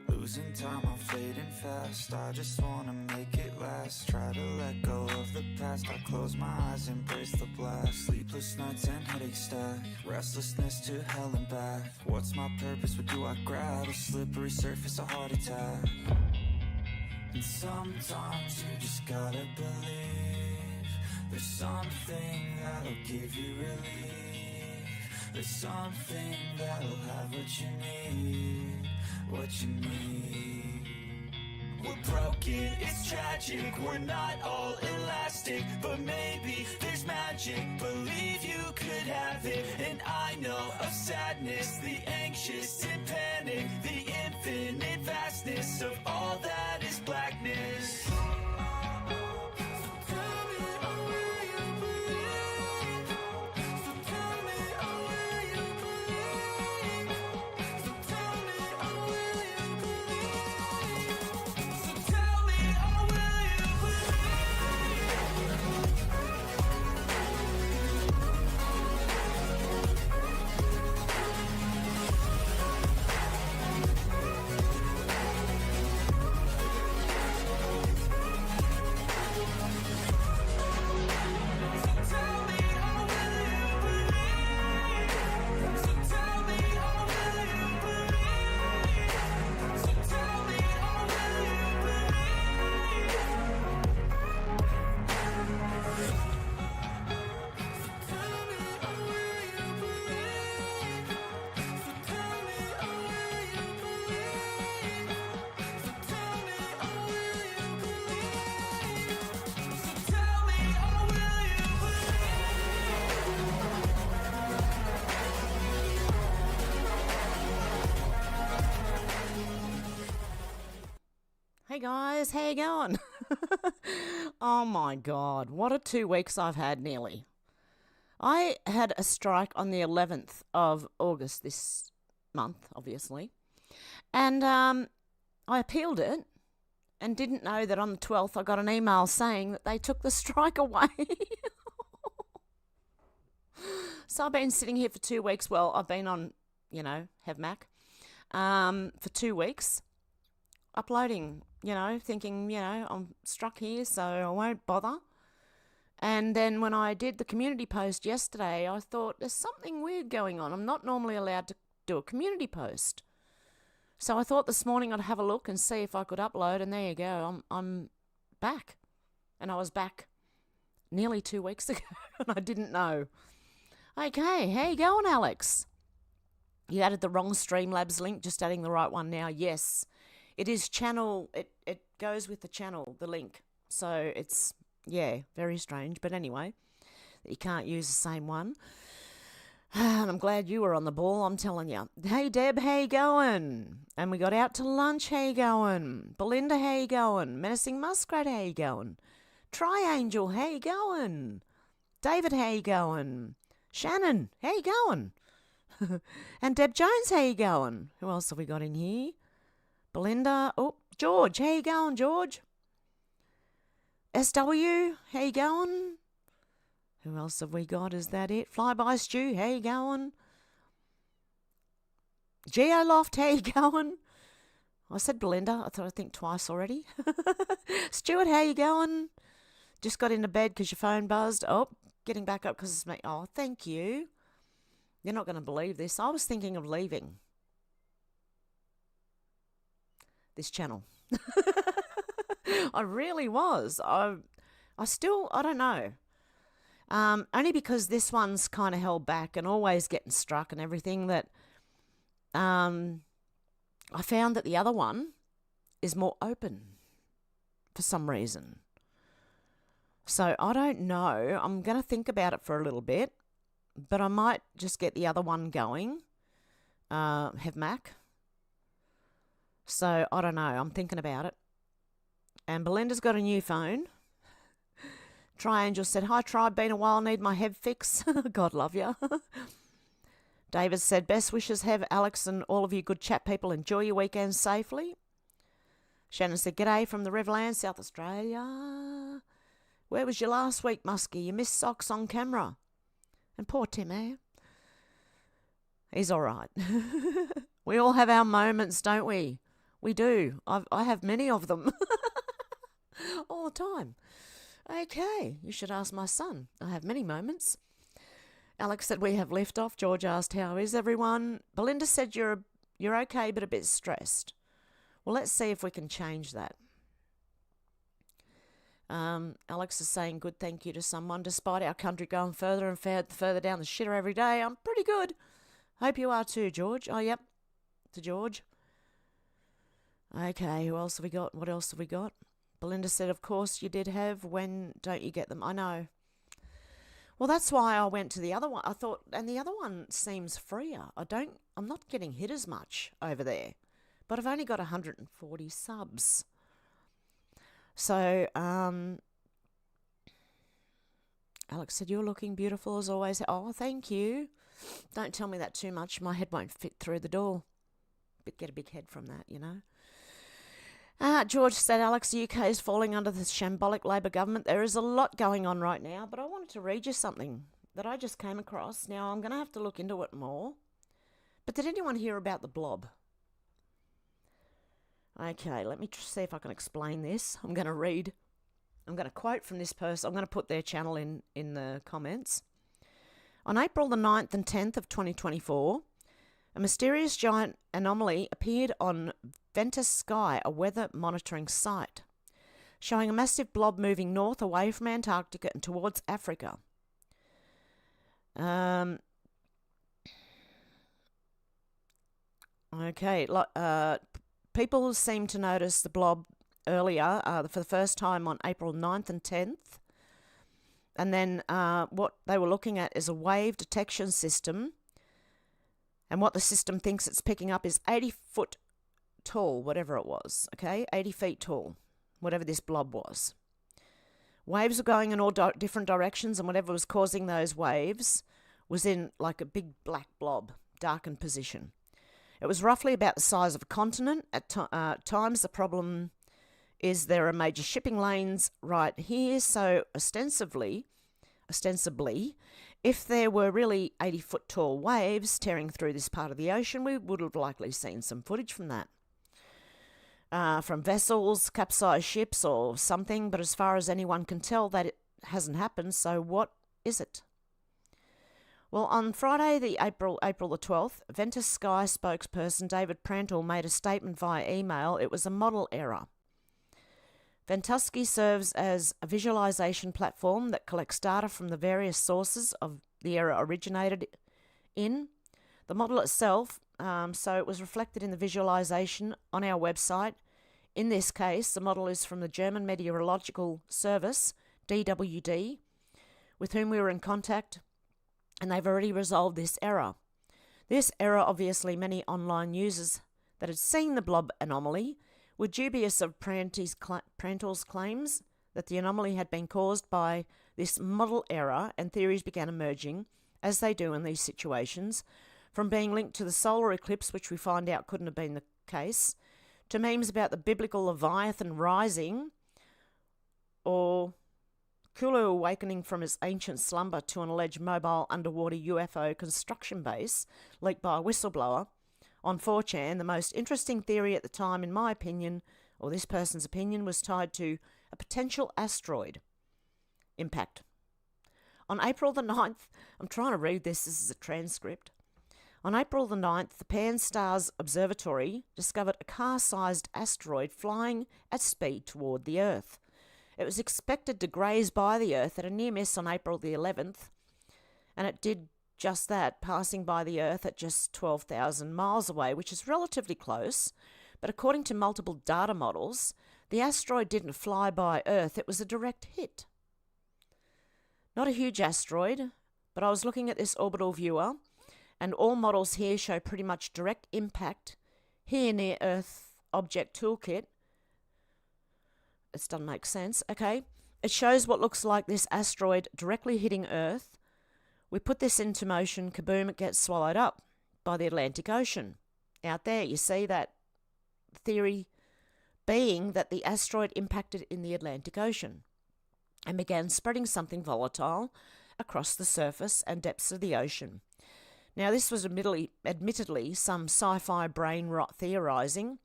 Losing time, I'm fading fast. I just wanna make it last. Try to let go of the past. I close my eyes, embrace the blast. Sleepless nights and headache stack. Restlessness to hell and back. What's my purpose? What do I grab? A slippery surface, a heart attack. And sometimes you just gotta believe there's something that'll give you relief. There's something that'll have what you need. What you need. We're broken, it's tragic. We're not all elastic, but maybe there's magic. Believe you could have it. And I know of sadness, the anxious and panic, the infinite vastness of all that is blackness. Hey guys, how you going? Oh my God, what a 2 weeks I've had nearly. I had a strike on the 11th of August this month, obviously. And I appealed it and didn't know that on the 12th I got an email saying that they took the strike away. So I've been sitting here for 2 weeks. Well, I've been on, Hev123 for 2 weeks. Uploading, thinking, I'm struck here, so I won't bother. And then when I did the community post yesterday, I thought there's something weird going on. I'm not normally allowed to do a community post. So I thought this morning I'd have a look and see if I could upload, and there you go. I'm back. And I was back nearly 2 weeks ago, and I didn't know. Okay, how you going, Alex? You added the wrong Streamlabs link, just adding the right one now. Yes. It is channel, it goes with the channel, the link. So it's, very strange. But anyway, you can't use the same one. And I'm glad you were on the ball, I'm telling you. Hey, Deb, how you going? And we got out to lunch, how you going? Belinda, how you going? Menacing Muskrat, how you going? Triangel, how you going? David, how you going? Shannon, how you going? And Deb Jones, how you going? Who else have we got in here? Belinda. Oh, George. How you going, George? SW. How you going? Who else have we got? Is that it? Flyby Stew. How you going? Geoloft. How you going? I said Belinda. I think twice already. Stuart. How you going? Just got into bed because your phone buzzed. Oh, getting back up because it's me. Oh, thank you. You're not going to believe this. I was thinking of leaving this channel. I really was. I don't know. Only because this one's kind of held back and always getting struck and everything, that I found that the other one is more open for some reason. So I don't know. I'm going to think about it for a little bit, but I might just get the other one going, Hev123. So, I don't know. I'm thinking about it. And Belinda's got a new phone. Triangel said, hi, Tribe. Been a while. Need my Hev fix. God love you. David said, best wishes, Hev, Alex, and all of you good chat people. Enjoy your weekend safely. Shannon said, g'day from the Riverland, South Australia. Where was you last week, Muskie? You missed socks on camera. And poor Tim, eh? He's all right. We all have our moments, don't we? We do. I have many of them. All the time. Okay, you should ask my son. I have many moments. Alex said we have liftoff. George asked, how is everyone? Belinda said you're okay but a bit stressed. Well, let's see if we can change that. Alex is saying good thank you to someone. Despite our country going further and further down the shitter every day, I'm pretty good. Hope you are too, George. Oh, yep, to George. Okay, who else have we got? What else have we got? Belinda said, of course you did have. When don't you get them? I know. Well, that's why I went to the other one. I thought, and the other one seems freer. I'm not getting hit as much over there, but I've only got 140 subs. So, Alex said, you're looking beautiful as always. Oh, thank you. Don't tell me that too much. My head won't fit through the door. But get a big head from that, you know. George said, Alex, the UK is falling under the shambolic Labor government. There is a lot going on right now, but I wanted to read you something that I just came across. Now, I'm going to have to look into it more. But did anyone hear about the blob? Okay, let me see if I can explain this. I'm going to quote from this person. I'm going to put their channel in the comments. On April the 9th and 10th of 2024, a mysterious giant anomaly appeared on Ventus Sky, a weather monitoring site, showing a massive blob moving north away from Antarctica and towards Africa. People seem to notice the blob earlier, for the first time on April 9th and 10th. And then what they were looking at is a wave detection system. And what the system thinks it's picking up is 80 foot tall, whatever it was, okay? 80 feet tall, whatever this blob was. Waves were going in all different directions, and whatever was causing those waves was in like a big black blob, darkened position. It was roughly about the size of a continent. At times, the problem is there are major shipping lanes right here, so ostensibly, if there were really 80-foot tall waves tearing through this part of the ocean, we would have likely seen some footage from that. From vessels, capsized ships or something, but as far as anyone can tell, that it hasn't happened, so what is it? Well, on Friday, April the 12th, Ventus Sky spokesperson David Prantl made a statement via email. It was a model error. Ventusky serves as a visualization platform that collects data from the various sources of the error originated in. The model itself, so it was reflected in the visualization on our website. In this case, the model is from the German Meteorological Service, DWD, with whom we were in contact, and they've already resolved this error. This error, obviously, many online users that had seen the blob anomaly were dubious of Prantl's claims that the anomaly had been caused by this model error, and theories began emerging, as they do in these situations, from being linked to the solar eclipse, which we find out couldn't have been the case, to memes about the biblical Leviathan rising, or Kulu awakening from his ancient slumber to an alleged mobile underwater UFO construction base leaked by a whistleblower. On 4chan, the most interesting theory at the time, in my opinion, or this person's opinion, was tied to a potential asteroid impact. On April the 9th, I'm trying to read this is a transcript. On April the 9th, the Pan-STARRS Observatory discovered a car-sized asteroid flying at speed toward the Earth. It was expected to graze by the Earth at a near miss on April the 11th, and it did just that, passing by the Earth at just 12,000 miles away, which is relatively close. But according to multiple data models, the asteroid didn't fly by Earth, it was a direct hit. Not a huge asteroid, but I was looking at this orbital viewer, and all models here show pretty much direct impact here near Earth Object Toolkit. This doesn't make sense, okay? It shows what looks like this asteroid directly hitting Earth. We put this into motion, kaboom, it gets swallowed up by the Atlantic Ocean. Out there, you see that theory being that the asteroid impacted in the Atlantic Ocean. and began spreading something volatile across the surface and depths of the ocean. Now, this was admittedly some sci-fi brain rot theorising,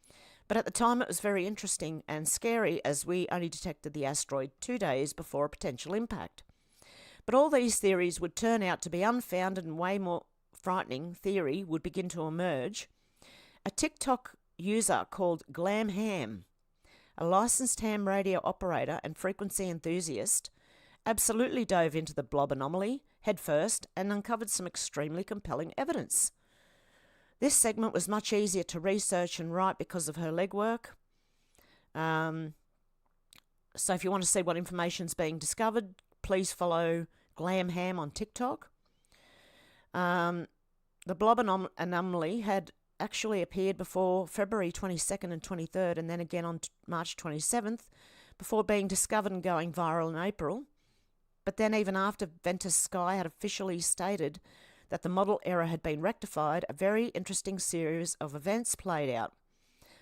but at the time it was very interesting and scary, as we only detected the asteroid 2 days before a potential impact. But all these theories would turn out to be unfounded, and way more frightening theory would begin to emerge. A TikTok user called Glam Ham, a licensed ham radio operator and frequency enthusiast, absolutely dove into the blob anomaly headfirst and uncovered some extremely compelling evidence. This segment was much easier to research and write because of her legwork. So if you want to see what information's being discovered, please follow Glam Ham on TikTok. The blob anomaly had actually appeared before February 22nd and 23rd, and then again on March 27th, before being discovered and going viral in April. But then even after Ventus Sky had officially stated that the model error had been rectified, a very interesting series of events played out.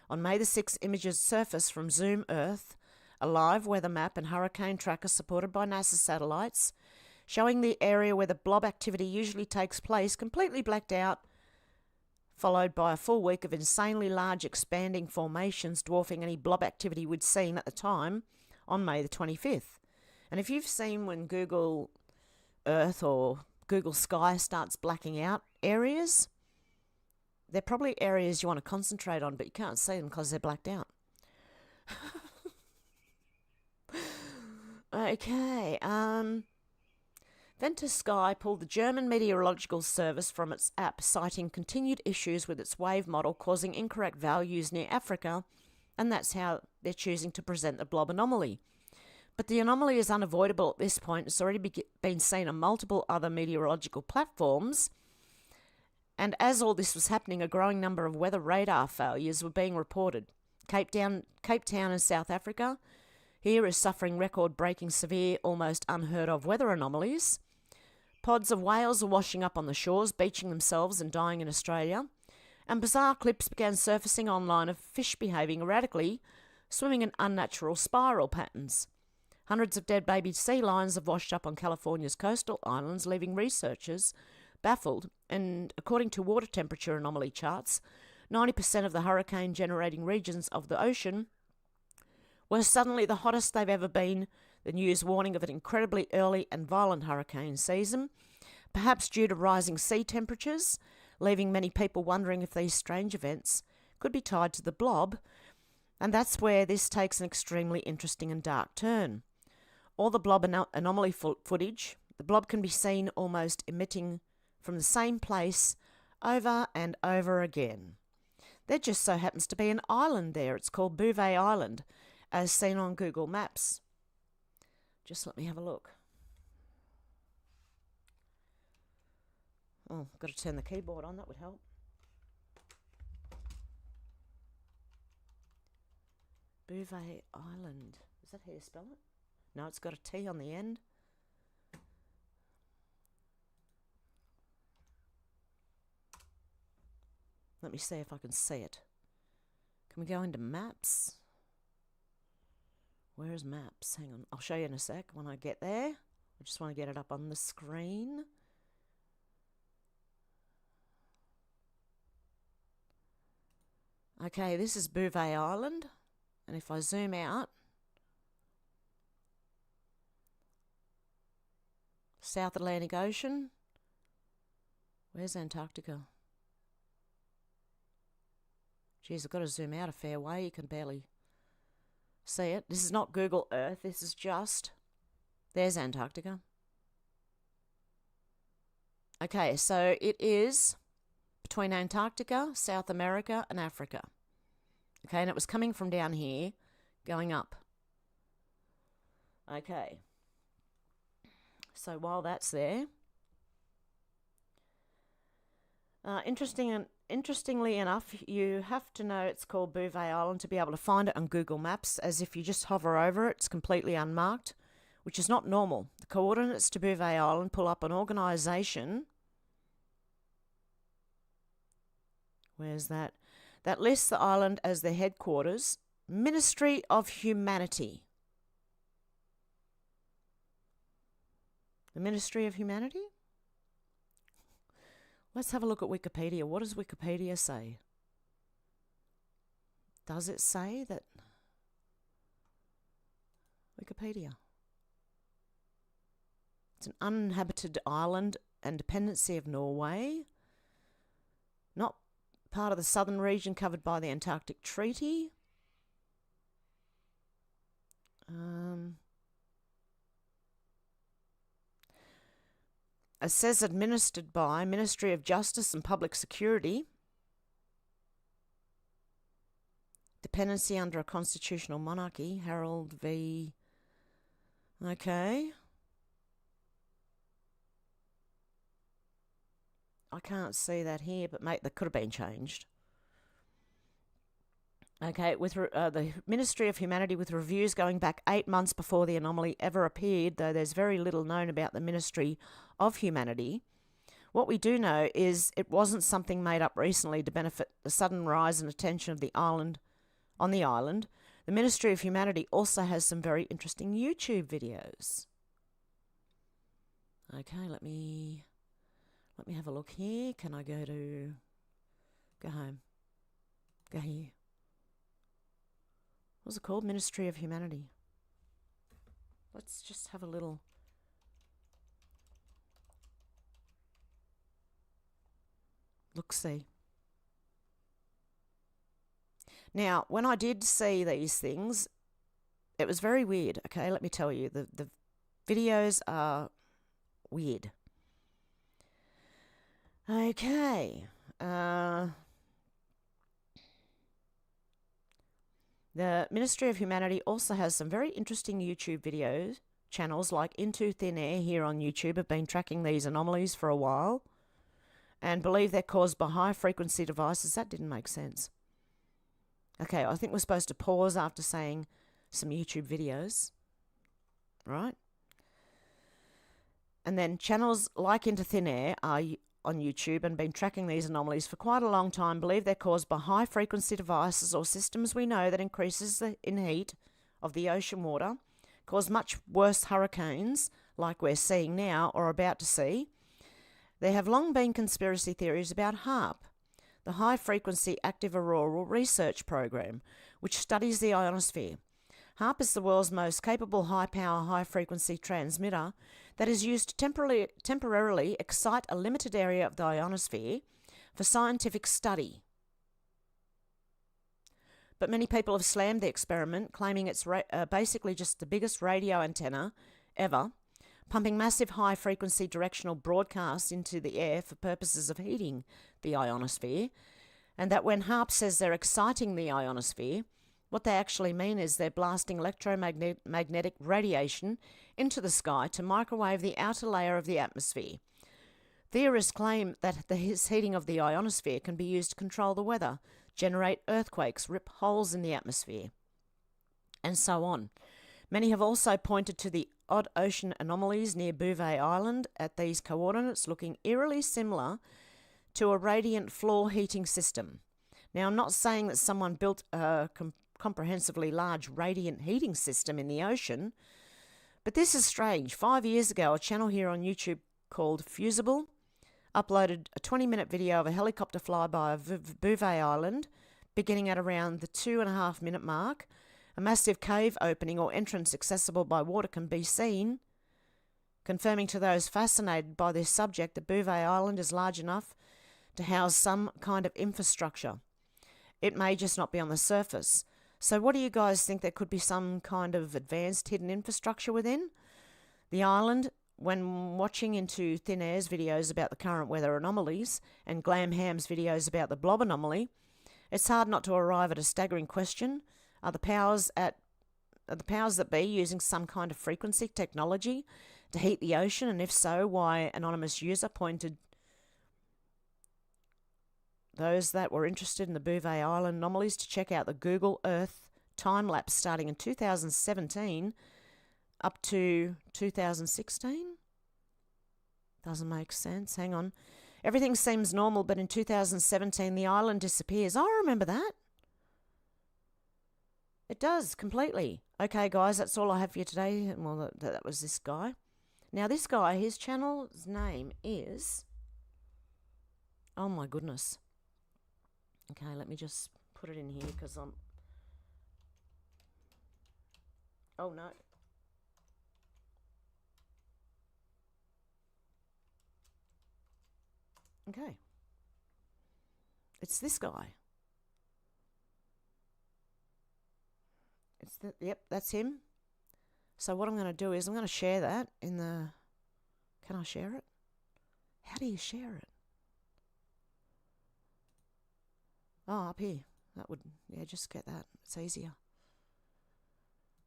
On May the 6th, images surfaced from Zoom Earth, a live weather map and hurricane tracker supported by NASA satellites, showing the area where the blob activity usually takes place completely blacked out, followed by a full week of insanely large expanding formations dwarfing any blob activity we'd seen at the time on May the 25th. And if you've seen when Google Earth or Google Sky starts blacking out areas, they're probably areas you want to concentrate on, but you can't see them because they're blacked out. Okay, Ventus Sky pulled the German Meteorological Service from its app, citing continued issues with its wave model causing incorrect values near Africa, and that's how they're choosing to present the blob anomaly. But the anomaly is unavoidable at this point. It's already been seen on multiple other meteorological platforms, and as all this was happening, a growing number of weather radar failures were being reported. Cape Town in South Africa here is suffering record-breaking severe, almost unheard-of weather anomalies. Pods of whales are washing up on the shores, beaching themselves and dying in Australia. And bizarre clips began surfacing online of fish behaving erratically, swimming in unnatural spiral patterns. Hundreds of dead baby sea lions have washed up on California's coastal islands, leaving researchers baffled. And according to water temperature anomaly charts, 90% of the hurricane-generating regions of the ocean were suddenly the hottest they've ever been, the news warning of an incredibly early and violent hurricane season, perhaps due to rising sea temperatures, leaving many people wondering if these strange events could be tied to the blob. And that's where this takes an extremely interesting and dark turn. All the blob anomaly footage, the blob can be seen almost emitting from the same place over and over again. There just so happens to be an island there. It's called Bouvet Island, as seen on Google Maps. Just let me have a look. Oh, I've got to turn the keyboard on, that would help. Bouvet Island. Is that how you spell it? No, it's got a T on the end. Let me see if I can see it. Can we go into maps? Where is maps? Hang on, I'll show you in a sec when I get there. I just want to get it up on the screen. Okay, this is Bouvet Island. And if I zoom out, South Atlantic Ocean. Where's Antarctica? Geez, I've got to zoom out a fair way. You can barely see it. This is not Google Earth. This is just... There's Antarctica. Okay, so it is between Antarctica, South America, and Africa. Okay, and it was coming from down here, going up. Okay. So while that's there, interestingly enough, you have to know it's called Bouvet Island to be able to find it on Google Maps, as if you just hover over it, it's completely unmarked, which is not normal. The coordinates to Bouvet Island pull up an organisation. Where's that? That lists the island as their headquarters, Ministry of Humanity. The Ministry of Humanity? Let's have a look at Wikipedia. What does Wikipedia say? Does it say that... Wikipedia. It's an uninhabited island and dependency of Norway. Not part of the southern region covered by the Antarctic Treaty. It says administered by Ministry of Justice and Public Security. Dependency under a constitutional monarchy. Harold v... Okay. I can't see that here, but mate, that could have been changed. Okay, with the Ministry of Humanity, with reviews going back 8 months before the anomaly ever appeared, though there's very little known about the Ministry of Humanity. What we do know is it wasn't something made up recently to benefit the sudden rise in attention of the island. On the island, the Ministry of Humanity also has some very interesting YouTube videos. Okay, let me have a look here. Can I go home? Go here. What's it called? Ministry of Humanity. Let's just have a little... look-see. Now, when I did see these things, it was very weird. Okay, let me tell you. The videos are weird. Okay. The Ministry of Humanity also has some very interesting YouTube videos. Channels like Into Thin Air here on YouTube have been tracking these anomalies for a while and believe they're caused by high-frequency devices. That didn't make sense. Okay, I think we're supposed to pause after saying some YouTube videos, right? And then channels like Into Thin Air are on YouTube and been tracking these anomalies for quite a long time, believe they're caused by high-frequency devices or systems we know that increases the heat of the ocean water, cause much worse hurricanes like we're seeing now or about to see. There have long been conspiracy theories about HAARP, the High Frequency Active Auroral Research Program, which studies the ionosphere. HAARP is the world's most capable high-power, high-frequency transmitter that is used to temporarily excite a limited area of the ionosphere for scientific study. But many people have slammed the experiment, claiming it's basically just the biggest radio antenna ever, pumping massive high-frequency directional broadcasts into the air for purposes of heating the ionosphere, and that when HAARP says they're exciting the ionosphere, what they actually mean is they're blasting electromagnetic radiation into the sky to microwave the outer layer of the atmosphere. Theorists claim that this heating of the ionosphere can be used to control the weather, generate earthquakes, rip holes in the atmosphere, and so on. Many have also pointed to the odd ocean anomalies near Bouvet Island at these coordinates, looking eerily similar to a radiant floor heating system. Now, I'm not saying that someone built a comprehensively large radiant heating system in the ocean, but this is strange. 5 years ago, a channel here on YouTube called Fusible uploaded a 20-minute video of a helicopter flyby of Bouvet Island, beginning at around the 2.5-minute mark. A massive cave opening or entrance accessible by water can be seen, confirming to those fascinated by this subject that Bouvet Island is large enough to house some kind of infrastructure. It may just not be on the surface. So what do you guys think? There could be some kind of advanced hidden infrastructure within the island? When watching Into Thin Air's videos about the current weather anomalies and Glam Ham's videos about the blob anomaly, it's hard not to arrive at a staggering question. Are the powers that be using some kind of frequency technology to heat the ocean? And if so, why? Anonymous user pointed those that were interested in the Bouvet Island anomalies to check out the Google Earth time-lapse starting in 2017 up to 2016? Doesn't make sense. Hang on. Everything seems normal, but in 2017 the island disappears. I remember that. It does, completely. Okay, guys, that's all I have for you today. Well, that was this guy. Now this guy, his channel's name is... Oh my goodness. Okay, let me just put it in here because I'm... Oh no. Okay. It's this guy. Yep, that's him. So what I'm going to do is I'm going to share that in the... Can I share it? How do you share it? Oh, up here. That would... Yeah, just get that. It's easier.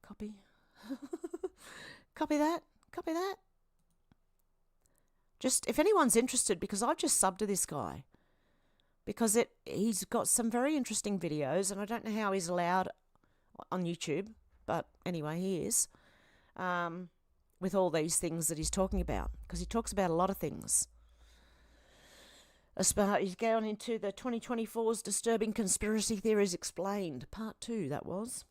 Copy. Copy that. Copy that. Just, if anyone's interested, because I've just subbed to this guy. Because he's got some very interesting videos, and I don't know how he's allowed on YouTube, but anyway, he is. With all these things that he's talking about, because he talks about a lot of things. He's going into the 2024's Disturbing Conspiracy Theories Explained, Part 2, that was.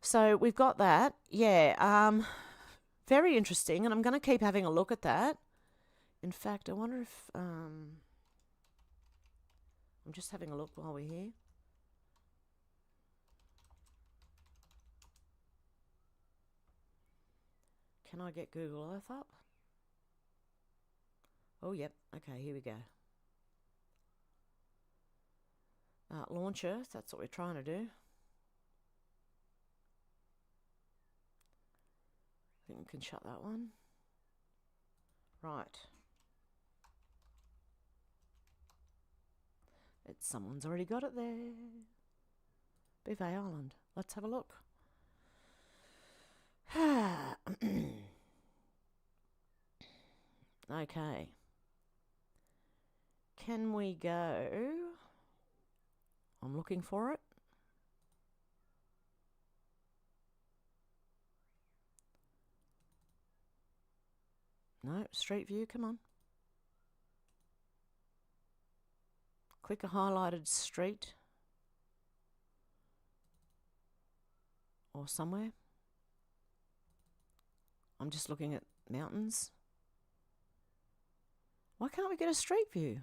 So we've got that. Yeah, very interesting, and I'm going to keep having a look at that. In fact, I wonder if... I'm just having a look while we're here. Can I get Google Earth up? Oh, yep. Okay, here we go. Launch Earth, that's what we're trying to do. I think we can shut that one. Right. Someone's already got it there. Bouvet Island. Let's have a look. Okay. Can we go? I'm looking for it. No, Street View, come on. Click a highlighted street. Or somewhere. I'm just looking at mountains. Why can't we get a street view?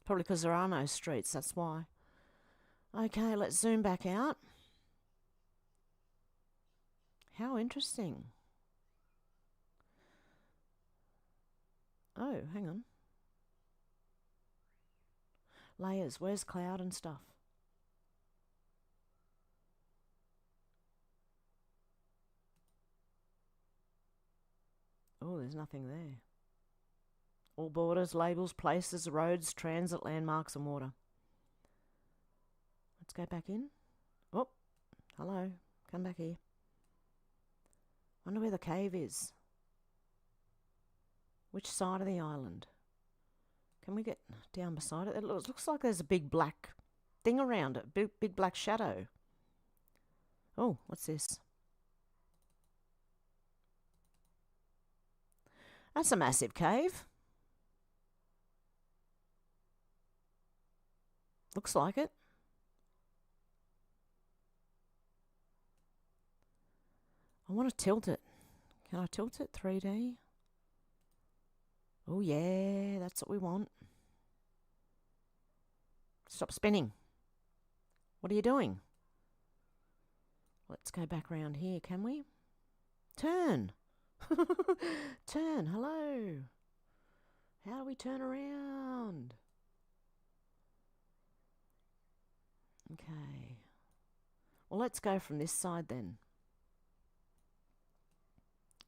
Probably because there are no streets, that's why. Okay, let's zoom back out. How interesting. Oh, hang on. Layers, where's cloud and stuff? Oh, there's nothing there. All borders, labels, places, roads, transit, landmarks and water. Let's go back in. Oh, hello. Come back here. Wonder where the cave is. Which side of the island? Can we get down beside it? It looks like there's a big black thing around it. Big black shadow. Oh, what's this? That's a massive cave. Looks like it. I want to tilt it. Can I tilt it 3D? Oh yeah, that's what we want. Stop spinning. What are you doing? Let's go back around here, can we? Turn. Turn, hello. How do we turn around? Okay. Well, let's go from this side then.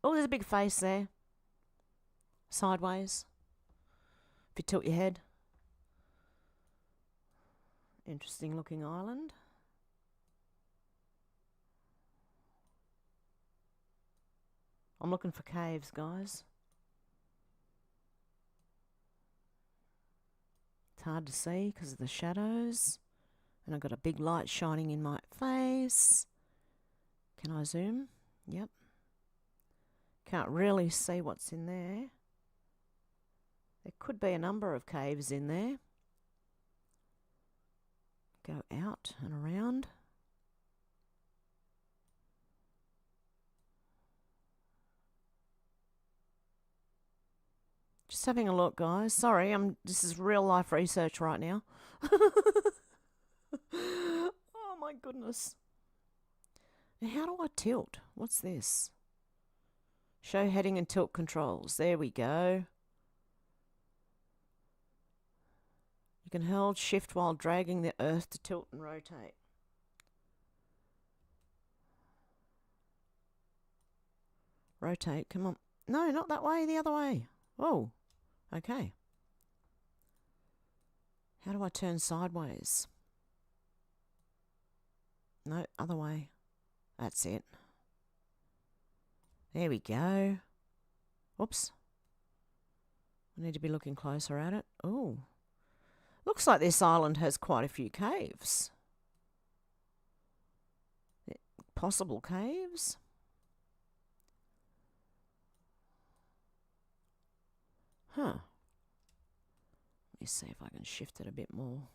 Oh, there's a big face there. Sideways. If you tilt your head. Interesting looking island. I'm looking for caves, guys. It's hard to see because of the shadows. And I've got a big light shining in my face. Can I zoom? Yep. Can't really see what's in there. There could be a number of caves in there. Go out and around. Just having a look, guys. Sorry, this is real life research right now. Oh my goodness. Now, how do I tilt? What's this? Show heading and tilt controls. There we go. You can hold shift while dragging the earth to tilt and rotate. Rotate, come on. No, not that way, the other way. Oh, okay. How do I turn sideways? No, other way. That's it. There we go. Oops. I need to be looking closer at it. Oh. Looks like this island has quite a few caves. Possible caves? Huh. Let me see if I can shift it a bit more.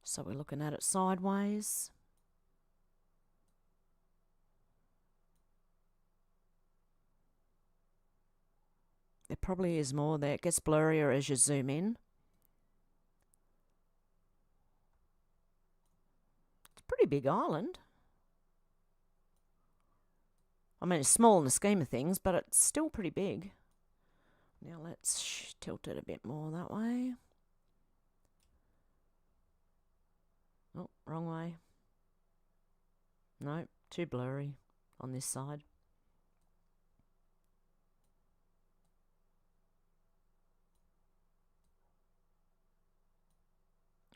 So we're looking at it sideways. There probably is more there. It gets blurrier as you zoom in. It's a pretty big island. I mean, it's small in the scheme of things, but it's still pretty big. Now let's tilt it a bit more that way. Oh, wrong way. No, too blurry on this side.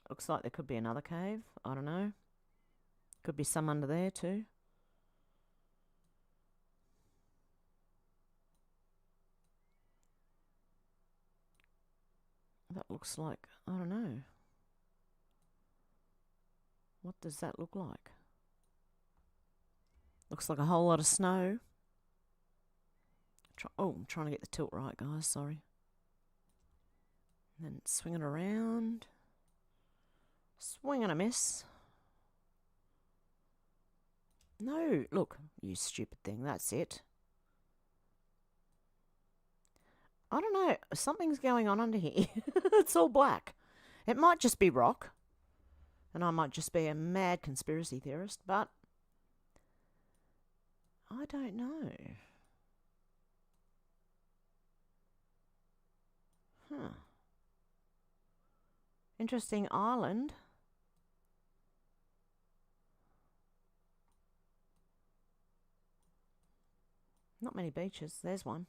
Looks like there could be another cave. I don't know. Could be some under there too. That looks like, I don't know. What does that look like? Looks like a whole lot of snow. I'm trying to get the tilt right, guys. Sorry. And then swing it around. Swing and a miss. No, look, you stupid thing. That's it. I don't know. Something's going on under here. It's all black. It might just be rock. And I might just be a mad conspiracy theorist, but I don't know. Huh. Interesting island. Not many beaches. There's one.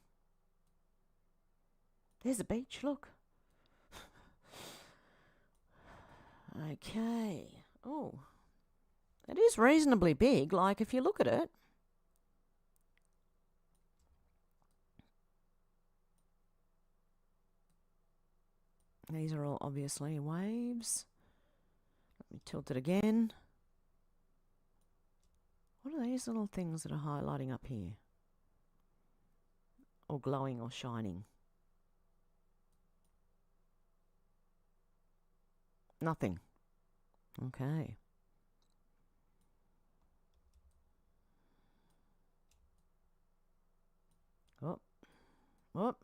There's a beach, look. Okay. Oh. It is reasonably big, like if you look at it. These are all obviously waves. Let me tilt it again. What are these little things that are highlighting up here? Or glowing or shining? Nothing. Okay. Oh. Oh.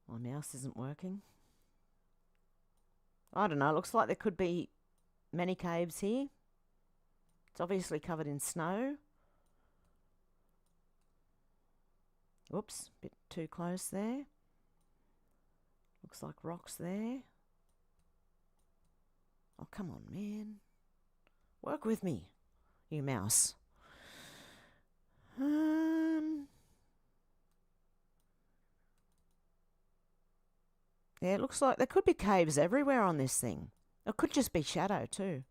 My mouse isn't working. I don't know. It looks like there could be many caves here. It's obviously covered in snow. Oops, a bit too close there. Looks like rocks there. Oh, come on, man. Work with me, you mouse. Yeah, it looks like there could be caves everywhere on this thing. It could just be shadow too.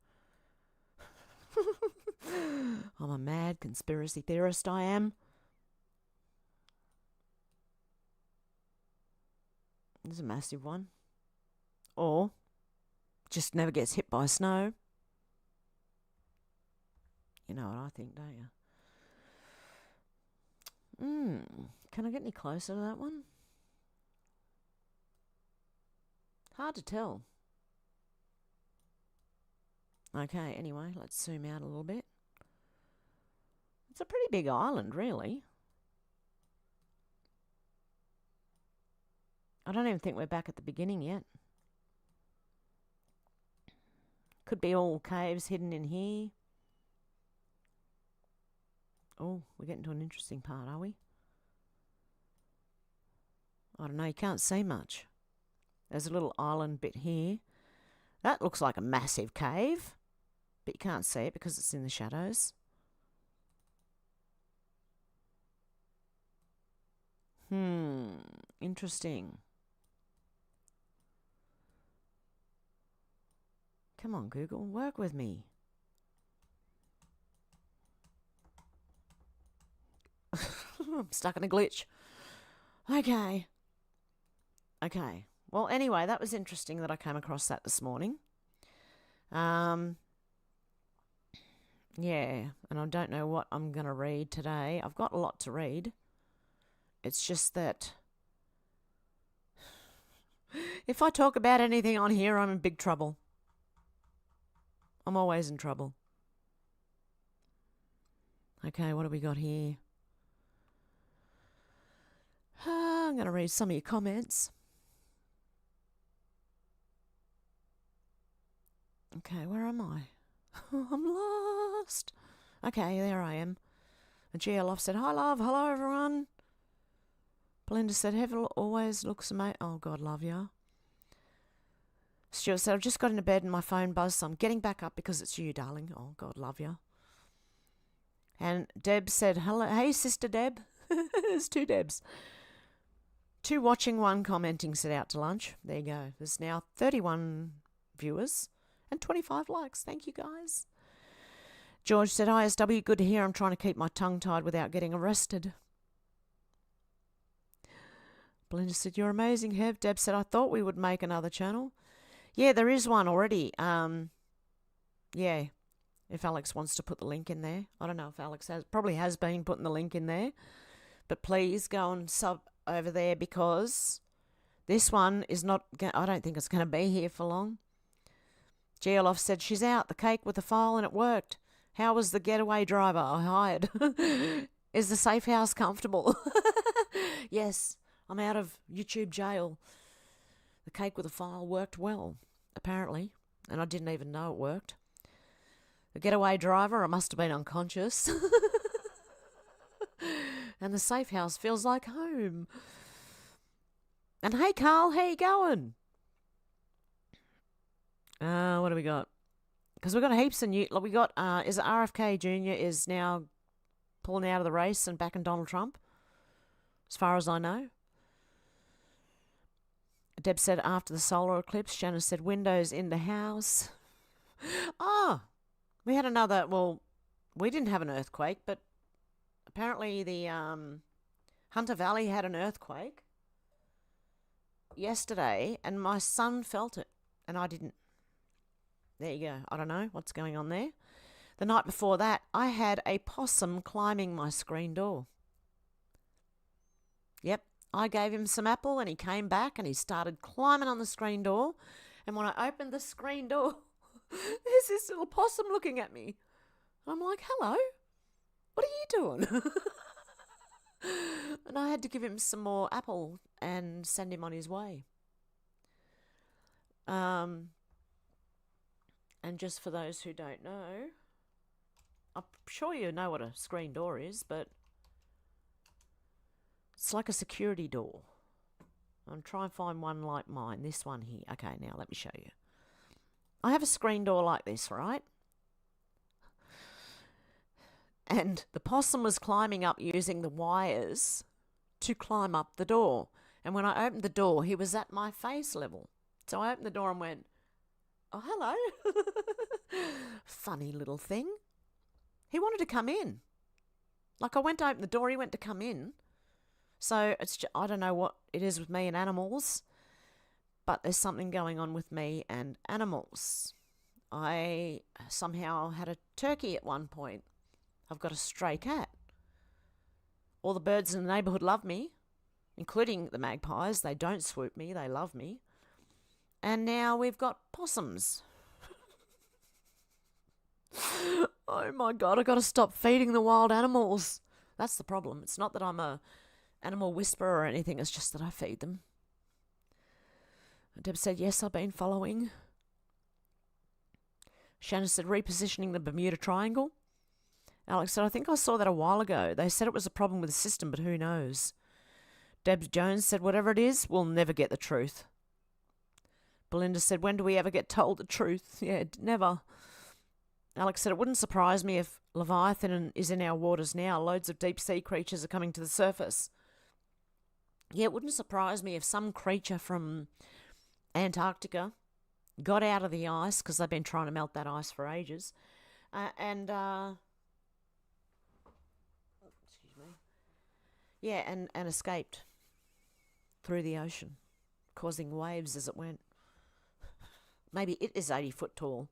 I'm a mad conspiracy theorist, I am. There's a massive one. Or just never gets hit by snow. You know what I think, don't you? Can I get any closer to that one? Hard to tell. Okay, anyway, let's zoom out a little bit. It's a pretty big island, really. I don't even think we're back at the beginning yet. Could be all caves hidden in here. Oh, we're getting to an interesting part, are we? I don't know, you can't see much. There's a little island bit here. That looks like a massive cave, but you can't see it because it's in the shadows. Interesting. Come on, Google, work with me. I'm stuck in a glitch. Okay. Well, anyway, that was interesting that I came across that this morning. Yeah, and I don't know what I'm going to read today. I've got a lot to read. It's just that if I talk about anything on here, I'm in big trouble. I'm always in trouble. Okay, what do we got here? I'm going to read some of your comments. Okay, where am I? I'm lost. Okay, there I am. And GLoff said, hi, love. Hello, everyone. Belinda said, Hev always looks amazing. Oh, God, love ya. Stuart said, I've just got into bed and my phone buzzed, so I'm getting back up because it's you, darling. Oh, God, love ya. And Deb said, hello. Hey, sister Deb. There's two Debs. 2 watching, 1 commenting, said out to lunch. There you go. There's now 31 viewers and 25 likes. Thank you, guys. George said, ISW, good to hear. I'm trying to keep my tongue tied without getting arrested. Belinda said, you're amazing, Hev. Deb said, I thought we would make another channel. Yeah, there is one already. Yeah, if Alex wants to put the link in there. I don't know if Alex probably has been putting the link in there. But please go and sub over there because this one is not, I don't think it's going to be here for long. Geoloff said, she's out, the cake with the file, and it worked. How was the getaway driver I hired? Is the safe house comfortable? Yes, I'm out of YouTube jail. The cake with the file worked well, apparently, and I didn't even know it worked. The getaway driver, I must have been unconscious. And the safe house feels like home. And hey, Carl, how you going? What do we got? Because we've got heaps of new... We got, is it RFK Jr. is now pulling out of the race and backing Donald Trump, as far as I know. Deb said after the solar eclipse. Shannon said windows in the house. We had another... Well, we didn't have an earthquake, but apparently the Hunter Valley had an earthquake yesterday, and my son felt it, and I didn't. There you go. I don't know what's going on there. The night before that, I had a possum climbing my screen door. Yep, I gave him some apple, and he came back, and he started climbing on the screen door, and when I opened the screen door, there's this little possum looking at me. I'm like, hello, what are you doing? And I had to give him some more apple and send him on his way. And just for those who don't know, I'm sure you know what a screen door is, but it's like a security door. I'm trying to find one like mine, this one here. Okay, now let me show you. I have a screen door like this, right? And the possum was climbing up using the wires to climb up the door. And when I opened the door, he was at my face level. So I opened the door and went, oh, hello. Funny little thing. He wanted to come in. Like I went to open the door, he went to come in. So it's just, I don't know what it is with me and animals, but there's something going on with me and animals. I somehow had a turkey at one point. I've got a stray cat. All the birds in the neighbourhood love me, including the magpies. They don't swoop me, they love me. And now we've got possums. Oh my God, I got to stop feeding the wild animals. That's the problem. It's not that I'm a animal whisperer or anything, it's just that I feed them. Deb said, yes, I've been following. Shannon said, repositioning the Bermuda Triangle. Alex said, I think I saw that a while ago. They said it was a problem with the system, but who knows? Deb Jones said, whatever it is, we'll never get the truth. Belinda said, when do we ever get told the truth? Yeah, never. Alex said, it wouldn't surprise me if Leviathan is in our waters now. Loads of deep sea creatures are coming to the surface. Yeah, it wouldn't surprise me if some creature from Antarctica got out of the ice, because they've been trying to melt that ice for ages, and escaped through the ocean, causing waves as it went. Maybe it is 80 foot tall.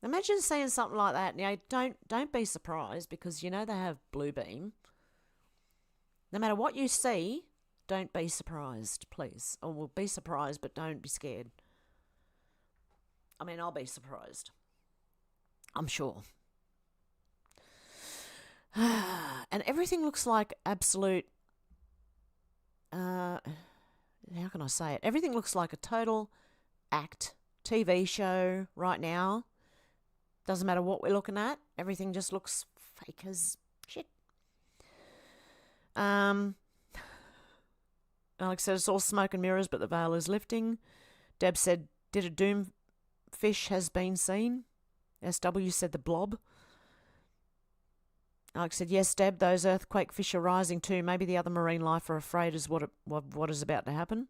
Imagine seeing something like that. Now, don't be surprised, because you know they have blue beam. No matter what you see, don't be surprised, please. Or well, be surprised, but don't be scared. I mean, I'll be surprised. I'm sure. And everything looks like absolute... how can I say it? Everything looks like a total act TV show right now. Doesn't matter what we're looking at. Everything just looks fake as shit. Alex said it's all smoke and mirrors, but the veil is lifting. Deb said, did a doom fish has been seen? SW said the blob. Alex said, yes, Deb, those earthquake fish are rising too. Maybe the other marine life are afraid is what is about to happen.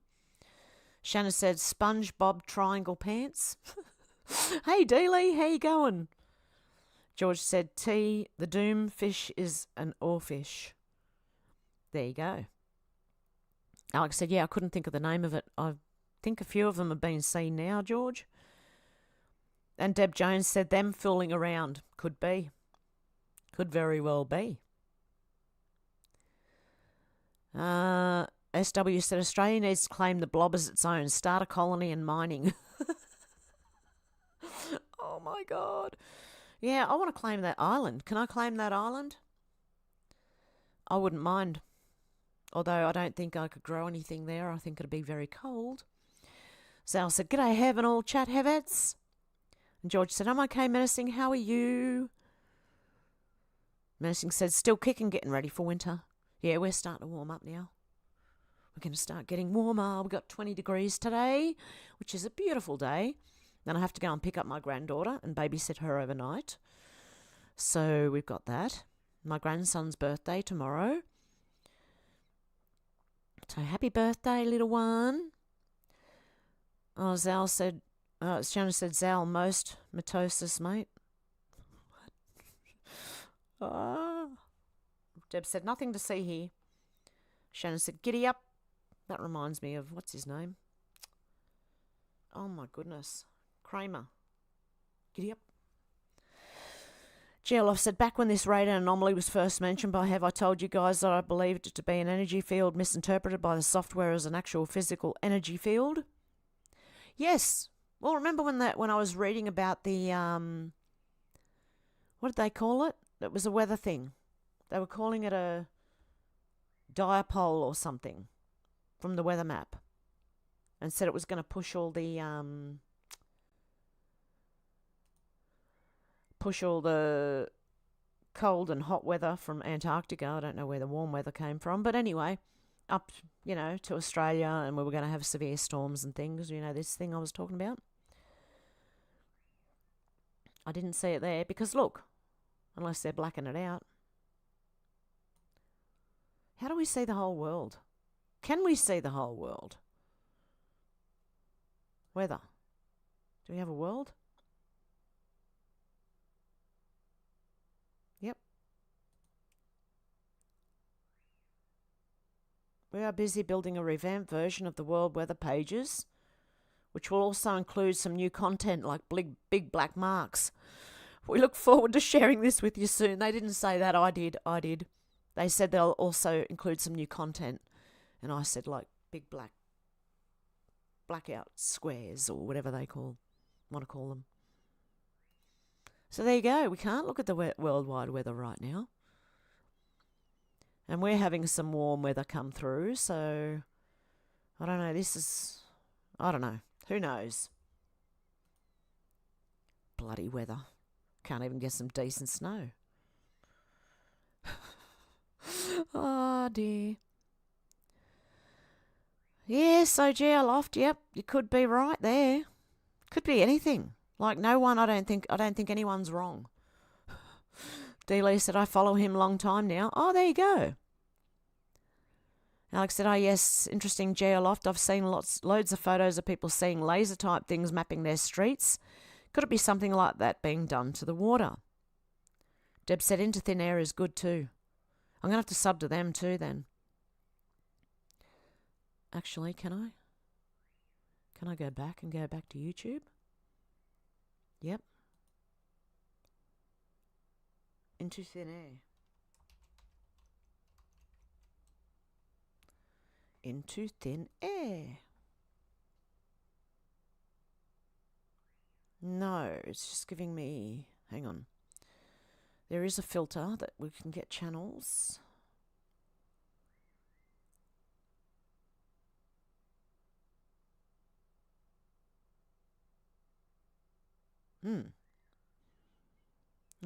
Shannon said, SpongeBob triangle pants. Hey, Dealey, how you going? George said, T, the doom fish is an oarfish. There you go. Alex said, yeah, I couldn't think of the name of it. I think a few of them have been seen now, George. And Deb Jones said, them fooling around. Could be. Could very well be. SW said, Australia needs to claim the blob as its own. Start a colony and mining. Oh, my God. Yeah, I want to claim that island. Can I claim that island? I wouldn't mind. Although I don't think I could grow anything there. I think it'd be very cold. Zal said, g'day, Hev and all chat Hevets. And George said, I'm okay, Menacing. How are you? Menacing said, still kicking, getting ready for winter. Yeah, we're starting to warm up now. We're going to start getting warmer. We've got 20 degrees today, which is a beautiful day. Then I have to go and pick up my granddaughter and babysit her overnight. So we've got that. My grandson's birthday tomorrow. So happy birthday, little one. Oh, Zal said, Shannon said, Zal, most mitosis, mate. Deb said, nothing to see here. Shannon said, giddy up. That reminds me of, what's his name? Oh, my goodness. Kramer. Giddy up. Geoloff said, back when this radar anomaly was first mentioned by Hev, I told you guys that I believed it to be an energy field misinterpreted by the software as an actual physical energy field. Yes. Well, remember when I was reading about the, what did they call it? It was a weather thing. They were calling it a dipole or something from the weather map, and said it was going to push all the cold and hot weather from Antarctica. I don't know where the warm weather came from, but anyway, up, to Australia, and we were going to have severe storms and things. This thing I was talking about. I didn't see it there because, look, unless they're blacking it out. How do we see the whole world? Can we see the whole world? Weather. Do we have a world? Yep. We are busy building a revamped version of the world weather pages, which will also include some new content like big black marks. We look forward to sharing this with you soon. They didn't say that. I did. They said they'll also include some new content. And I said, like, big blackout squares or whatever they want to call them. So there you go. We can't look at the worldwide weather right now. And we're having some warm weather come through, so I don't know. I don't know. Who knows? Bloody weather. Can't even get some decent snow. Oh, dear. Yeah, so Geoloft, yep, you could be right there. Could be anything. Like no one, I don't think anyone's wrong. D-Lee said, I follow him long time now. Oh, there you go. Alex said, oh, yes, interesting Geoloft. I've seen loads of photos of people seeing laser-type things mapping their streets. Could it be something like that being done to the water? Deb said, Into Thin Air is good too. I'm going to have to sub to them too then. Actually, can I? Can I go back to YouTube? Yep. Into Thin Air. Into Thin Air. No, it's just giving me... Hang on. There is a filter that we can get channels.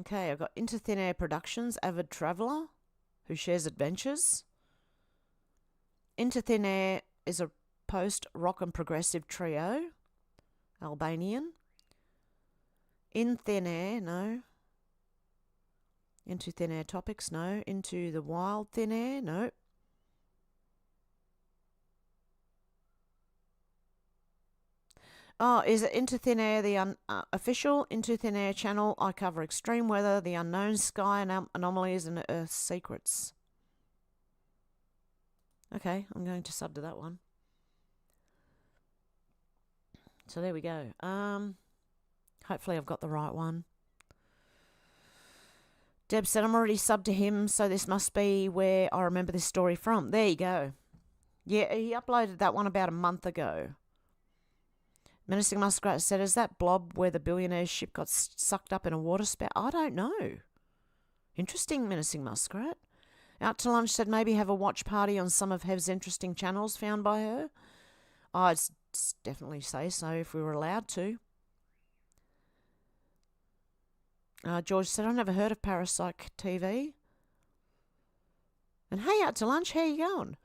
Okay, I've got Into Thin Air Productions, Avid Traveller, who shares adventures. Into Thin Air is a post-rock and progressive trio, Albanian. In Thin Air, no. Into Thin Air Topics, no. Into the Wild Thin Air, no. Oh, is it Into Thin Air, the official Into Thin Air channel? I cover extreme weather, the unknown sky anomalies, and Earth's secrets. Okay, I'm going to sub to that one. So there we go. Hopefully I've got the right one. Deb said, I'm already subbed to him, so this must be where I remember this story from. There you go. Yeah, he uploaded that one about a month ago. Menacing Muskrat said, is that blob where the billionaire's ship got sucked up in a water spout? I don't know. Interesting, Menacing Muskrat. Out to Lunch said, maybe have a watch party on some of Hev's interesting channels found by her. I'd definitely say so if we were allowed to. George said, I've never heard of Parapsych TV. And hey, Out to Lunch, how you going?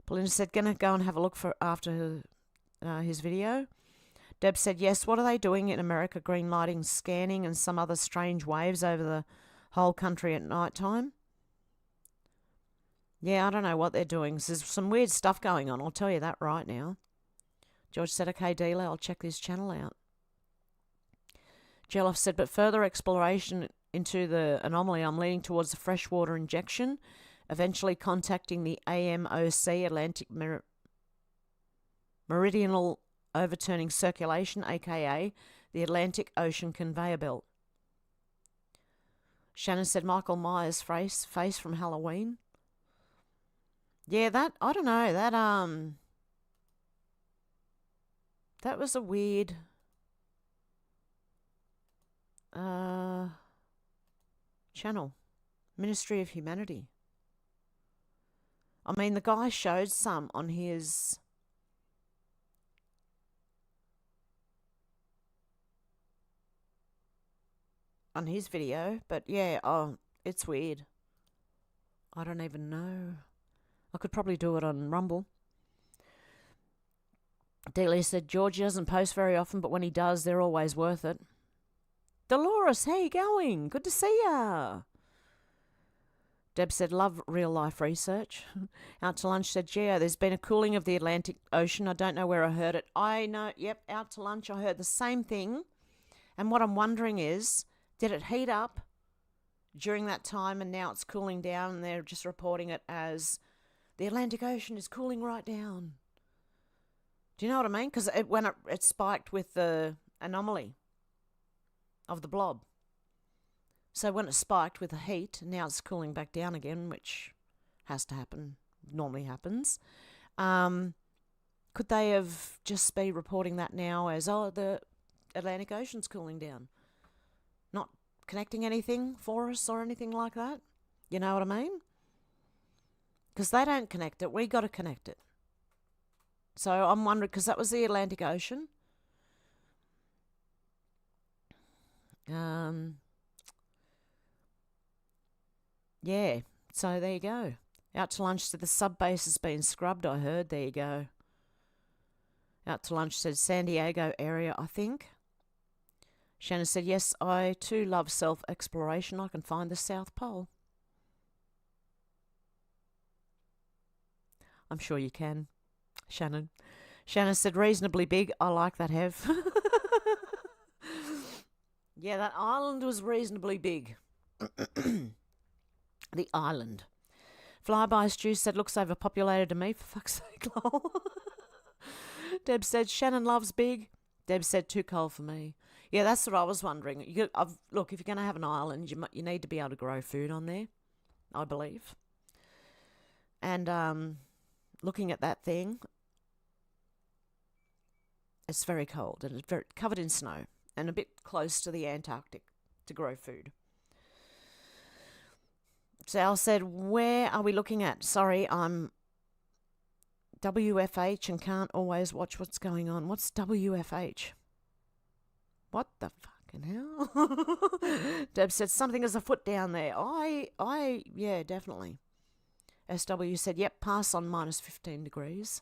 Belinda said, gonna go and have a look after his video. Deb said, yes, what are they doing in America? Green lighting, scanning, and some other strange waves over the whole country at night time? Yeah, I don't know what they're doing. There's some weird stuff going on, I'll tell you that right now. George said, okay, dealer, I'll check this channel out. Geloff said, but further exploration into the anomaly, I'm leaning towards the freshwater injection, eventually contacting the AMOC, Atlantic Meridional Overturning Circulation, aka the Atlantic Ocean Conveyor Belt. Shannon said, Michael Myers' face from Halloween. Yeah, I don't know, that was a weird channel. Ministry of Humanity. I mean, the guy showed some on his video, but yeah, it's weird. I don't even know. I could probably do it on Rumble. Delia said, George doesn't post very often, but when he does, they're always worth it. Dolores, how you going? Good to see ya. Deb said, love real-life research. Out to Lunch said, Geo, there's been a cooling of the Atlantic Ocean. I don't know where I heard it. I know, yep, Out to Lunch, I heard the same thing. And what I'm wondering is, did it heat up during that time and now it's cooling down and they're just reporting it as the Atlantic Ocean is cooling right down? Do you know what I mean? Because when it spiked with the anomaly of the blob. So when it spiked with the heat, now it's cooling back down again, which has to happen, normally happens. Could they have just be reporting that now as, oh, the Atlantic Ocean's cooling down. Not connecting anything for us or anything like that. You know what I mean? Because they don't connect it. We got to connect it. So I'm wondering, because that was the Atlantic Ocean. Yeah, so there you go. Out to lunch said the sub-base has been scrubbed, I heard. There you go. Out to lunch said San Diego area, I think. Shannon said, yes, I too love self-exploration. I can find the South Pole. I'm sure you can, Shannon. Shannon said, reasonably big. I like that, Hev. Yeah, that island was reasonably big. The island. Flyby Stew said, looks overpopulated to me, for fuck's sake, lol. Deb said, Shannon loves big. Deb said, too cold for me. Yeah, that's what I was wondering. Look, if you're going to have an island, you need to be able to grow food on there, I believe. And looking at that thing, it's very cold and it's very covered in snow and a bit close to the Antarctic to grow food. Sal said, where are we looking at? Sorry, I'm WFH and can't always watch what's going on. What's WFH? What the fucking hell? Deb said, something is afoot down there. Yeah, definitely. SW said, yep, pass on minus 15 degrees.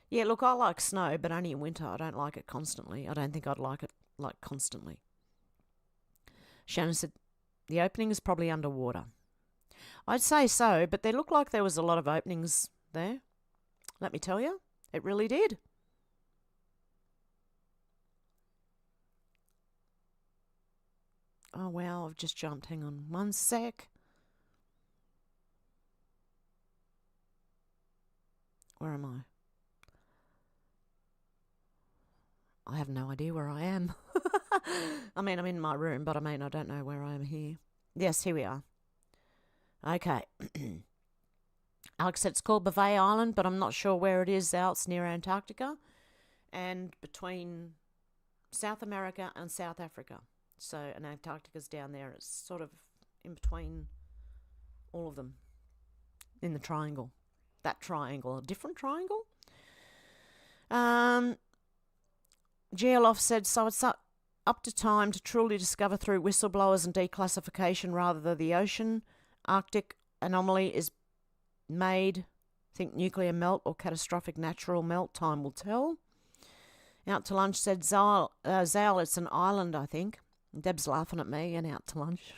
Yeah, look, I like snow, but only in winter. I don't like it constantly. I don't think I'd like it, like, constantly. Shannon said, the opening is probably underwater. I'd say so, but there looked like there was a lot of openings there. Let me tell you, it really did. Oh, wow, I've just jumped. Hang on 1 sec. Where am I? I have no idea where I am. I mean, I'm in my room, but I don't know where I am here. Yes, here we are. Okay. Alex said it's called Bouvet Island, but I'm not sure where it is out. It's near Antarctica and between South America and South Africa. So, and Antarctica's down there. It's sort of in between all of them in the triangle. That triangle. A different triangle? GLOF said, so it's up to time to truly discover through whistleblowers and declassification rather than the ocean. Arctic anomaly is made. Think nuclear melt or catastrophic natural melt. Time will tell. Out to lunch said, Zal, it's an island, I think. Deb's laughing at me and out to lunch.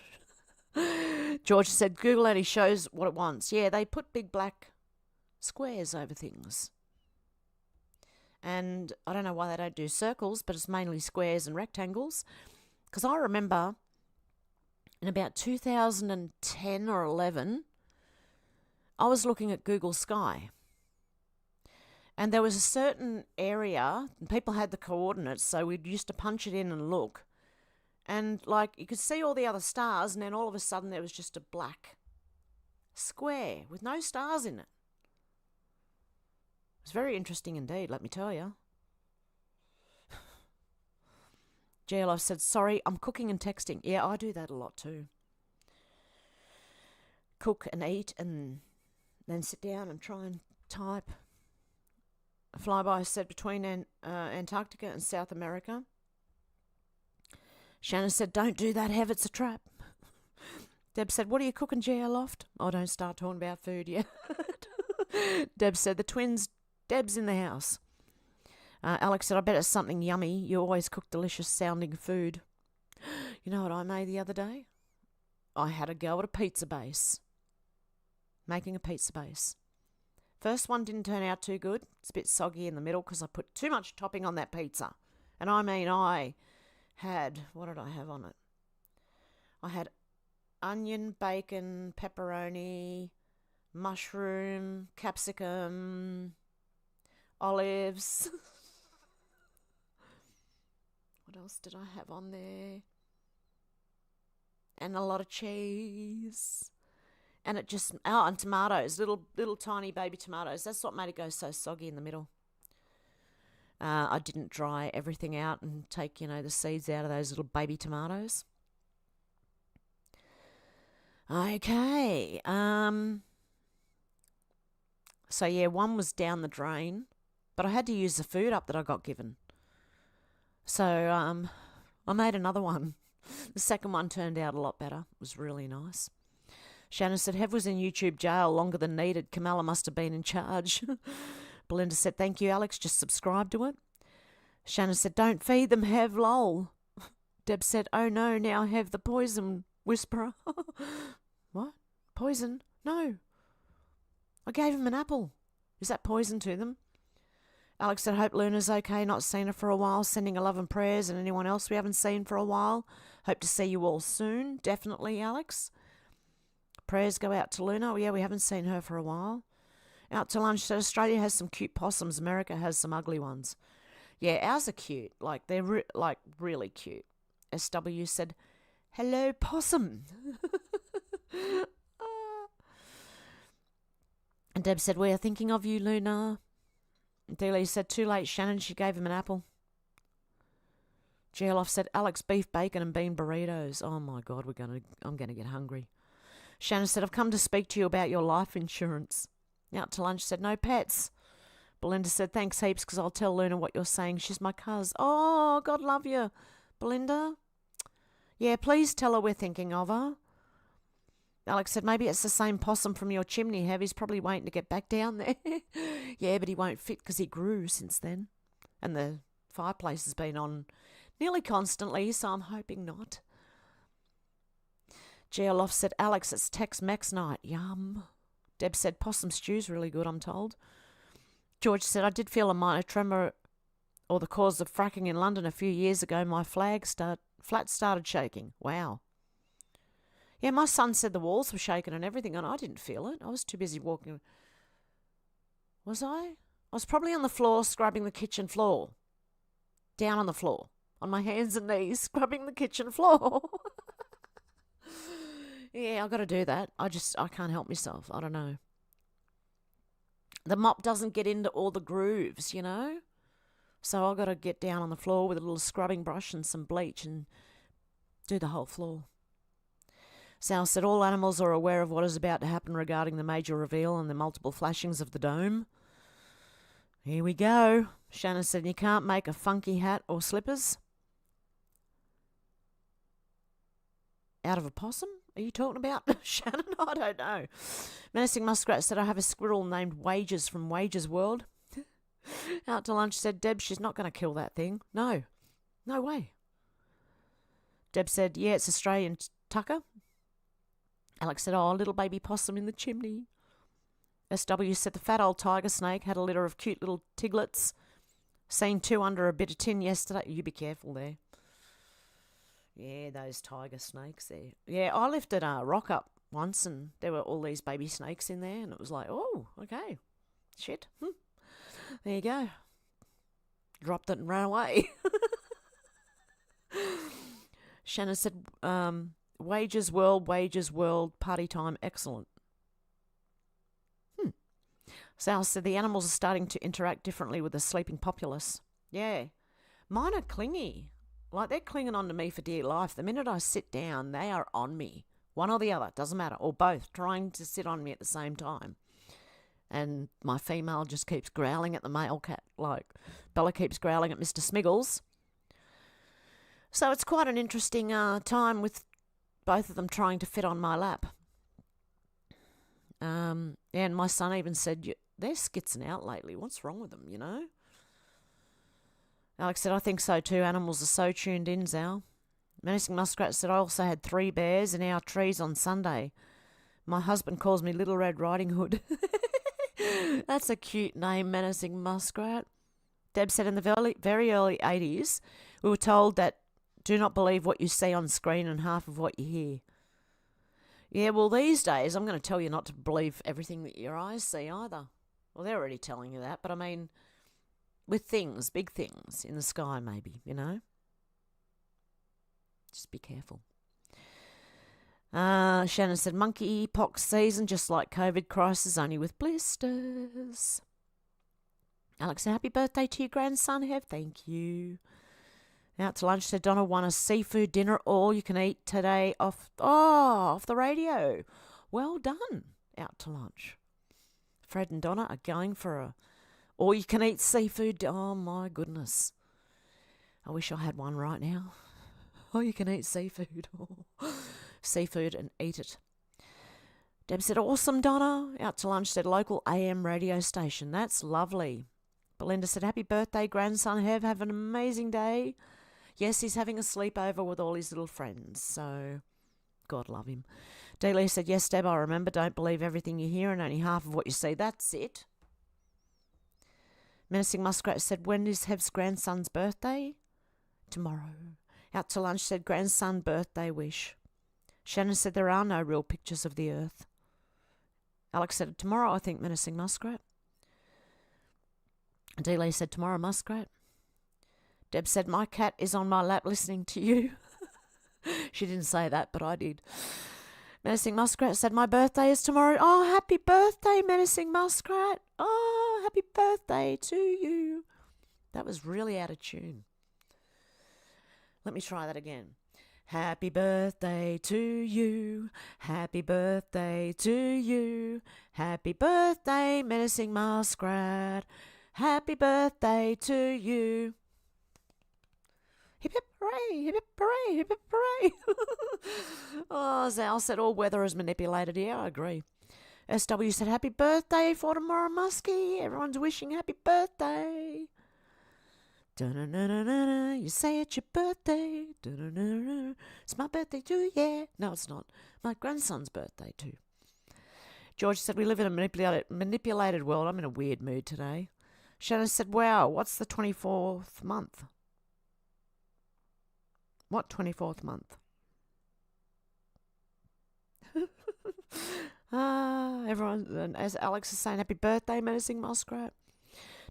George said, Google only shows what it wants. Yeah, they put big black squares over things. And I don't know why they don't do circles, but it's mainly squares and rectangles. Because I remember in about 2010 or 11, I was looking at Google Sky. And there was a certain area, and people had the coordinates, so we used to punch it in and look. And, like, you could see all the other stars, and then all of a sudden there was just a black square with no stars in it. It was very interesting indeed, let me tell you. GLF said, sorry, I'm cooking and texting. Yeah, I do that a lot too. Cook and eat and then sit down and try and type. A flyby said between Antarctica and South America. Shannon said, don't do that, Hev, it's a trap. Deb said, what are you cooking, GLoft? Oh, don't start talking about food yet. Deb said, the twins, Deb's in the house. Alex said, I bet it's something yummy. You always cook delicious sounding food. You know what I made the other day? I had a go at a pizza base. Making a pizza base. First one didn't turn out too good. It's a bit soggy in the middle because I put too much topping on that pizza. And I mean, I had, what did I have on it? I had onion, bacon, pepperoni, mushroom, capsicum, olives. What else did I have on there? And a lot of cheese. And it just, and tomatoes, little tiny baby tomatoes. That's what made it go so soggy in the middle. I didn't dry everything out and take, the seeds out of those little baby tomatoes. Okay. So, yeah, one was down the drain, but I had to use the food up that I got given. So, I made another one. The second one turned out a lot better. It was really nice. Shannon said, Hev was in YouTube jail longer than needed. Kamala must have been in charge. Belinda said, thank you, Alex. Just subscribe to it. Shannon said, don't feed them, Hev, lol. Deb said, oh no, now Hev the poison whisperer. What? Poison? No. I gave him an apple. Is that poison to them? Alex said, hope Luna's okay, not seen her for a while, sending her love and prayers, and anyone else we haven't seen for a while. Hope to see you all soon. Definitely, Alex. Prayers go out to Luna. Oh, yeah, we haven't seen her for a while. Out to lunch. So Australia has some cute possums. America has some ugly ones. Yeah, ours are cute. Like, they're really cute. SW said, hello, possum. And Deb said, we are thinking of you, Luna. Dealey said, too late, Shannon. She gave him an apple. Geoloff said, Alex, beef bacon and bean burritos. Oh, my God, I'm going to get hungry. Shannon said, I've come to speak to you about your life insurance. Out to lunch said, no pets. Belinda said, thanks heaps because I'll tell Luna what you're saying. She's my cuz. Oh, God love you, Belinda. Yeah, please tell her we're thinking of her. Alex said, maybe it's the same possum from your chimney, Hev. He's probably waiting to get back down there. Yeah, but he won't fit because he grew since then. And the fireplace has been on nearly constantly, so I'm hoping not. Geoloff said, Alex, it's Tex-Mex night. Yum. Deb said, possum stew's really good, I'm told. George said, I did feel a minor tremor or the cause of fracking in London a few years ago. My flat started shaking. Wow. Yeah, my son said the walls were shaking and everything, and I didn't feel it. I was too busy walking. Was I? I was probably on the floor scrubbing the kitchen floor. Down on the floor. On my hands and knees, scrubbing the kitchen floor. Yeah, I've got to do that. I can't help myself. I don't know. The mop doesn't get into all the grooves, So I've got to get down on the floor with a little scrubbing brush and some bleach and do the whole floor. Sal said, all animals are aware of what is about to happen regarding the major reveal and the multiple flashings of the dome. Here we go. Shannon said, you can't make a funky hat or slippers out of a possum? Are you talking about, Shannon? I don't know. Menacing Muskrat said, I have a squirrel named Wages from Wages World. Out to lunch said, Deb, she's not going to kill that thing. No. No way. Deb said, yeah, it's Australian Tucker. Alex said, oh, little baby possum in the chimney. SW said, the fat old tiger snake had a litter of cute little tiglets. Seen 2 under a bit of tin yesterday. You be careful there. Yeah, those tiger snakes there. Yeah, I lifted a rock up once and there were all these baby snakes in there and it was like, oh, okay. Shit. There you go. Dropped it and ran away. Shannon said, wages world, party time, excellent. Sal said, the animals are starting to interact differently with the sleeping populace. Yeah. Mine are clingy. Like, they're clinging on to me for dear life. The minute I sit down, they are on me. One or the other, doesn't matter. Or both, trying to sit on me at the same time. And my female just keeps growling at the male cat. Like, Bella keeps growling at Mr. Smiggles. So it's quite an interesting time with both of them trying to fit on my lap. And my son even said, they're skitzing out lately. What's wrong with them, Alex said, I think so too. Animals are so tuned in, Zal. Menacing Muskrat said, I also had 3 bears in our trees on Sunday. My husband calls me Little Red Riding Hood. That's a cute name, Menacing Muskrat. Deb said, in the very early 80s, we were told that do not believe what you see on screen and half of what you hear. Yeah, well, these days, I'm going to tell you not to believe everything that your eyes see either. Well, they're already telling you that, but I mean, with things, big things in the sky maybe, Just be careful. Shannon said, monkey pox season, just like COVID crisis, only with blisters. Alex said, happy birthday to your grandson, Hev. Thank you. Out to lunch, said Donna won a seafood dinner, all you can eat today off the radio. Well done. Out to lunch. Fred and Donna are going for a all you can eat seafood. Oh my goodness. I wish I had one right now. All you can eat seafood. Seafood and eat it. Deb said, awesome, Donna. Out to lunch, said local AM radio station. That's lovely. Belinda said, happy birthday, grandson Hev. Have an amazing day. Yes, he's having a sleepover with all his little friends, so God love him. Delia said, yes, Deb, I remember. Don't believe everything you hear and only half of what you see. That's it. Menacing Muskrat said, when is Hev's grandson's birthday? Tomorrow. Out to lunch, said grandson birthday wish. Shannon said, there are no real pictures of the earth. Alex said, tomorrow, I think, Menacing Muskrat. Delia said, tomorrow, Muskrat. Deb said, my cat is on my lap listening to you. She didn't say that, but I did. Menacing Muskrat said, my birthday is tomorrow. Oh, happy birthday, Menacing Muskrat. Oh, happy birthday to you. That was really out of tune. Let me try that again. Happy birthday to you. Happy birthday to you. Happy birthday, Menacing Muskrat. Happy birthday to you. Hip hip hooray, hip hip hooray, hip hip hooray. Oh, Zal said all weather is manipulated. Yeah, I agree. SW said happy birthday for tomorrow, Muskie. Everyone's wishing happy birthday. Da-na-na-na-na-na. You say it's your birthday. Da-na-na-na-na. It's my birthday too, yeah. No, it's not. My grandson's birthday too. George said we live in a manipulated world. I'm in a weird mood today. Shannon said, wow, what's the 24th month? What 24th month? Everyone, and as Alex is saying, happy birthday, Menacing Muskrat.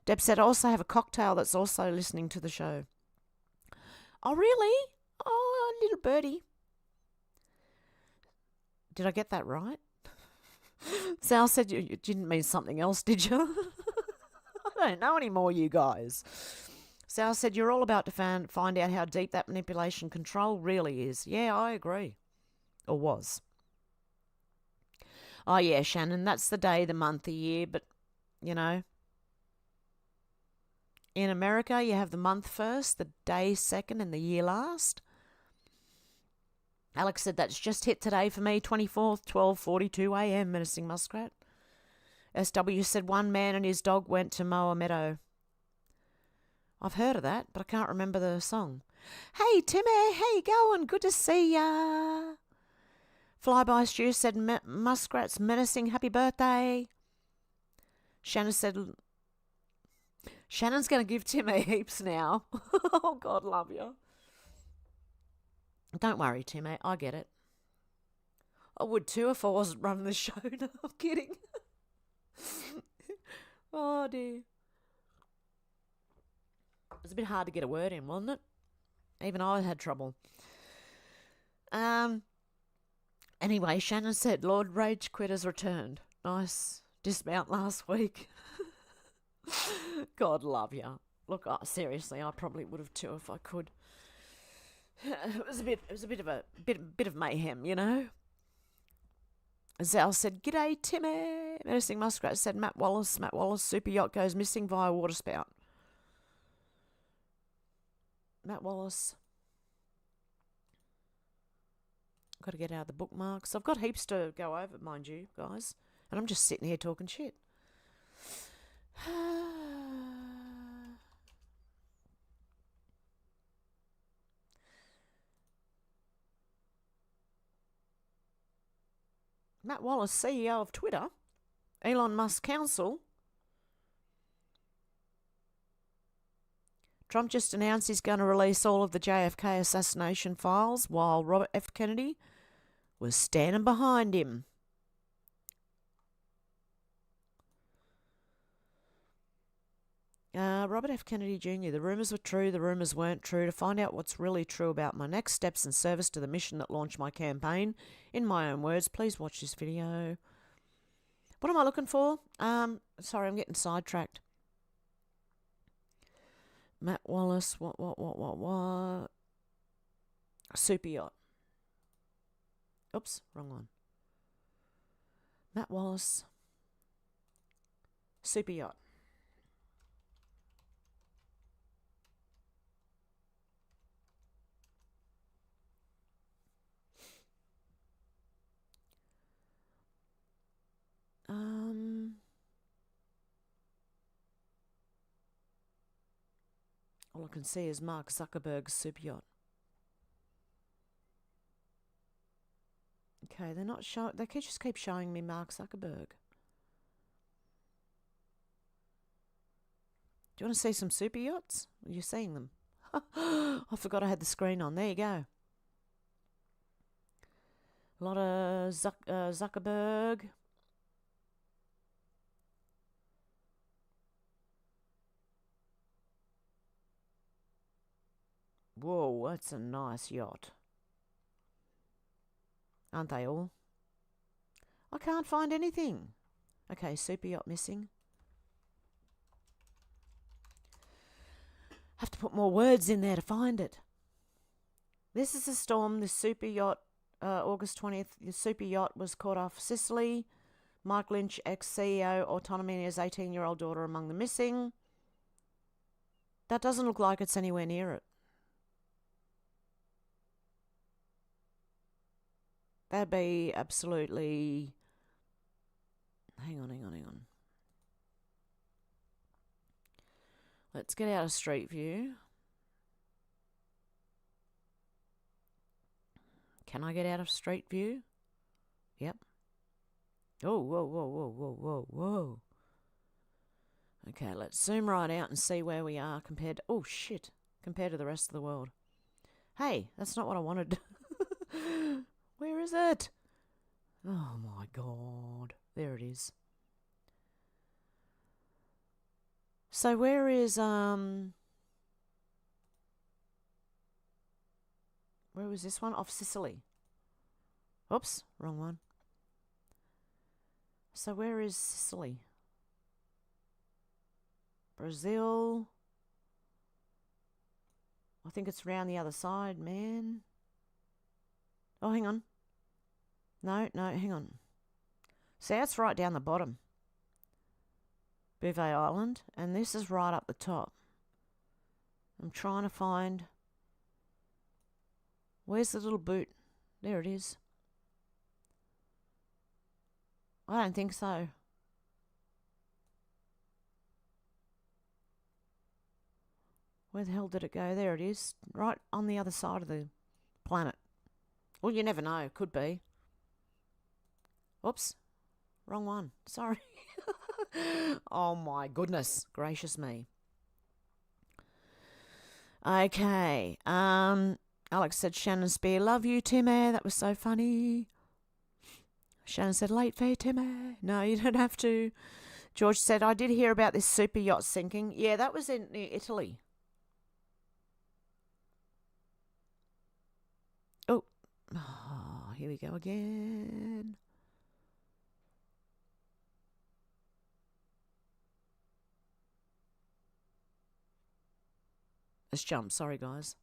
Deb said, I also have a cocktail that's also listening to the show. Oh, really? Oh, little birdie. Did I get that right? Sal said you didn't mean something else, did you? I don't know anymore, you guys. Sal said, you're all about to find out how deep that manipulation control really is. Yeah, I agree. Or was. Oh, yeah, Shannon, that's the day, the month, the year. But, you know, in America, you have the month first, the day second, and the year last. Alex said, that's just hit today for me, 24th, 12:42 a.m., Menacing Muskrat. SW said, one man and his dog went to mow a meadow. I've heard of that, but I can't remember the song. Hey, Timmy, how you going? Good to see ya. Flyby Stew said, Muskrat's menacing, happy birthday. Shannon said, Shannon's going to give Timmy heaps now. Oh, God love you. Don't worry, Timmy, I get it. I would too if I wasn't running the show. No, I'm kidding. Oh, dear. It was a bit hard to get a word in, wasn't it? Even I had trouble. Anyway, Shannon said, Lord Rage Quit has returned. Nice dismount last week. God love you. Look, seriously, I probably would have too if I could. It was a bit of mayhem, you know. Zal said, g'day, Timmy. Menacing Muskrat said, Matt Wallace, super yacht goes missing via waterspout. Matt Wallace. Got to get out of the bookmarks. I've got heaps to go over, mind you, guys. And I'm just sitting here talking shit. Matt Wallace, CEO of Twitter. Elon Musk counsel. Trump just announced he's going to release all of the JFK assassination files while Robert F. Kennedy was standing behind him. Robert F. Kennedy Jr., the rumours were true, the rumours weren't true. To find out what's really true about my next steps in service to the mission that launched my campaign, in my own words, please watch this video. What am I looking for? Sorry, I'm getting sidetracked. Matt Wallace, what? Super yacht. Oops, wrong one. Matt Wallace, super yacht. All I can see is Mark Zuckerberg's super yacht. Okay, they're not showing. They just keep showing me Mark Zuckerberg. Do you want to see some super yachts? You're seeing them. I forgot I had the screen on. There you go. A lot of Zuckerberg. Whoa, that's a nice yacht. Aren't they all? I can't find anything. Okay, super yacht missing. Have to put more words in there to find it. This is a storm. The super yacht, August 20th, the super yacht was caught off Sicily. Mike Lynch, ex-CEO, autonomy, and his 18-year-old daughter among the missing. That doesn't look like it's anywhere near it. That'd be absolutely... Hang on. Let's get out of Street View. Can I get out of Street View? Yep. Oh, whoa. Okay, let's zoom right out and see where we are compared to the rest of the world. Hey, that's not what I wanted. Where is it? Oh my God. There it is. So where is, where was this one? Off Sicily. Oops, wrong one. So where is Sicily? Brazil. I think it's round the other side, man. Oh, hang on. No, hang on. See, that's right down the bottom. Bouvet Island. And this is right up the top. I'm trying to find... Where's the little boot? There it is. I don't think so. Where the hell did it go? There it is. Right on the other side of the planet. Well, you never know. Could be. Oops. Wrong one. Sorry. Oh my goodness gracious me. Okay. Alex said, Shannon Spear, love you, Timmy. That was so funny. Shannon said, late fee, Timmy. No, you don't have to. George said, I did hear about this super yacht sinking. Yeah, that was in Italy. Oh, here we go again. Let's jump. Sorry, guys.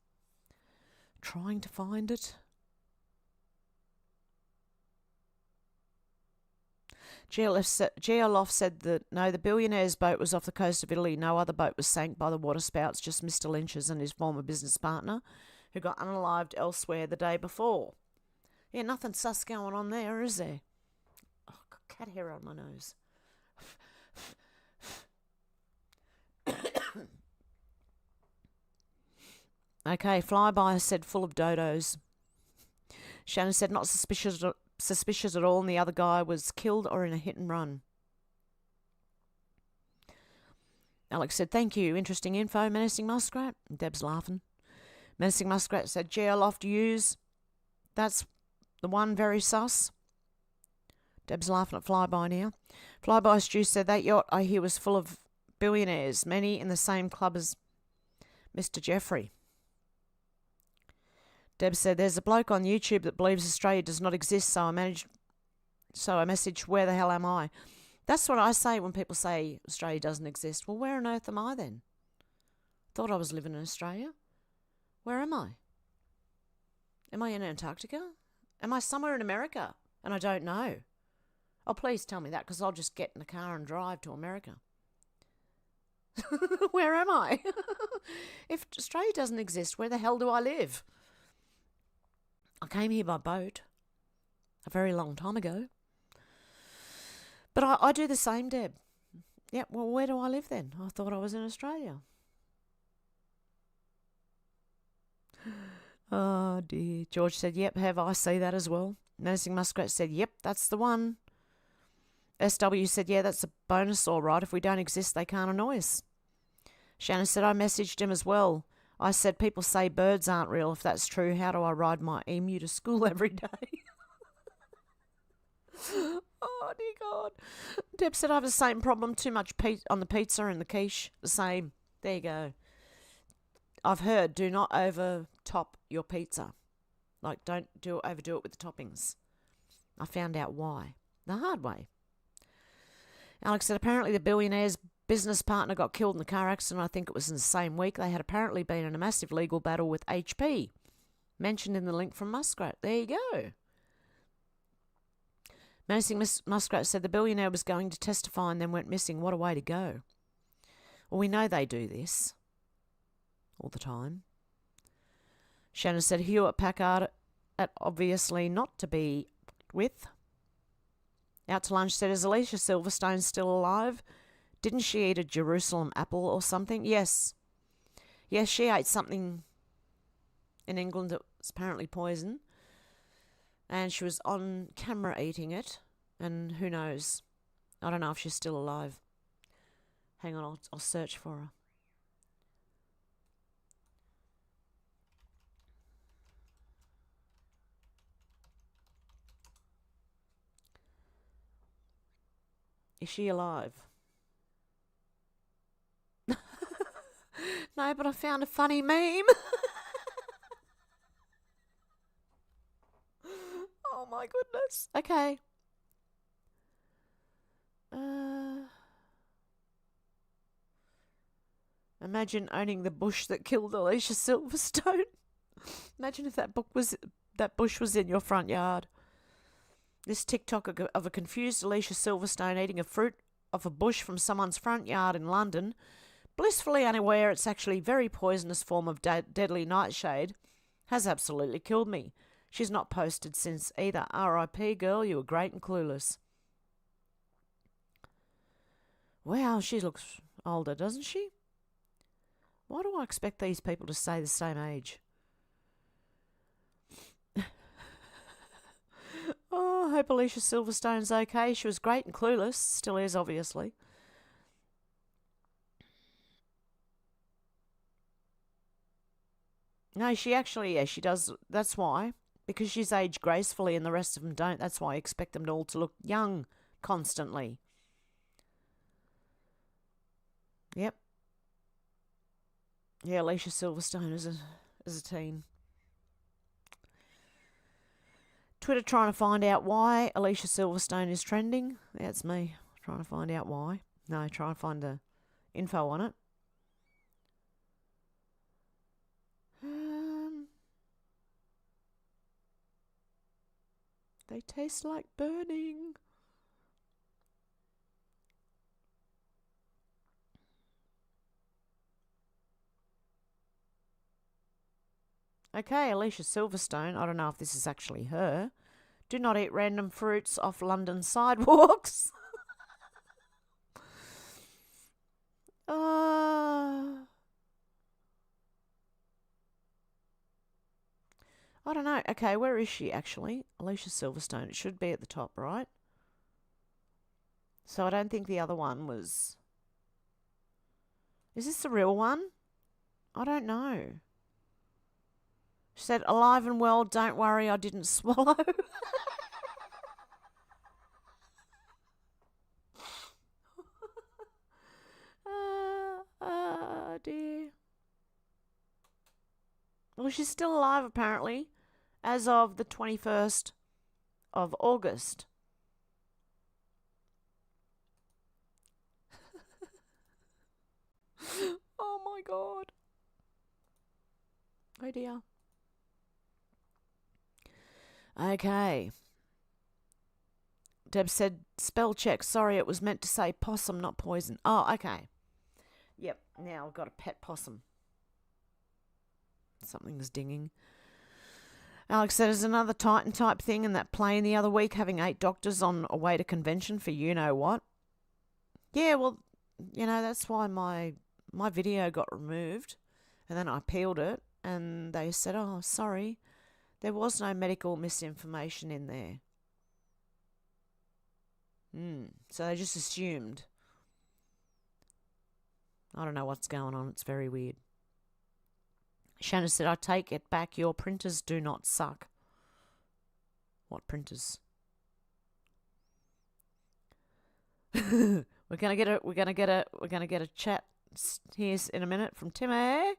Trying to find it. GLF said that, no, the billionaire's boat was off the coast of Italy. No other boat was sank by the waterspouts, just Mr. Lynch's and his former business partner, who got unalived elsewhere the day before. Yeah, nothing sus going on there, is there? Oh, got cat hair on my nose. Okay, Flyby said full of dodos. Shannon said not suspicious at all, and the other guy was killed or in a hit and run. Alex said, thank you. Interesting info, Menacing Muskrat. Deb's laughing. Menacing Muskrat said, Geoloft use. That's the one, very sus. Deb's laughing at Flyby now. Flyby Stew said, that yacht I hear was full of billionaires, many in the same club as Mr. Jeffrey. Deb said, there's a bloke on YouTube that believes Australia does not exist, so I messaged, where the hell am I? That's what I say when people say Australia doesn't exist. Well, where on earth am I then? Thought I was living in Australia. Where am I? Am I in Antarctica? Am I somewhere in America? And I don't know. Oh, please tell me that, because I'll just get in the car and drive to America. Where am I? If Australia doesn't exist, where the hell do I live? I came here by boat a very long time ago. But I do the same, Deb. Yeah, well, where do I live then? I thought I was in Australia. Oh, dear. George said, yep, Hev, I see that as well. Menacing Muskrat said, yep, that's the one. SW said, yeah, that's a bonus, all right. If we don't exist, they can't annoy us. Shannon said, I messaged him as well. I said, people say birds aren't real. If that's true, how do I ride my emu to school every day? Oh, dear God. Deb said, I have the same problem. Too much on the pizza and the quiche. The same. There you go. I've heard, do not overtop your pizza. Like, don't overdo it with the toppings. I found out why. The hard way. Alex said, apparently the billionaire's business partner got killed in the car accident. I think it was in the same week. They had apparently been in a massive legal battle with HP. Mentioned in the link from Muskrat. There you go. Menacing Muskrat said the billionaire was going to testify and then went missing. What a way to go. Well, we know they do this all the time. Shannon said Hewlett Packard obviously not to be with. Out to lunch said, is Alicia Silverstone still alive? Didn't she eat a Jerusalem apple or something? Yes. Yes, she ate something in England that was apparently poison. And she was on camera eating it. And who knows? I don't know if she's still alive. Hang on, I'll search for her. Is she alive? No, but I found a funny meme. Oh my goodness. Okay. Imagine owning the bush that killed Alicia Silverstone. Imagine if that bush was in your front yard. This TikTok of a confused Alicia Silverstone eating a fruit off a bush from someone's front yard in London, blissfully unaware it's actually a very poisonous form of deadly nightshade, has absolutely killed me. She's not posted since either. R.I.P. girl, you were great and clueless. Wow, she looks older, doesn't she? Why do I expect these people to stay the same age? Oh, I hope Alicia Silverstone's okay. She was great and clueless. Still is, obviously. No, she actually, yeah, she does. That's why. Because she's aged gracefully and the rest of them don't. That's why I expect them all to look young constantly. Yep. Yeah, Alicia Silverstone is a teen. Twitter trying to find out why Alicia Silverstone is trending. That's me trying to find out why. No, try and find the info on it. They taste like burning. Okay, Alicia Silverstone. I don't know if this is actually her. Do not eat random fruits off London sidewalks. I don't know. Okay, where is she actually? Alicia Silverstone. It should be at the top, right? So I don't think the other one was... Is this the real one? I don't know. She said, alive and well, don't worry, I didn't swallow. Dear. Well, she's still alive, apparently, as of the 21st of August. Oh, my God. Oh dear. Okay. Deb said, spell check. Sorry, it was meant to say possum, not poison. Oh, okay. Yep, now I've got a pet possum. Something's dinging. Alex said, there's another Titan type thing in that plane the other week, having 8 doctors on a way to convention for you-know-what. Yeah, well, that's why my video got removed, and then I appealed it, and they said, oh, sorry, there was no medical misinformation in there. So they just assumed. I don't know what's going on. It's very weird. Shannon said, I take it back. Your printers do not suck. What printers? We're gonna get a chat here in a minute from Timmy.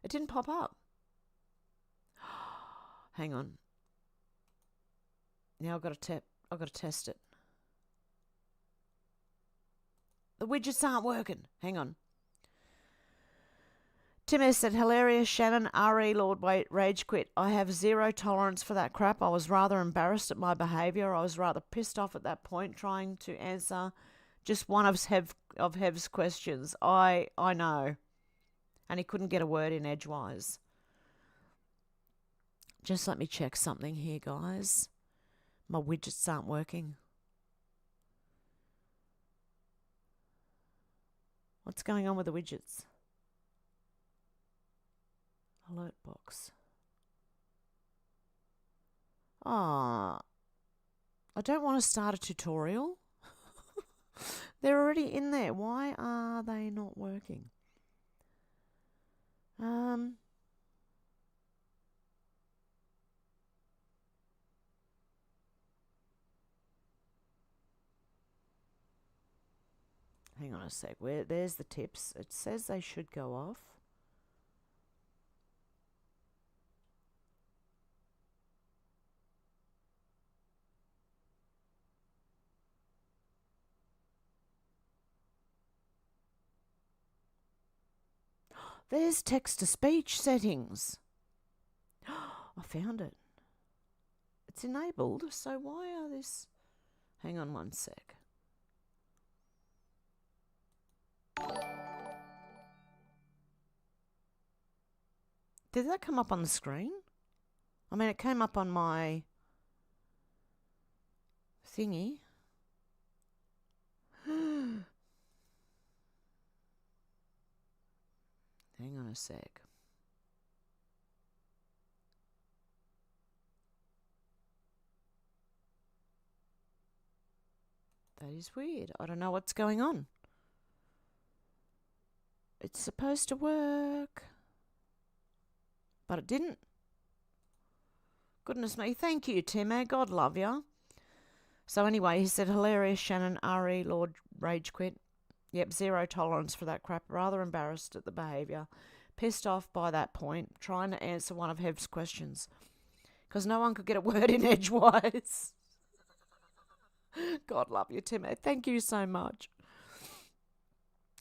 It didn't pop up. Hang on. Now I've got to test it. The widgets aren't working. Hang on. Timmy said, hilarious, Shannon, RE, Lord, wait, rage quit. I have zero tolerance for that crap. I was rather embarrassed at my behaviour. I was rather pissed off at that point, trying to answer just one of Hev's questions. I know. And he couldn't get a word in edgewise. Just let me check something here, guys. My widgets aren't working. What's going on with the widgets? Alert box. I don't want to start a tutorial. They're already in there. Why are they not working? Hang on a sec. There's the tips. It says they should go off. There's text-to-speech settings. I found it. It's enabled, so why are this... Hang on one sec. Did that come up on the screen? I mean, it came up on my thingy. Hang on a sec. That is weird. I don't know what's going on. It's supposed to work. But it didn't. Goodness me. Thank you, Timmy. God love ya. So anyway, he said, hilarious, Shannon, RE, Lord, rage quit. Yep, zero tolerance for that crap. Rather embarrassed at the behaviour. Pissed off by that point. Trying to answer one of Hev's questions. Because no one could get a word in edgewise. God love you, Timmy. Thank you so much.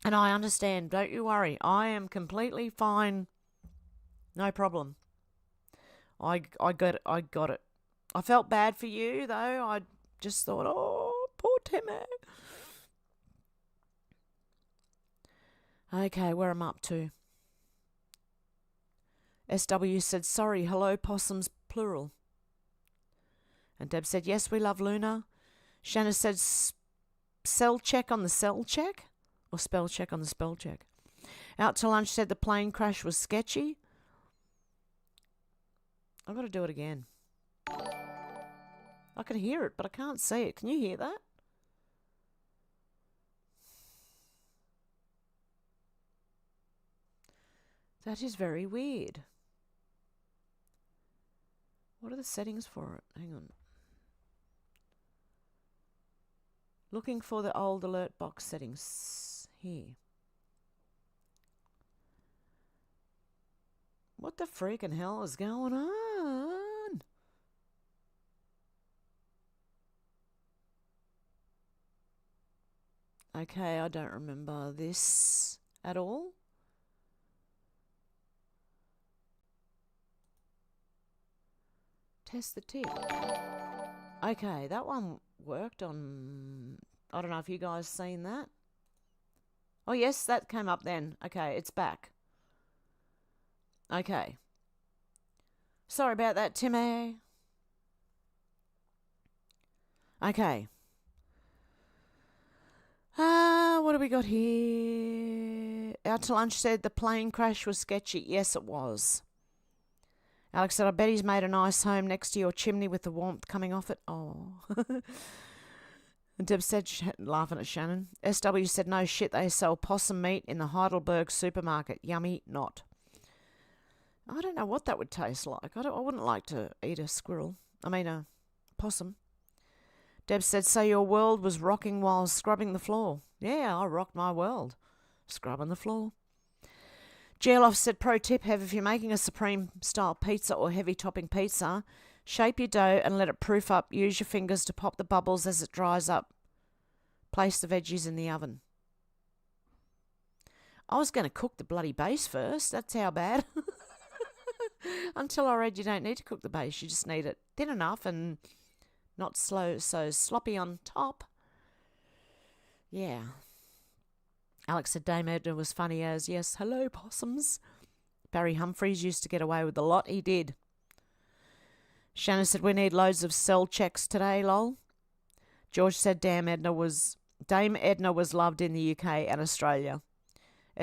And I understand. Don't you worry. I am completely fine. No problem. I got it. I felt bad for you, though. I just thought, oh, poor Timmy. Okay, where I'm up to. SW said, sorry, hello, possums, plural. And Deb said, yes, we love Luna. Shanna said, cell check on the cell check? Or spell check on the spell check. Out to lunch said the plane crash was sketchy. I've got to do it again. I can hear it, but I can't see it. Can you hear that? That is very weird. What are the settings for it? Hang on. Looking for the old alert box settings here. What the freaking hell is going on? Okay, I don't remember this at all. test the tip. Okay, that one worked on... I don't know if you guys seen that. Oh, yes, that came up then. Okay, it's back. Okay. Sorry about that, Timmy. Okay. What do we got here? Out to Lunch said the plane crash was sketchy. Yes, it was. Alex said, I bet he's made a nice home next to your chimney with the warmth coming off it. Oh. And Deb said, laughing at Shannon. SW said, no shit, they sell possum meat in the Heidelberg supermarket. Yummy not. I don't know what that would taste like. I wouldn't like to eat a possum. Deb said, so your world was rocking while scrubbing the floor. Yeah, I rocked my world. Scrubbing the floor. Geoloff said, pro tip, Hev, if you're making a Supreme-style pizza or heavy topping pizza, shape your dough and let it proof up. Use your fingers to pop the bubbles as it dries up. Place the veggies in the oven. I was going to cook the bloody base first. That's how bad. Until I read you don't need to cook the base. You just need it thin enough and not so sloppy on top. Yeah. Alex said Dame Edna was funny as, yes, hello, possums. Barry Humphries used to get away with a lot. He did. Shannon said, we need loads of cell checks today, lol. George said Dame Edna was loved in the UK and Australia.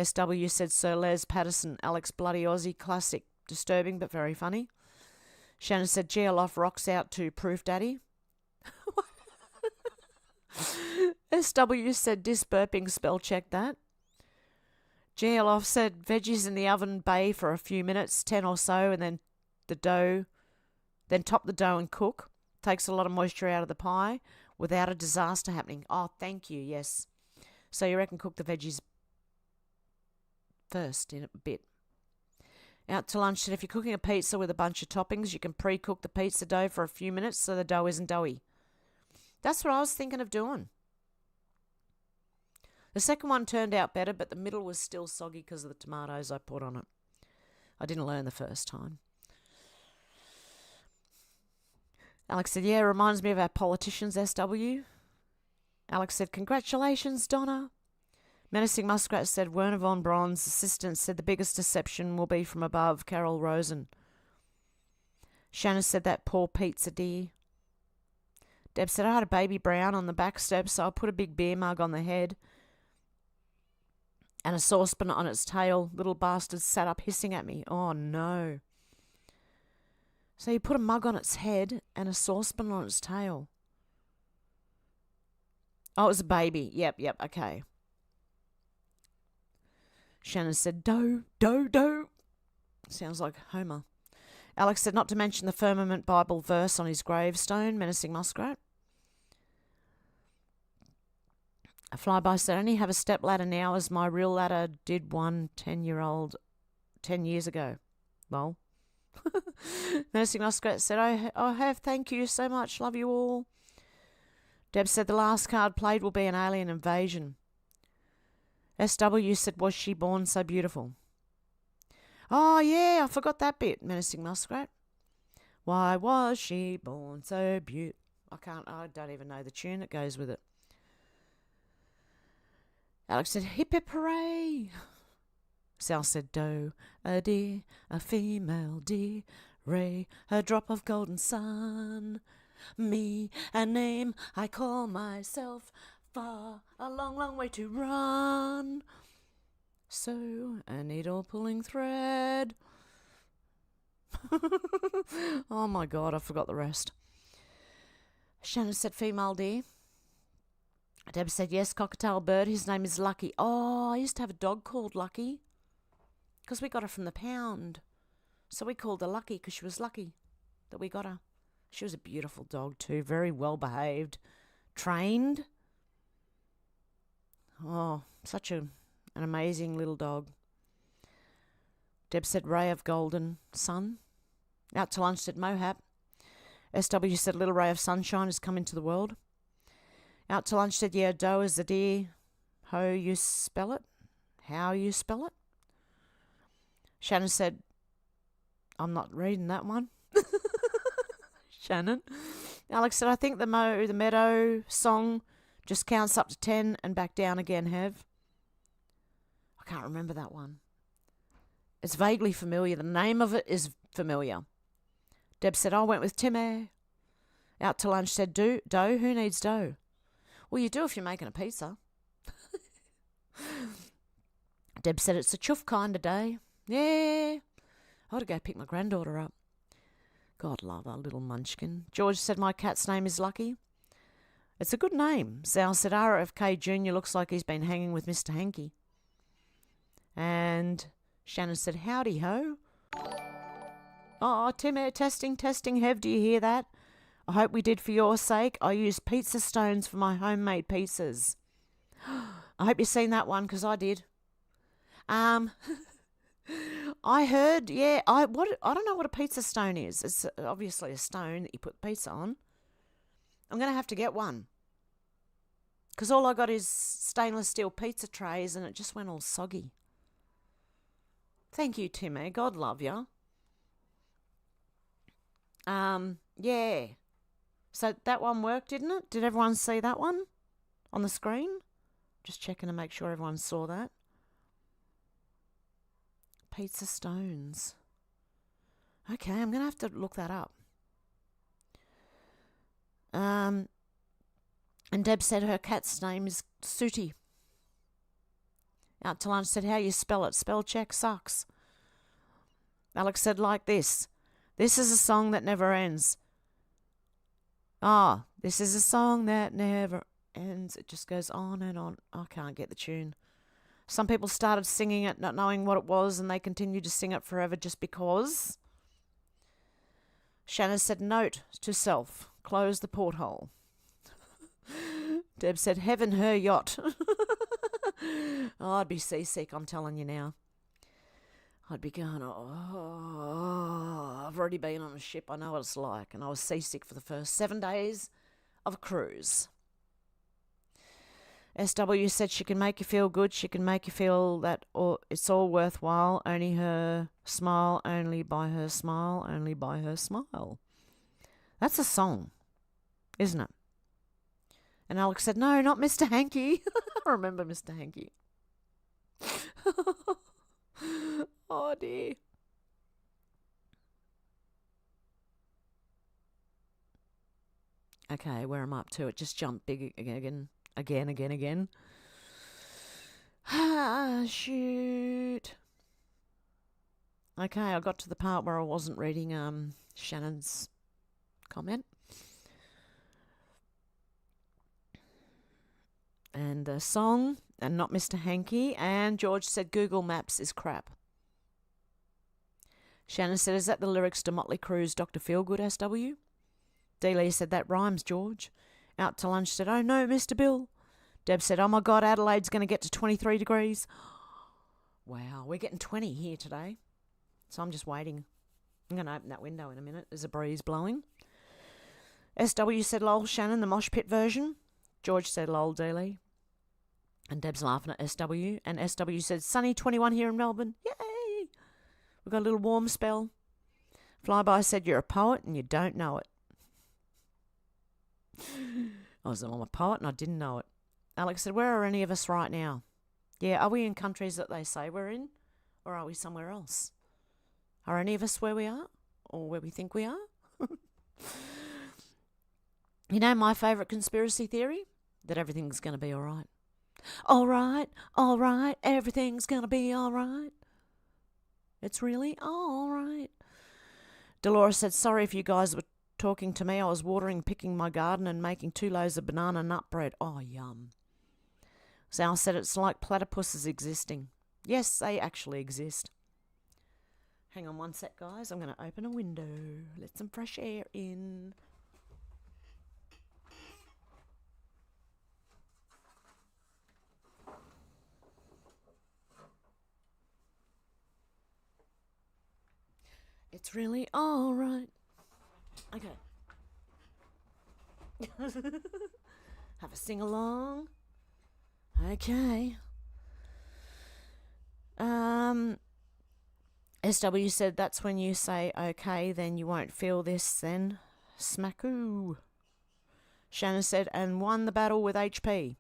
SW said Sir Les Patterson, Alex Bloody Aussie classic. Disturbing but very funny. Shannon said Geoloff rocks out to Proof Daddy. SW said dis burping spell check that. Geoloff said veggies in the oven bay for a few minutes, 10 or so, and then top the dough and cook. Takes a lot of moisture out of the pie without a disaster happening. Oh, thank you, yes. So you reckon cook the veggies first in a bit. Out to Lunch said if you're cooking a pizza with a bunch of toppings, you can pre-cook the pizza dough for a few minutes so the dough isn't doughy. That's what I was thinking of doing. The second one turned out better, but the middle was still soggy because of the tomatoes I put on it. I didn't learn the first time. Alex said, yeah, reminds me of our politicians, SW. Alex said, congratulations, Donna. Menacing Muskrat said, Werner von Braun's assistant said the biggest deception will be from above, Carol Rosen. Shannon said that poor pizza dear. Deb said, I had a baby brown on the back steps, so I put a big beer mug on the head and a saucepan on its tail. Little bastard sat up hissing at me. Oh, no. So you put a mug on its head and a saucepan on its tail. Oh, it was a baby. Yep, okay. Shannon said, dough. Sounds like Homer. Alex said, not to mention the Firmament Bible verse on his gravestone, Menacing Muskrat. A flyby said, I only have a step ladder now as my real ladder did one 10 years ago. Well. Menacing Muskrat said, I have, thank you so much, love you all. Deb said, the last card played will be an alien invasion. SW said, was she born so beautiful? Oh, yeah, I forgot that bit, Menacing Muskrat. Why was she born so beautiful? I don't even know the tune that goes with it. Alex said, hip hip hooray. Sal said, doe, a deer, a female deer, ray, a drop of golden sun. Me, a name I call myself, far, a long, long way to run. So, a needle pulling thread. Oh my God, I forgot the rest. Shannon said, female deer. Deb said, yes, cockatail bird. His name is Lucky. Oh, I used to have a dog called Lucky because we got her from the pound. So we called her Lucky because she was lucky that we got her. She was a beautiful dog too, very well behaved, trained. Oh, such an amazing little dog. Deb said, ray of golden sun. Out to Lunch said, Mohap. SW said, little ray of sunshine has come into the world. Out to Lunch said, yeah, doe is a deer. How you spell it? How you spell it? Shannon said, I'm not reading that one. Shannon. Alex said, I think the Meadow song just counts up to 10 and back down again, Hev. I can't remember that one. It's vaguely familiar. The name of it is familiar. Deb said, I went with Timmy. Out to lunch said, dough? Who needs dough? Well, you do if you're making a pizza. Deb said, it's a chuff kind of day. Yeah. I ought to go pick my granddaughter up. God love her, little munchkin. George said, my cat's name is Lucky. It's a good name. Zal said, RFK Jr. looks like he's been hanging with Mr. Hanky. And Shannon said, howdy ho. Oh, Timmy, testing. Hev, do you hear that? I hope we did for your sake. I used pizza stones for my homemade pizzas. I hope you've seen that one, because I did. I heard, yeah, I don't know what a pizza stone is. It's obviously a stone that you put pizza on. I'm going to have to get one. Because all I got is stainless steel pizza trays and it just went all soggy. Thank you, Timmy. God love you. Yeah. So that one worked, didn't it? Did everyone see that one on the screen? Just checking to make sure everyone saw that. Pizza stones. Okay, I'm going to have to look that up. And Deb said her cat's name is Sooty. Out to lunch said, how you spell it? Spell check sucks. Alex said, like this. This is a song that never ends. This is a song that never ends. It just goes on and on. I can't get the tune. Some people started singing it not knowing what it was, and they continued to sing it forever just because. Shannon said, note to self, close the porthole. Deb said, heaven her yacht. I'd be seasick, I'm telling you now. I'd be going, I've already been on a ship, I know what it's like. And I was seasick for the first 7 days of a cruise. SW said she can make you feel good. She can make you feel that it's all worthwhile. Only her smile, only by her smile, only by her smile. That's a song, isn't it? And Alex said, no, not Mr. Hanky. I remember Mr. Hanky. Oh, dear. Okay, where am I up to? It just jumped big again. Shoot. Okay, I got to the part where I wasn't reading Shannon's comment. And the song, and not Mr. Hanky. And George said Google Maps is crap. Shannon said, is that the lyrics to Motley Crue's Dr. Feelgood, SW? Dealey said, that rhymes, George. Out to lunch said, oh no, Mr. Bill. Deb said, oh my God, Adelaide's going to get to 23 degrees. Wow, we're getting 20 here today. So I'm just waiting. I'm going to open that window in a minute. There's a breeze blowing. SW said, lol, Shannon, the mosh pit version. George said, lol, Dealey. And Deb's laughing at SW. And SW said, sunny 21 here in Melbourne. Yay! We've got a little warm spell. Flyby said, you're a poet and you don't know it. I'm a poet and I didn't know it. Alex said, where are any of us right now? Yeah, are we in countries that they say we're in? Or are we somewhere else? Are any of us where we are? Or where we think we are? You know my favourite conspiracy theory? That everything's going to be all right. All right, everything's going to be all right. It's really all right. Dolores said, sorry if you guys were talking to me. I was watering, picking my garden and making 2 loaves of banana nut bread. Oh, yum. Sal said it's like platypuses existing. Yes, they actually exist. Hang on one sec, guys. I'm going to open a window. Let some fresh air in. It's really all right. Okay. Have a sing-along. Okay. SW said that's when you say okay, then you won't feel this then. Smackoo. Shannon said, and won the battle with HP.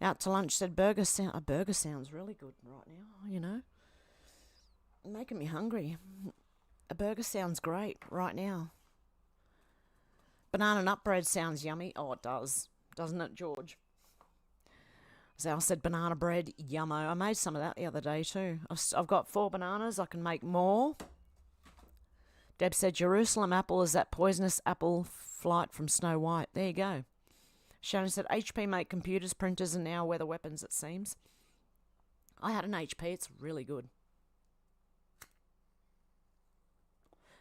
Out to lunch said, a burger sounds really good right now, you know. Making me hungry. A burger sounds great right now. Banana nut bread sounds yummy. Oh, it does. Doesn't it, George? Zal said banana bread, yummo. I made some of that the other day too. I've got 4 bananas. I can make more. Deb said Jerusalem apple is that poisonous apple flight from Snow White. There you go. Shannon said HP make computers, printers, and now weather weapons, it seems. I had an HP. It's really good.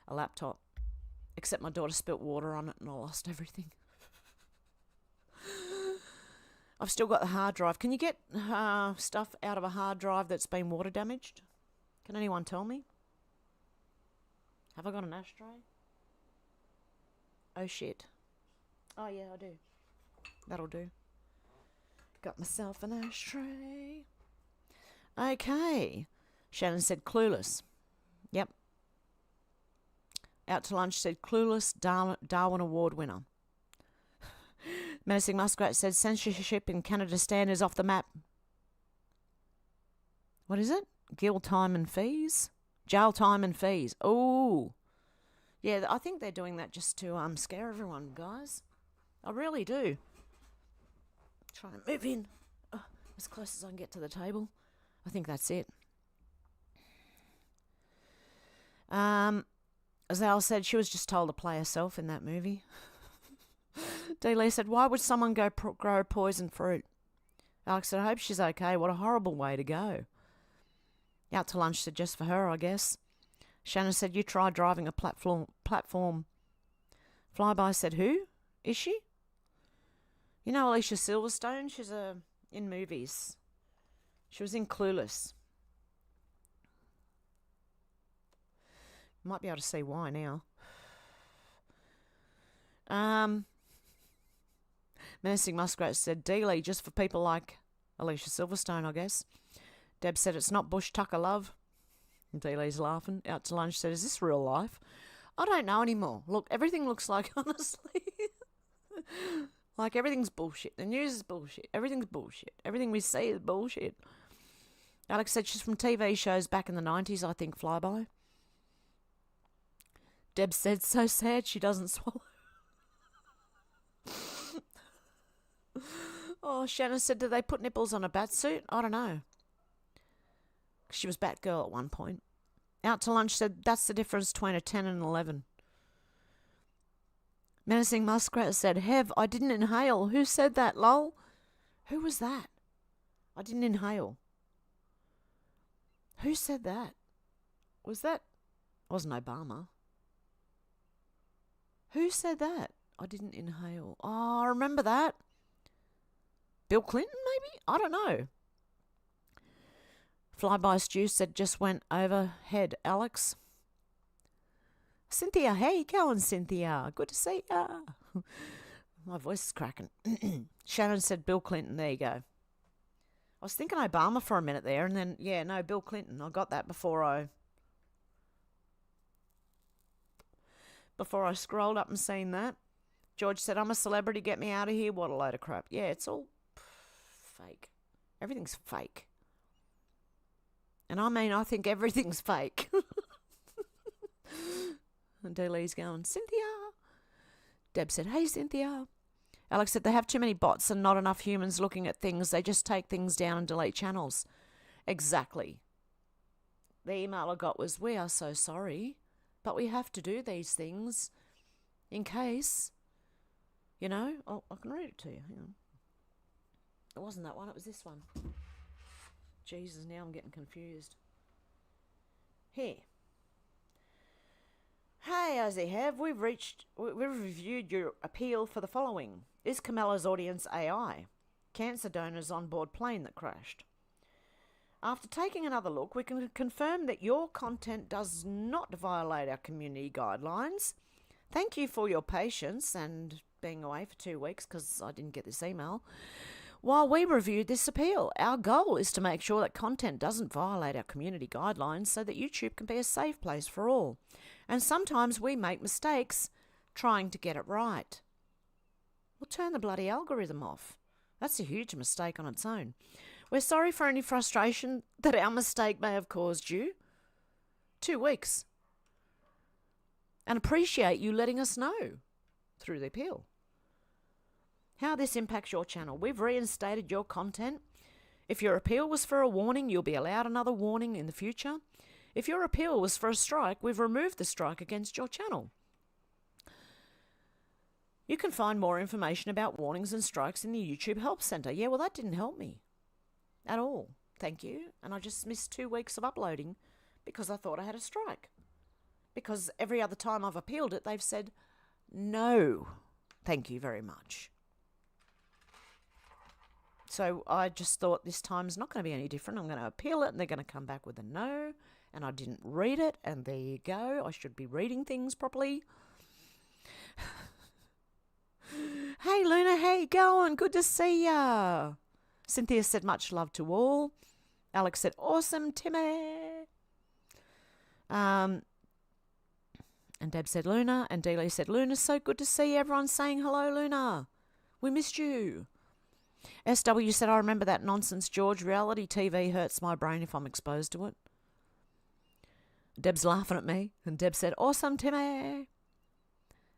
A laptop. Except my daughter spilt water on it and I lost everything. I've still got the hard drive. Can you get stuff out of a hard drive that's been water damaged? Can anyone tell me? Have I got an ashtray? Oh, shit. Oh, yeah, I do. That'll do. Got myself an ashtray. Okay. Shannon said Clueless. Yep. Out to lunch said Clueless, Darwin Award winner. Menacing Muskrat said censorship in Canada stand is off the map. What is it? Jail time and fees? Oh. Yeah, I think they're doing that just to scare everyone, guys. I really do. Trying to move in as close as I can get to the table. I think that's it. As Al said, she was just told to play herself in that movie. D. Lee said, why would someone go grow poison fruit? Alex said, I hope she's okay. What a horrible way to go. Out to lunch said, just for her, I guess. Shannon said, you try driving a platform. Flyby said, who? Is she? You know Alicia Silverstone? She's in movies. She was in Clueless. Might be able to see why now. Menacing Muskrat said, Dealey, just for people like Alicia Silverstone, I guess. Deb said, it's not Bush Tucker, love. And Dealey's laughing. Out to lunch said, is this real life? I don't know anymore. Look, everything looks like, honestly, like everything's bullshit. The news is bullshit. Everything's bullshit. Everything we see is bullshit. Alex said she's from TV shows back in the 90s, I think, Flyby. Deb said, so sad she doesn't swallow. Oh, Shannon said, did they put nipples on a bat suit? I don't know. She was Batgirl at one point. Out to lunch said, that's the difference between a 10 and an 11. Menacing Muskrat said, Hev, I didn't inhale. Who said that, lol? Who was that? I didn't inhale. Who said that? Was that? It wasn't Obama. Who said that? I didn't inhale. Oh, I remember that. Bill Clinton, maybe? I don't know. Flyby Stew said, just went overhead, Alex. Cynthia, how you going, Cynthia? Good to see ya. My voice is cracking. Shannon said, Bill Clinton. There you go. I was thinking Obama for a minute there, and then, yeah, no, Bill Clinton. I got that before I scrolled up and seen that. George said, I'm a celebrity, get me out of here. What a load of crap. Yeah, it's all fake. Everything's fake. And I mean, I think everything's fake. And Dealey's going, Cynthia. Deb said, hey, Cynthia. Alex said, they have too many bots and not enough humans looking at things. They just take things down and delete channels. Exactly. The email I got was, we are so sorry, but we have to do these things in case, you know. Oh, I can read it to you. Hang on. It wasn't that one. It was this one. Jesus, now I'm getting confused. Here. Hey, Ozzy Hev, we've reviewed your appeal for the following. Is Kamala's audience AI? Cancer donors on board plane that crashed. After taking another look, we can confirm that your content does not violate our community guidelines. Thank you for your patience and being away for 2 weeks because I didn't get this email. While we reviewed this appeal, our goal is to make sure that content doesn't violate our community guidelines so that YouTube can be a safe place for all. And sometimes we make mistakes. trying to get it right. Well, turn the bloody algorithm off. That's a huge mistake on its own. We're sorry for any frustration that our mistake may have caused you. 2 weeks. And appreciate you letting us know through the appeal how this impacts your channel. We've reinstated your content. If your appeal was for a warning, you'll be allowed another warning in the future. If your appeal was for a strike, we've removed the strike against your channel. You can find more information about warnings and strikes in the YouTube Help Centre. Yeah, well, that didn't help me at all. Thank you. And I just missed 2 weeks of uploading because I thought I had a strike. Because every other time I've appealed it, they've said, no, thank you very much. So I just thought this time's not going to be any different. I'm going to appeal it and they're going to come back with a no. And I didn't read it. And there you go. I should be reading things properly. Hey, Luna, how you going? Good to see ya. Cynthia said, much love to all. Alex said, awesome, Timmy. And Deb said, Luna. And Dealey said, Luna, so good to see everyone saying hello, Luna. We missed you. SW said, I remember that nonsense, George. Reality TV hurts my brain if I'm exposed to it. Deb's laughing at me. And Deb said, awesome, Timmy.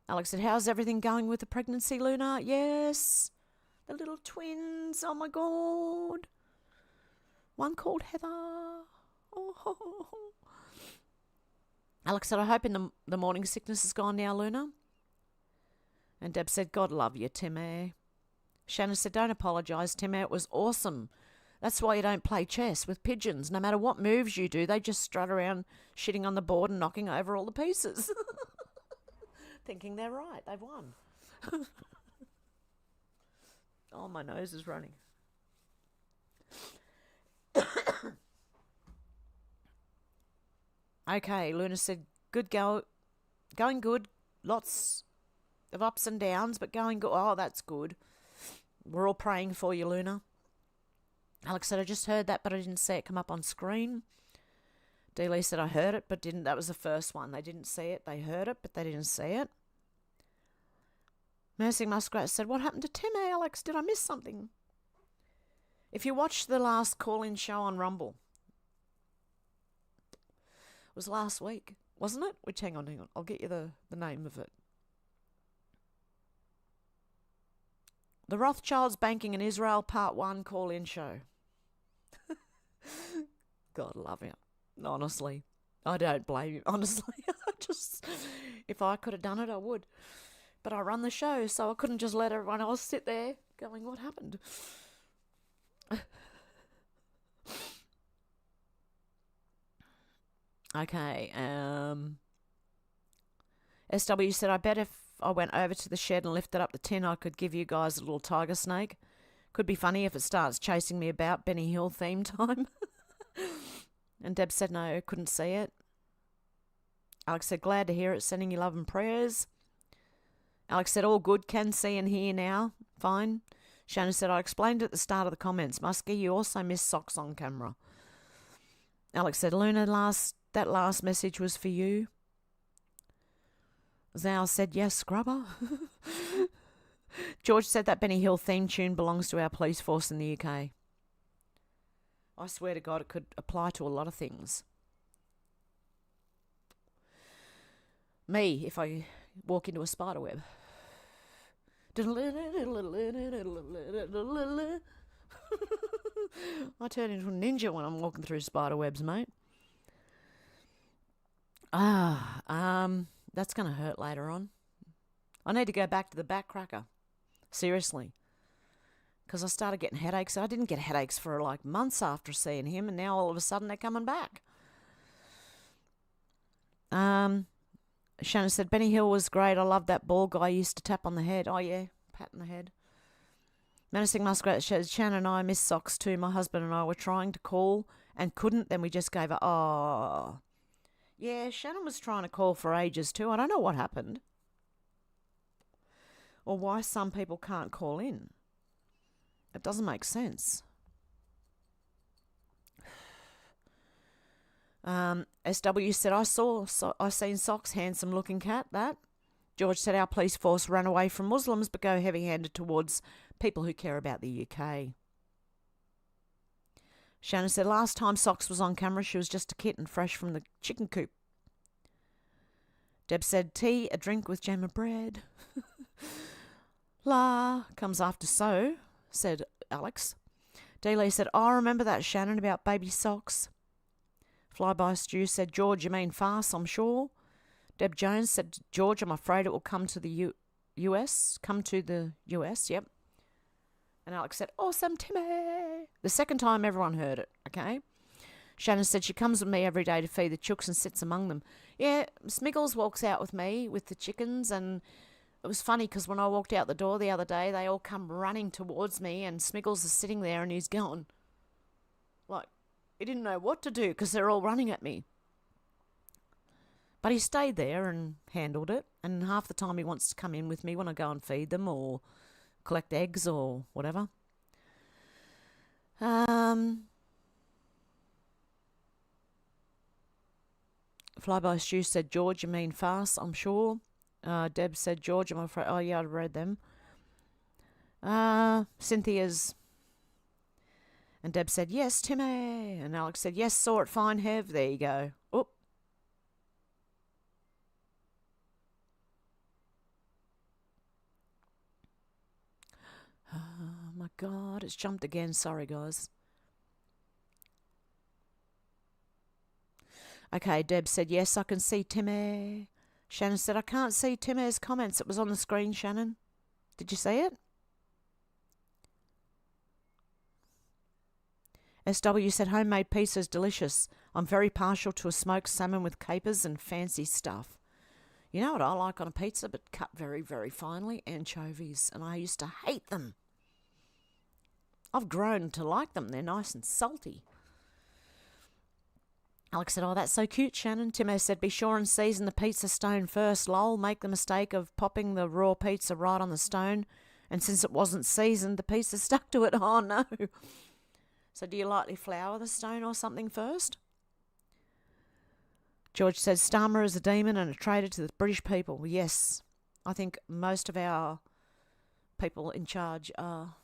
Alex said, how's everything going with the pregnancy, Luna? Yes. The little twins. Oh, my God. One called Heather. Oh. Alex said, I hope in the morning sickness is gone now, Luna. And Deb said, God love you, Timmy. Shannon said, don't apologise, Timmy. It was awesome. That's why you don't play chess with pigeons. No matter what moves you do, they just strut around shitting on the board and knocking over all the pieces. Thinking they're right. They've won. Oh, my nose is running. Okay, Luna said, going good. Lots of ups and downs, but going good. Oh, that's good. We're all praying for you, Luna. Alex said, I just heard that, but I didn't see it come up on screen. Dealey said, I heard it, but didn't. That was the first one. They didn't see it. They heard it, but they didn't see it. Mercy Muskrat said, what happened to Timmy, Alex? Did I miss something? If you watched the last call-in show on Rumble, it was last week, wasn't it? Which, hang on. I'll get you the name of it. The Rothschilds Banking in Israel Part 1 call-in show. God love you. Honestly. I don't blame you. Honestly. If I could have done it, I would. But I run the show, so I couldn't just let everyone else sit there going, what happened? Okay. SW said, I bet if I went over to the shed and lifted up the tin, I could give you guys a little tiger snake. Could be funny if it starts chasing me about. Benny Hill theme time. And Deb said, no, couldn't see it. Alex said, glad to hear it. Sending you love and prayers. Alex said, all good. Can see and hear now. Fine. Shannon said, I explained at the start of the comments. Muskie, you also missed socks on camera. Alex said, Luna, that last message was for you. Zal said, yes, scrubber. George said that Benny Hill theme tune belongs to our police force in the UK. I swear to God, it could apply to a lot of things. Me, if I walk into a spider web. I turn into a ninja when I'm walking through spider webs, mate. That's going to hurt later on. I need to go back to the back cracker. Seriously. Because I started getting headaches. I didn't get headaches for like months after seeing him, and now all of a sudden they're coming back. Shannon said, Benny Hill was great. I love that ball guy used to tap on the head. Oh, yeah, pat on the head. Menacing Muskrat says, Shannon and I miss socks too. My husband and I were trying to call and couldn't. Then we just gave her, oh. Yeah, Shannon was trying to call for ages too. I don't know what happened. Or why some people can't call in. It doesn't make sense. SW said, I seen Socks, handsome looking cat, that. George said our police force ran away from Muslims but go heavy-handed towards people who care about the UK. Shannon said last time Socks was on camera, she was just a kitten fresh from the chicken coop. Deb said tea, a drink with jam and bread. La comes after so, said Alex. Dealey said, oh, I remember that, Shannon, about baby Socks. Flyby Stew said, George, you mean farce, I'm sure. Deb Jones said, George, I'm afraid it will come to the US. Come to the US, yep. And Alex said, awesome, Timmy. The second time everyone heard it, okay? Shannon said she comes with me every day to feed the chooks and sits among them. Yeah, Smiggles walks out with me with the chickens, and it was funny because when I walked out the door the other day, they all come running towards me, and Smiggles is sitting there and he's going, like, he didn't know what to do because they're all running at me. But he stayed there and handled it, and half the time he wants to come in with me when I go and feed them or collect eggs or whatever. Flyby Stew said, George, you mean farce, I'm sure. Deb said, George, I'm afraid. Oh, yeah, I read them. Cynthia's. And Deb said, yes, Timmy. And Alex said, yes, saw it fine, Hev. There you go. Oh. Oh, my God. It's jumped again. Sorry, guys. Okay, Deb said, yes, I can see Timmy. Shannon said, I can't see Timmy's comments. It was on the screen, Shannon. Did you see it? SW said, homemade pizza is delicious. I'm very partial to a smoked salmon with capers and fancy stuff. You know what I like on a pizza, but cut very, very finely? Anchovies. And I used to hate them. I've grown to like them. They're nice and salty. Alex said, oh, that's so cute, Shannon. Timo said, be sure and season the pizza stone first, lol. Make the mistake of popping the raw pizza right on the stone. And since it wasn't seasoned, the pizza stuck to it. Oh, no. So do you lightly flour the stone or something first? George said, Starmer is a demon and a traitor to the British people. Well, yes, I think most of our people in charge are.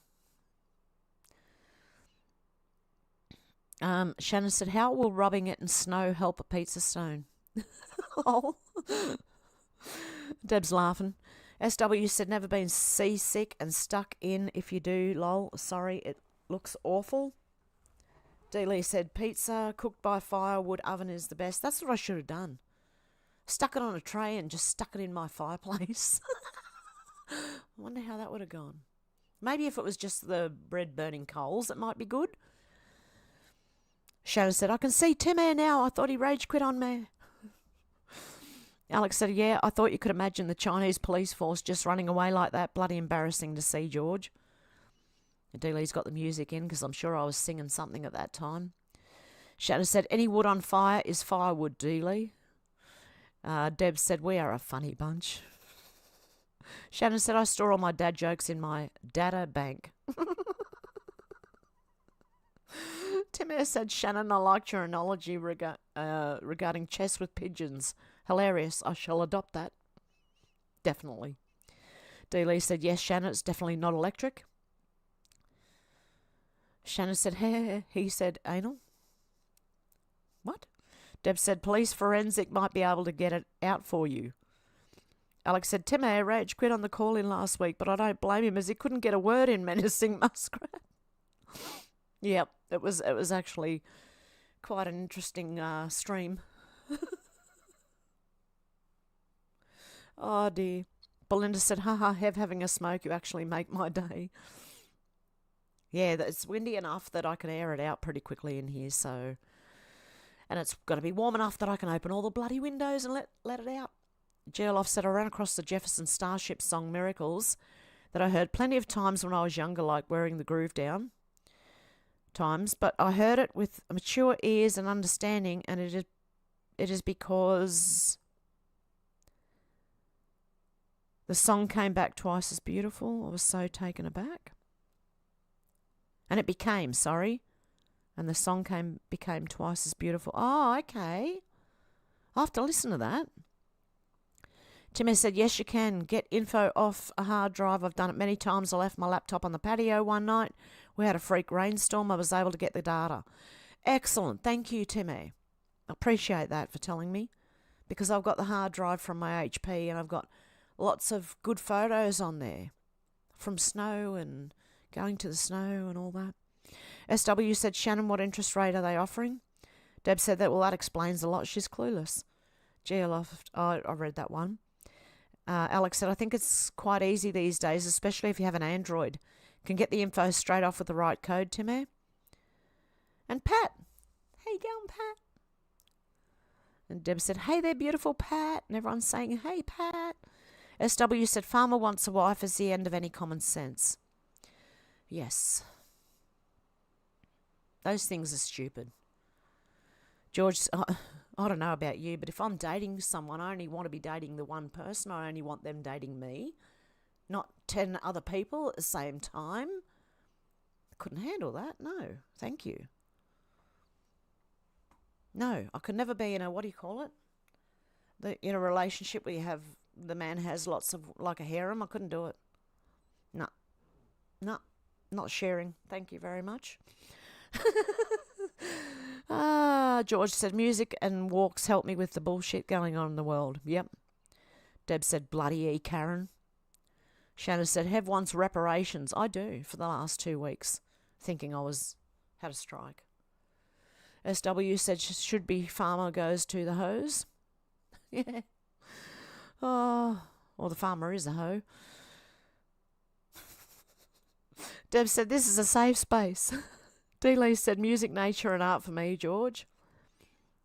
Shannon said, how will rubbing it in snow help a pizza stone? Oh. Deb's laughing. SW said, never been seasick and stuck in. If you do, lol. Sorry, it looks awful. D. Lee said, pizza cooked by firewood oven is the best. That's what I should have done. Stuck it on a tray and just stuck it in my fireplace. I wonder how that would have gone. Maybe if it was just the bread burning coals, it might be good. Shannon said, I can see Timmy now. I thought he rage quit on me. Alex said, yeah, I thought you could imagine the Chinese police force just running away like that. Bloody embarrassing to see, George. And Dealey's got the music in because I'm sure I was singing something at that time. Shannon said, any wood on fire is firewood, Dealey. Deb said, we are a funny bunch. Shannon said, I store all my dad jokes in my data bank. Tim said, Shannon, I liked your analogy regarding chess with pigeons. Hilarious. I shall adopt that. Definitely. Dealey said, yes, Shannon, it's definitely not electric. Shannon said, hey. He said, anal. What? Deb said, police forensic might be able to get it out for you. Alex said, Timmy rage quit on the call in last week, but I don't blame him as he couldn't get a word in, menacing Muskrat. Yep, it was actually quite an interesting stream. Oh dear. Belinda said, haha, having a smoke, you actually make my day. Yeah, it's windy enough that I can air it out pretty quickly in here, so. And it's got to be warm enough that I can open all the bloody windows and let it out. Gerloff said, I ran across the Jefferson Starship song Miracles that I heard plenty of times when I was younger, like Wearing the Groove Down times, but I heard it with mature ears and understanding, and it is because the song came back twice as beautiful. I was so taken aback. And it became, and the song became twice as beautiful. Oh, okay. I'll have to listen to that. Timmy said, yes, you can. Get info off a hard drive. I've done it many times. I left my laptop on the patio one night. We had a freak rainstorm. I was able to get the data. Excellent. Thank you, Timmy. I appreciate that for telling me, because I've got the hard drive from my HP and I've got lots of good photos on there from snow and going to the snow and all that. SW said, Shannon, what interest rate are they offering? Deb said that, well, that explains a lot. She's clueless. GLF, I read that one. Alex said, I think it's quite easy these days, especially if you have an Android. Can get the info straight off with the right code, Timmy. And Pat. How you going, Pat? And Deb said, hey there, beautiful Pat. And everyone's saying, hey, Pat. SW said, farmer wants a wife is the end of any common sense. Yes. Those things are stupid. George, I don't know about you, but if I'm dating someone, I only want to be dating the one person. I only want them dating me, not 10 other people at the same time. I couldn't handle that. No, thank you. No, I could never be in a, what do you call it? In a relationship where you have, the man has lots of, like a harem. I couldn't do it. No, not sharing. Thank you very much. George said, music and walks help me with the bullshit going on in the world. Yep. Deb said, bloody E, Karen. Shannon said, Hev wants reparations. I do, for the last 2 weeks, thinking I had a strike. SW said, should be farmer goes to the hose. Yeah. Oh, well, the farmer is a hoe. Deb said, this is a safe space. D-Lee said, music, nature and art for me, George.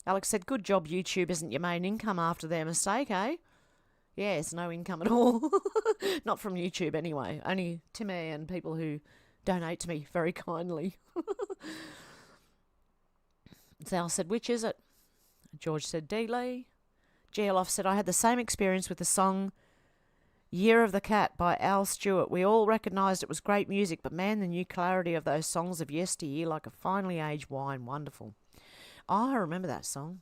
Alex said, good job YouTube isn't your main income after their mistake, eh? Yes, no income at all. Not from YouTube anyway. Only Timmy and people who donate to me very kindly. Zal said, which is it? George said, D-Lee. GLF said, I had the same experience with the song Year of the Cat by Al Stewart. We all recognised it was great music, but man, the new clarity of those songs of yesteryear, like a finely aged wine, wonderful. Oh, I remember that song.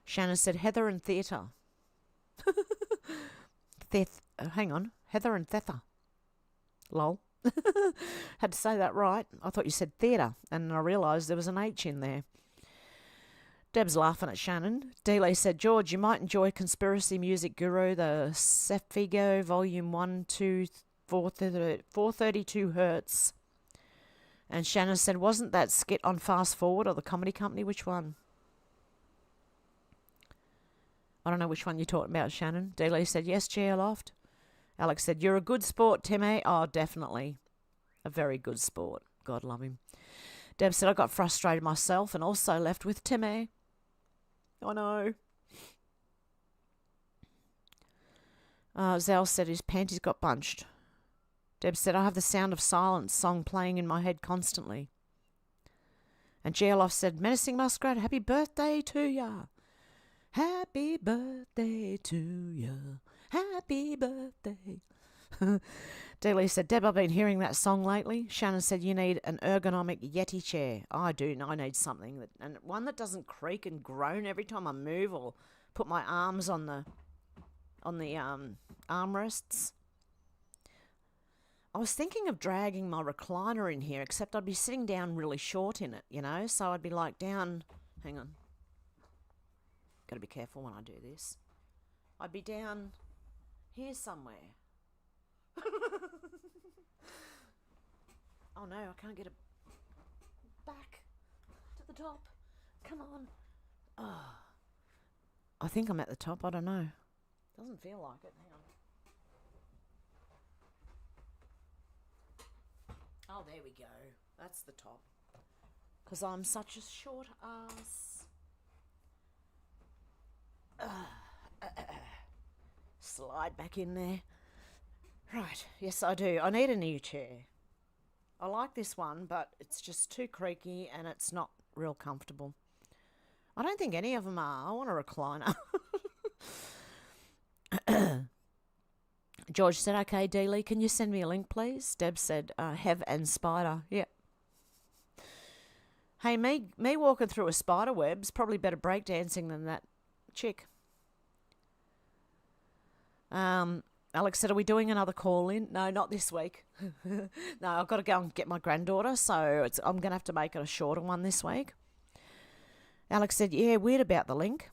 Shannon said, Heather and Theatre. Hang on. Heather and Thether. Lol. Had to say that right. I thought you said theatre, and I realised there was an H in there. Deb's laughing at Shannon. Delay said, George, you might enjoy Conspiracy Music Guru, the Sephigo, Volume 1, 2, 432 Hertz. And Shannon said, wasn't that skit on Fast Forward or the Comedy Company? Which one? I don't know which one you're talking about, Shannon. Delay said, yes, Chair Loft. Alex said, you're a good sport, Timmy. Oh, definitely. A very good sport. God love him. Deb said, I got frustrated myself and also left with Timmy. I know. Zal said his panties got bunched. Deb said, I have the Sound of Silence song playing in my head constantly. And Geoloff said, Menacing Muskrat, happy birthday to ya. Happy birthday to ya. Happy birthday. Daly said, Deb, I've been hearing that song lately. Shannon said, you need an ergonomic Yeti chair. I do. I need something, and one that doesn't creak and groan every time I move or put my arms on the armrests. I was thinking of dragging my recliner in here, except I'd be sitting down really short in it, you know, so I'd be like down, hang on, got to be careful when I do this. I'd be down here somewhere. Oh no, I can't get it back to the top. Come on. Oh, I think I'm at the top, I don't know. Doesn't feel like it, hang on. Oh, there we go. That's the top. Because I'm such a short ass. Slide back in there. Right, yes I do. I need a new chair. I like this one, but it's just too creaky and it's not real comfortable. I don't think any of them are. I want a recliner. George said, okay, Dealey, can you send me a link, please? Deb said, Hev and Spider. Yeah. Hey, me walking through a spider web's probably better breakdancing than that chick. Alex said, are we doing another call-in? No, not this week. No, I've got to go and get my granddaughter, so I'm going to have to make it a shorter one this week. Alex said, yeah, weird about the link.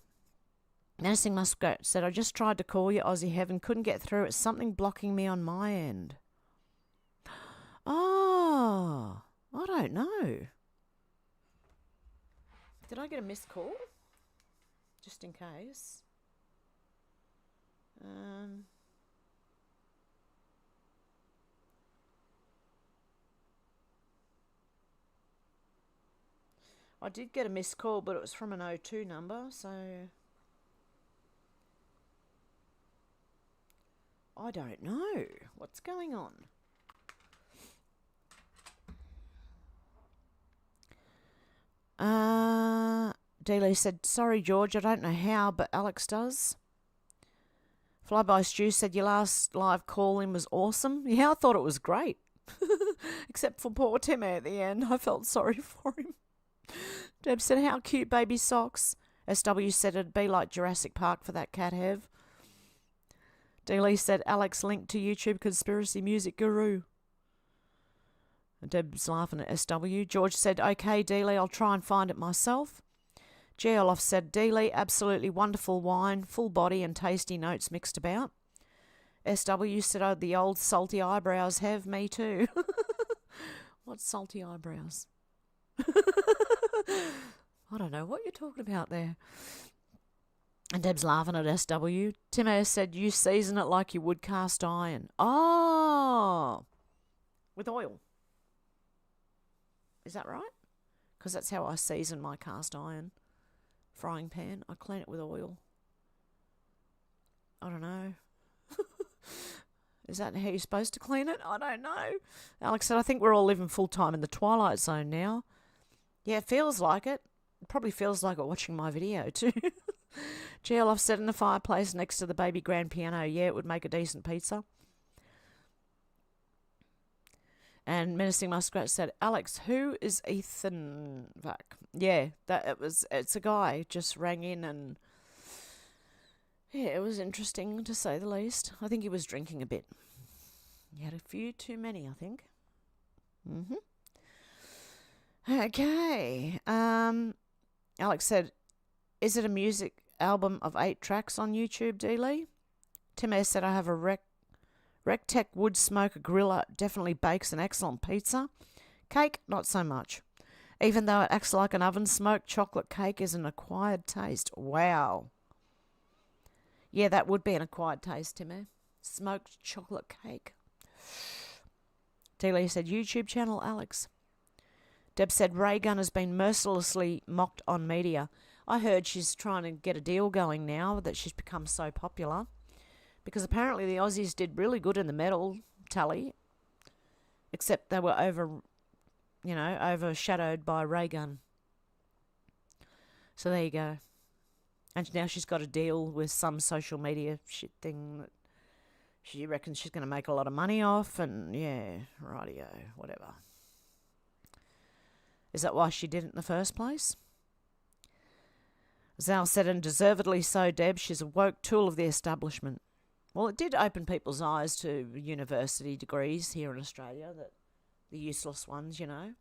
Menacing Muskrat said, I just tried to call you, Aussie Heaven, couldn't get through. It's something blocking me on my end. Oh, I don't know. Did I get a missed call? Just in case. I did get a missed call, but it was from an 02 number, so I don't know what's going on. Dealey said, sorry, George, I don't know how, but Alex does. Flyby Stew said, your last live call-in was awesome. Yeah, I thought it was great. Except for poor Timmy at the end. I felt sorry for him. Deb said, how cute baby socks. SW said it'd be like Jurassic Park for that cat, Hev. Dealey said, Alex linked to YouTube Conspiracy Music Guru. Deb's laughing at SW. George said, okay, Dealey, I'll try and find it myself. Geoloff said, Dealey, absolutely wonderful wine, full body and tasty notes mixed about. SW said, oh, the old salty eyebrows have me too. What's salty eyebrows? I don't know what you're talking about there. And Deb's laughing at SW. Tim said, you season it like you would cast iron. Oh, with oil. Is that right? Because that's how I season my cast iron frying pan. I clean it with oil. I don't know. Is that how you're supposed to clean it? I don't know. Alex said, I think we're all living full-time in the Twilight Zone now. Yeah, it feels like it. It probably feels like it watching my video too. GLF said, in the fireplace next to the baby grand piano. Yeah, it would make a decent pizza. And Menacing Muskrat said, Alex, who is Ethan Vac? Yeah, it's a guy just rang in and yeah, it was interesting to say the least. I think he was drinking a bit. He had a few too many, I think. Okay. Alex said, is it a music album of 8 tracks on YouTube, Dealey? Tim S. said, I have a Rectech wood smoker griller, definitely bakes an excellent pizza. Cake, not so much. Even though it acts like an oven, smoked chocolate cake is an acquired taste. Wow. Yeah, that would be an acquired taste, Timmy. Smoked chocolate cake. Dealey said, YouTube channel, Alex. Deb said, Ray Gun has been mercilessly mocked on media. I heard she's trying to get a deal going now that she's become so popular. Because apparently the Aussies did really good in the medal tally. Except they were overshadowed by Ray Gun. So there you go. And now she's got a deal with some social media shit thing that she reckons she's going to make a lot of money off. And yeah, rightio, whatever. Is that why she did it in the first place? Zal said, and deservedly so, Deb, she's a woke tool of the establishment. Well, it did open people's eyes to university degrees here in Australia, that the useless ones, you know.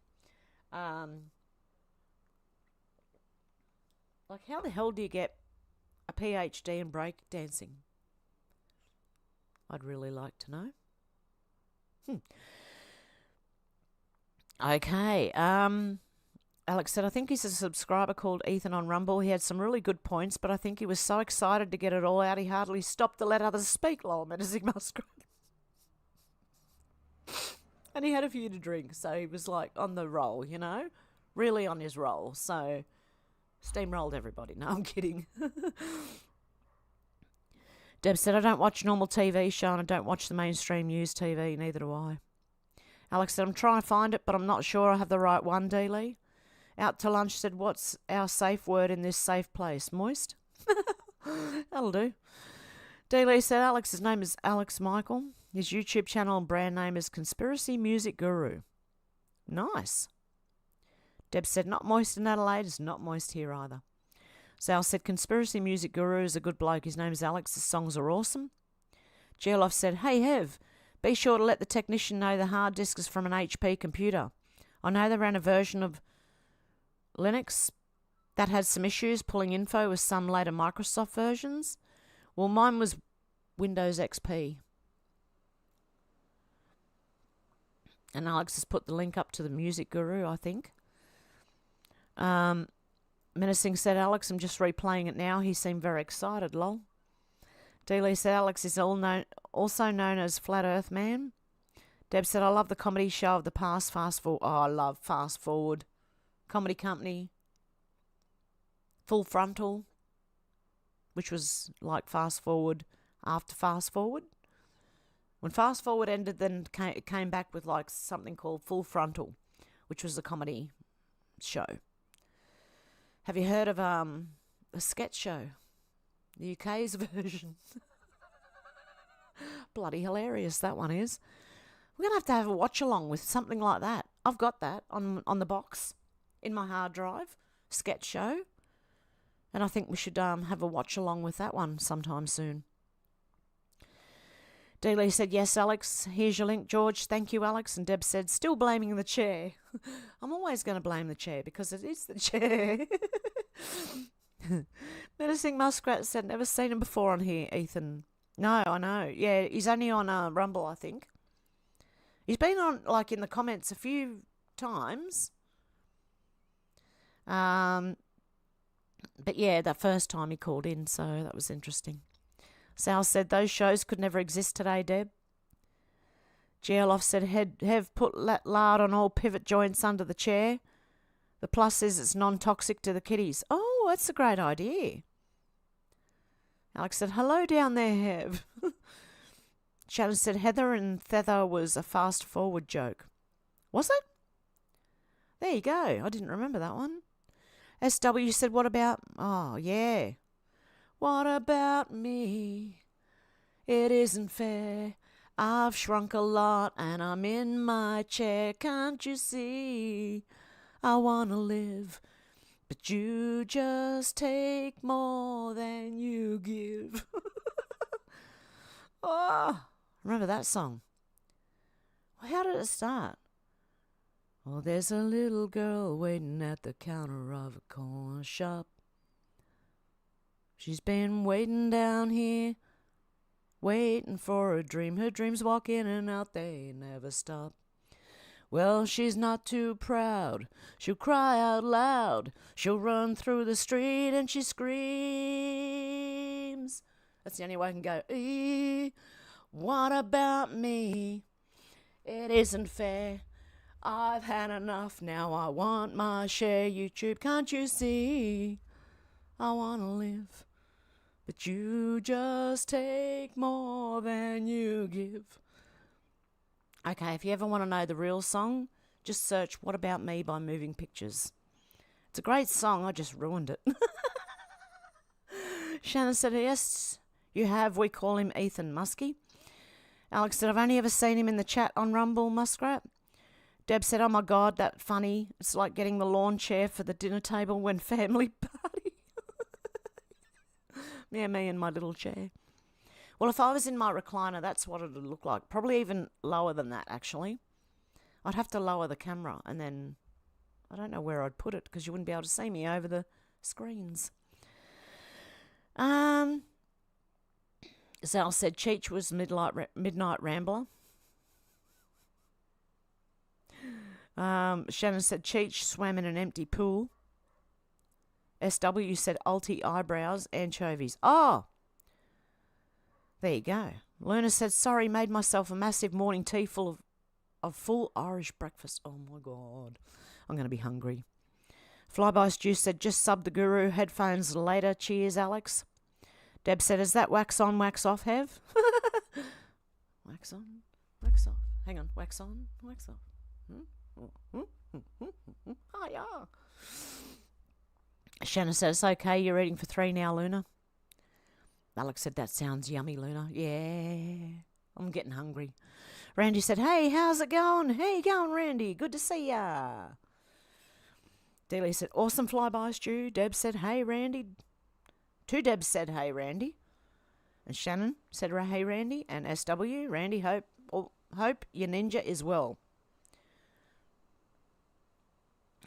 Like, how the hell do you get a PhD in breakdancing? I'd really like to know. Okay. Alex said, I think he's a subscriber called Ethan on Rumble. He had some really good points, but I think he was so excited to get it all out, he hardly stopped to let others speak, lol, Menacing Muskrat. And he had a few to drink, so he was like on the roll, you know? Really on his roll. So, steamrolled everybody. No, I'm kidding. Deb said, I don't watch normal TV show and I don't watch the mainstream news TV, neither do I. Alex said, I'm trying to find it, but I'm not sure I have the right one, Dealey. Out to lunch said, what's our safe word in this safe place? Moist? That'll do. Dealey said, Alex's name is Alex Michael. His YouTube channel and brand name is Conspiracy Music Guru. Nice. Deb said, not moist in Adelaide, it's not moist here either. Sal said, Conspiracy Music Guru is a good bloke. His name is Alex. His songs are awesome. Geoloff said, hey, Hev, be sure to let the technician know the hard disk is from an HP computer. I know they ran a version of Linux that had some issues pulling info with some later Microsoft versions. Well, mine was Windows XP. And Alex has put the link up to the Music Guru, I think. Menacing said, Alex, I'm just replaying it now. He seemed very excited, lol. D-Lee said, Alex is also known as Flat Earth Man. Deb said, I love the comedy show of the past, Fast Forward. Oh, I love Fast Forward. Comedy Company. Full Frontal, which was like Fast Forward after Fast Forward. When Fast Forward ended, then it came back with like something called Full Frontal, which was a comedy show. Have you heard of a sketch show? The UK's version. Bloody hilarious that one is. We're going to have a watch along with something like that. I've got that on the box in my hard drive. Sketch show. And I think we should have a watch along with that one sometime soon. D-Lee said, yes, Alex. Here's your link, George. Thank you, Alex. And Deb said, still blaming the chair. I'm always going to blame the chair because it is the chair. Menacing Muskrat said, never seen him before on here, Ethan. No, I know. Yeah, he's only on Rumble, I think. He's been on, like, in the comments a few times. But yeah, that first time he called in, so that was interesting. Sal said, those shows could never exist today, Deb. Geoloff said, have put lard on all pivot joints under the chair. The plus is it's non-toxic to the kiddies. Oh, that's a great idea. Alex said, hello down there, Hev. Shannon said, Heather and Feather was a fast forward joke. Was it? There you go. I didn't remember that one. SW said, what about... Oh, yeah. What about me? It isn't fair. I've shrunk a lot and I'm in my chair. Can't you see? I want to live. But you just take more than you give. Oh, remember that song? Well, how did it start? Well, there's a little girl waiting at the counter of a corner shop. She's been waiting down here, waiting for a dream. Her dreams walk in and out, they never stop. Well, she's not too proud. She'll cry out loud. She'll run through the street and she screams. That's the only way I can go. What about me? It isn't fair. I've had enough. Now I want my share. YouTube, can't you see? I want to live. But you just take more than you give. Okay, if you ever want to know the real song, just search What About Me by Moving Pictures. It's a great song, I just ruined it. Shannon said, yes, you have. We call him Ethan Muskie. Alex said, I've only ever seen him in the chat on Rumble, Muskrat. Deb said, oh my God, that funny. It's like getting the lawn chair for the dinner table when family party. Yeah, me and my little chair. Well, if I was in my recliner, that's what it would look like. Probably even lower than that, actually. I'd have to lower the camera, and then I don't know where I'd put it because you wouldn't be able to see me over the screens. Zal said Cheech was Midnight Rambler. Shannon said Cheech swam in an empty pool. SW said Alti eyebrows, anchovies. Oh! There you go. Luna said, sorry, made myself a massive morning tea full of full Irish breakfast. Oh my God. I'm going to be hungry. Flyby Stew said, just sub the guru. Headphones later. Cheers, Alex. Deb said, is that wax on, wax off, Hev? Wax on, wax off. Hang on. Wax on, wax off. Oh, yeah. Shannon said, it's okay. You're eating for 3 now, Luna. Alex said, that sounds yummy, Luna. Yeah, I'm getting hungry. Randy said, hey, how's it going? Hey, going, Randy? Good to see ya. Dealey said, awesome flyby, Stu. Deb said, hey, Randy. 2 Debs said, hey, Randy. And Shannon said, hey, Randy. And SW, Randy, hope your ninja is well.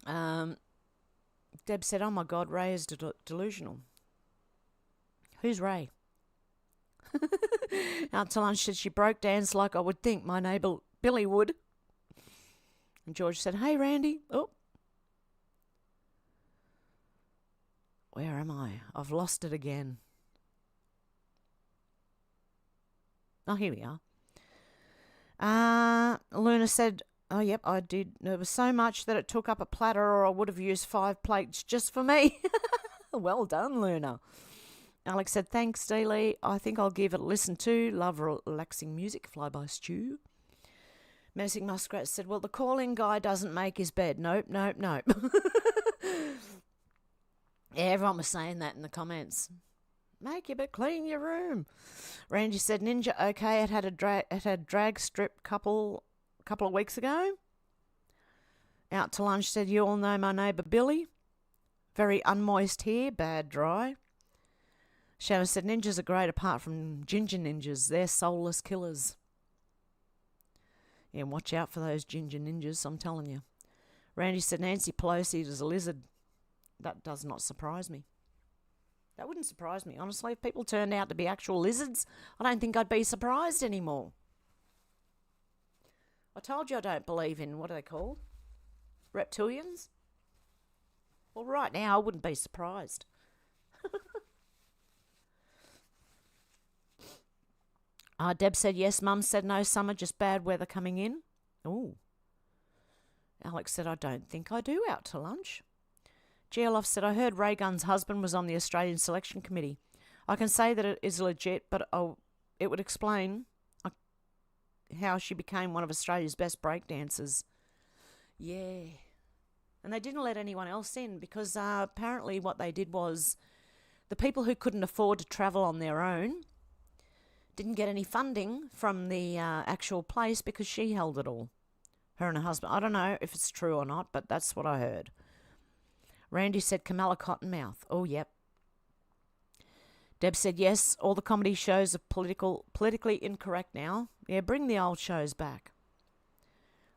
Deb said, oh my God, Ray is delusional. Who's Ray? Out to lunch said she broke dance like I would think my neighbour Billy would. And George said, hey, Randy. Oh. Where am I? I've lost it again. Oh, here we are. Luna said, oh, yep, I did. There was so much that it took up a platter or I would have used 5 plates just for me. Well done, Luna. Alex said, thanks, Dealey. I think I'll give it a listen too. Love relaxing music. Fly by Stew. Menacing Muskrat said, well, the calling guy doesn't make his bed. Nope. Yeah, everyone was saying that in the comments. Make your bed, clean your room. Randy said, Ninja, okay, it had a drag strip couple of weeks ago. Out to lunch said, you all know my neighbour Billy. Very unmoist here, bad dry. Shannon said, ninjas are great apart from ginger ninjas. They're soulless killers. Yeah, watch out for those ginger ninjas, I'm telling you. Randy said, Nancy Pelosi is a lizard. That does not surprise me. That wouldn't surprise me. Honestly, if people turned out to be actual lizards, I don't think I'd be surprised anymore. I told you I don't believe in, what are they called? Reptilians? Well, right now, I wouldn't be surprised. Deb said, yes. Mum said, no summer, just bad weather coming in. Ooh. Alex said, I don't think I do. Out to lunch. Geoloff said, I heard Ray Gunn's husband was on the Australian Selection Committee. I can say that it is legit, but it would explain how she became one of Australia's best breakdancers. Yeah. And they didn't let anyone else in because apparently what they did was the people who couldn't afford to travel on their own didn't get any funding from the actual place because she held it all. Her and her husband. I don't know if it's true or not, but that's what I heard. Randy said Kamala Cottonmouth. Oh, yep. Deb said, yes, all the comedy shows are politically incorrect now. Yeah, bring the old shows back.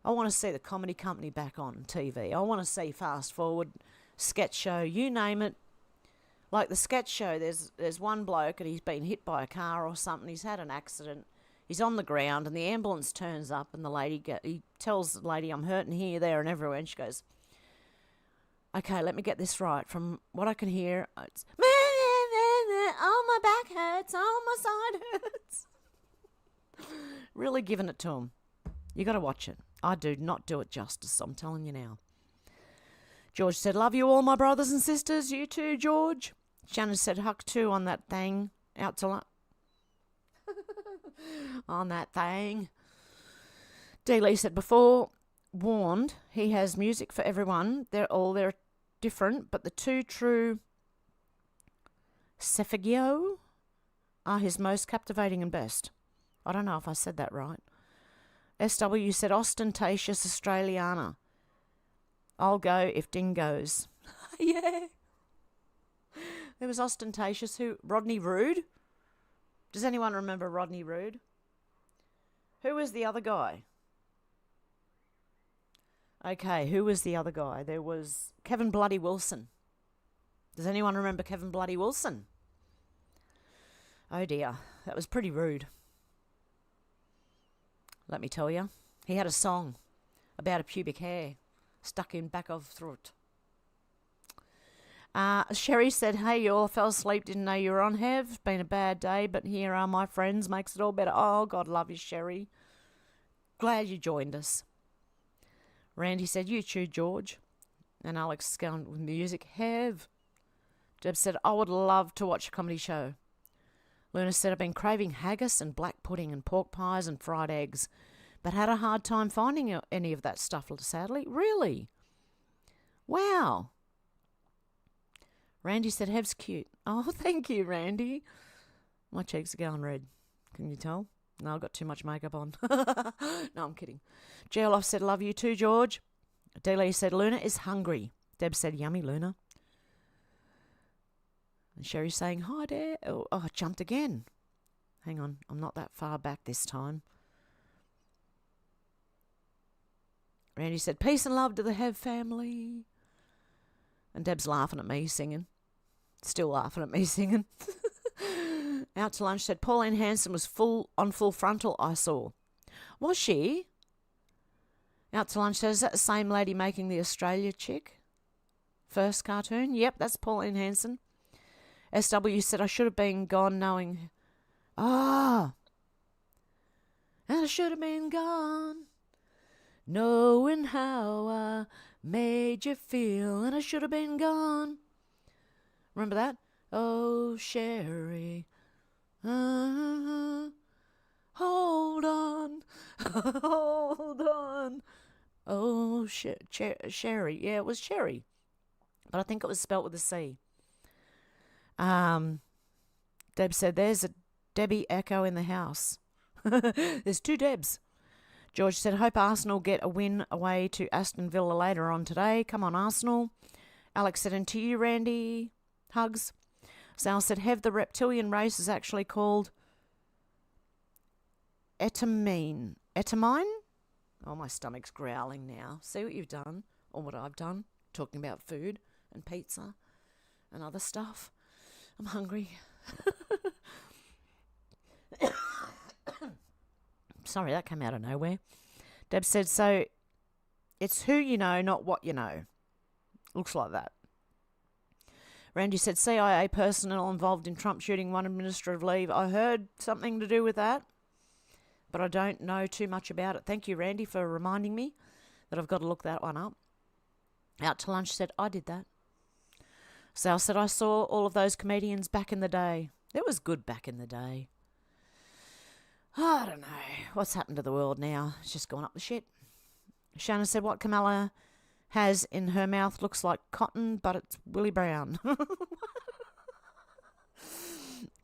I want to see the Comedy Company back on TV. I want to see Fast Forward, Sketch Show, you name it. Like the Sketch Show, there's one bloke and he's been hit by a car or something. He's had an accident. He's on the ground and the ambulance turns up and he tells the lady, I'm hurting here, there and everywhere. And she goes, okay, let me get this right. From what I can hear, it's, oh, my back hurts, oh, my side hurts. Really giving it to him. You got to watch it. I do not do it justice, I'm telling you now. George said, love you all, my brothers and sisters. You too, George. Shannon said, huck too on that thing. Out to lunch. On that thing. D. said, before warned, he has music for everyone. They're different, but the two true Sefagio are his most captivating and best. I don't know if I said that right. SW said, ostentatious Australiana. I'll go if Ding goes. Yeah. There was ostentatious who? Rodney Rude? Does anyone remember Rodney Rude? Who was the other guy? Okay, who was the other guy? There was Kevin Bloody Wilson. Does anyone remember Kevin Bloody Wilson? Oh dear, that was pretty rude. Let me tell you. He had a song about a pubic hair stuck in back of throat. Sherry said, hey, you all fell asleep, didn't know you were on, Hev. Been a bad day, but here are my friends, makes it all better. Oh, God love you, Sherry. Glad you joined us. Randy said, you too, George. And Alex going with music. Hev. Deb said, I would love to watch a comedy show. Luna said, I've been craving haggis and black pudding and pork pies and fried eggs, but had a hard time finding any of that stuff, sadly. Really? Wow. Randy said, Hev's cute. Oh, thank you, Randy. My cheeks are going red. Can you tell? No, I've got too much makeup on. No, I'm kidding. Geoloff said, love you too, George. Dealey said, Luna is hungry. Deb said, yummy, Luna. And Sherry's saying, hi, Dad. Oh, I jumped again. Hang on, I'm not that far back this time. Randy said, peace and love to the Hev family. And Deb's laughing at me singing. Still laughing at me singing. Out to lunch said, Pauline Hanson was on full frontal, I saw. Was she? Out to lunch said, is that the same lady making the Australia chick? First cartoon? Yep, that's Pauline Hanson. SW said, I should have been gone knowing... and I should have been gone knowing how I made you feel, and I should have been gone. Remember that? Oh, Sherry, hold on, hold on. Oh, Sherry. Yeah, it was Sherry, but I think it was spelt with a C. Deb said, there's a Debbie Echo in the house. There's two Debs. George said, hope Arsenal get a win away to Aston Villa later on today. Come on, Arsenal. Alex said, and to you, Randy. Hugs. Sal said, Hev, the reptilian race is actually called Etamine. Etamine? Oh, my stomach's growling now. See what you've done, or what I've done, talking about food and pizza and other stuff. I'm hungry. Sorry, that came out of nowhere. Deb said, so it's who you know, not what you know. Looks like that. Randy said, CIA personnel involved in Trump shooting one administrative leave. I heard something to do with that, but I don't know too much about it. Thank you, Randy, for reminding me that I've got to look that one up. Out to lunch said, I did that. Sal said, I saw all of those comedians back in the day. It was good back in the day. I don't know. What's happened to the world now? It's just gone up the shit. Shannon said, what Kamala has in her mouth looks like cotton, but it's Willie Brown.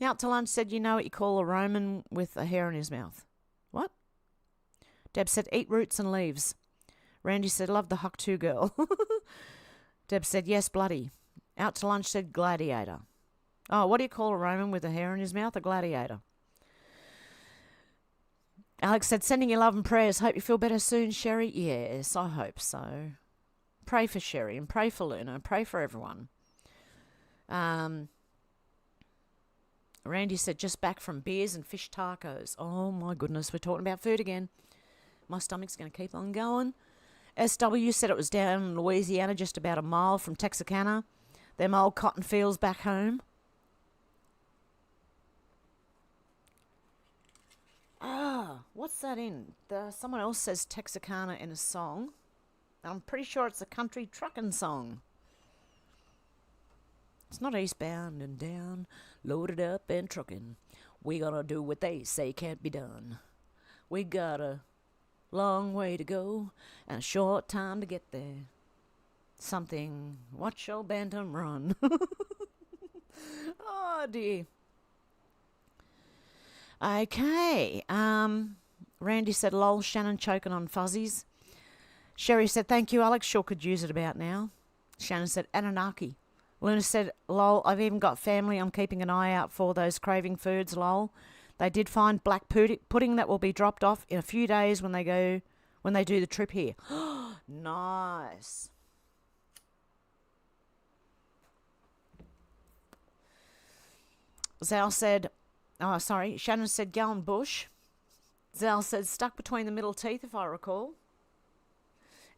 Out to lunch said, you know what you call a Roman with a hair in his mouth? What? Deb said, eat roots and leaves. Randy said, love the Huck 2 girl. Deb said, yes, bloody. Out to lunch said, gladiator. Oh, what do you call a Roman with a hair in his mouth? A gladiator. Alex said, sending you love and prayers. Hope you feel better soon, Sherry. Yes, I hope so. Pray for Sherry and pray for Luna. Pray for everyone. Randy said, just back from beers and fish tacos. Oh, my goodness. We're talking about food again. My stomach's going to keep on going. SW said it was down in Louisiana, just about a mile from Texarkana. Them old cotton fields back home. What's that in? Someone else says Texarkana in a song. I'm pretty sure it's a country trucking song. It's not eastbound and down, loaded up and trucking. We gonna do what they say can't be done. We got a long way to go and a short time to get there. Something, watch your bantam run. Oh dear. Okay, Randy said, lol, Shannon choking on fuzzies. Sherry said, thank you, Alex, sure could use it about now. Shannon said, Anunnaki. Luna said, lol, I've even got family I'm keeping an eye out for, those craving foods, lol. They did find black pudding that will be dropped off in a few days when they do the trip here. Nice. Shannon said, Gowan Bush. Zal said, stuck between the middle teeth, if I recall.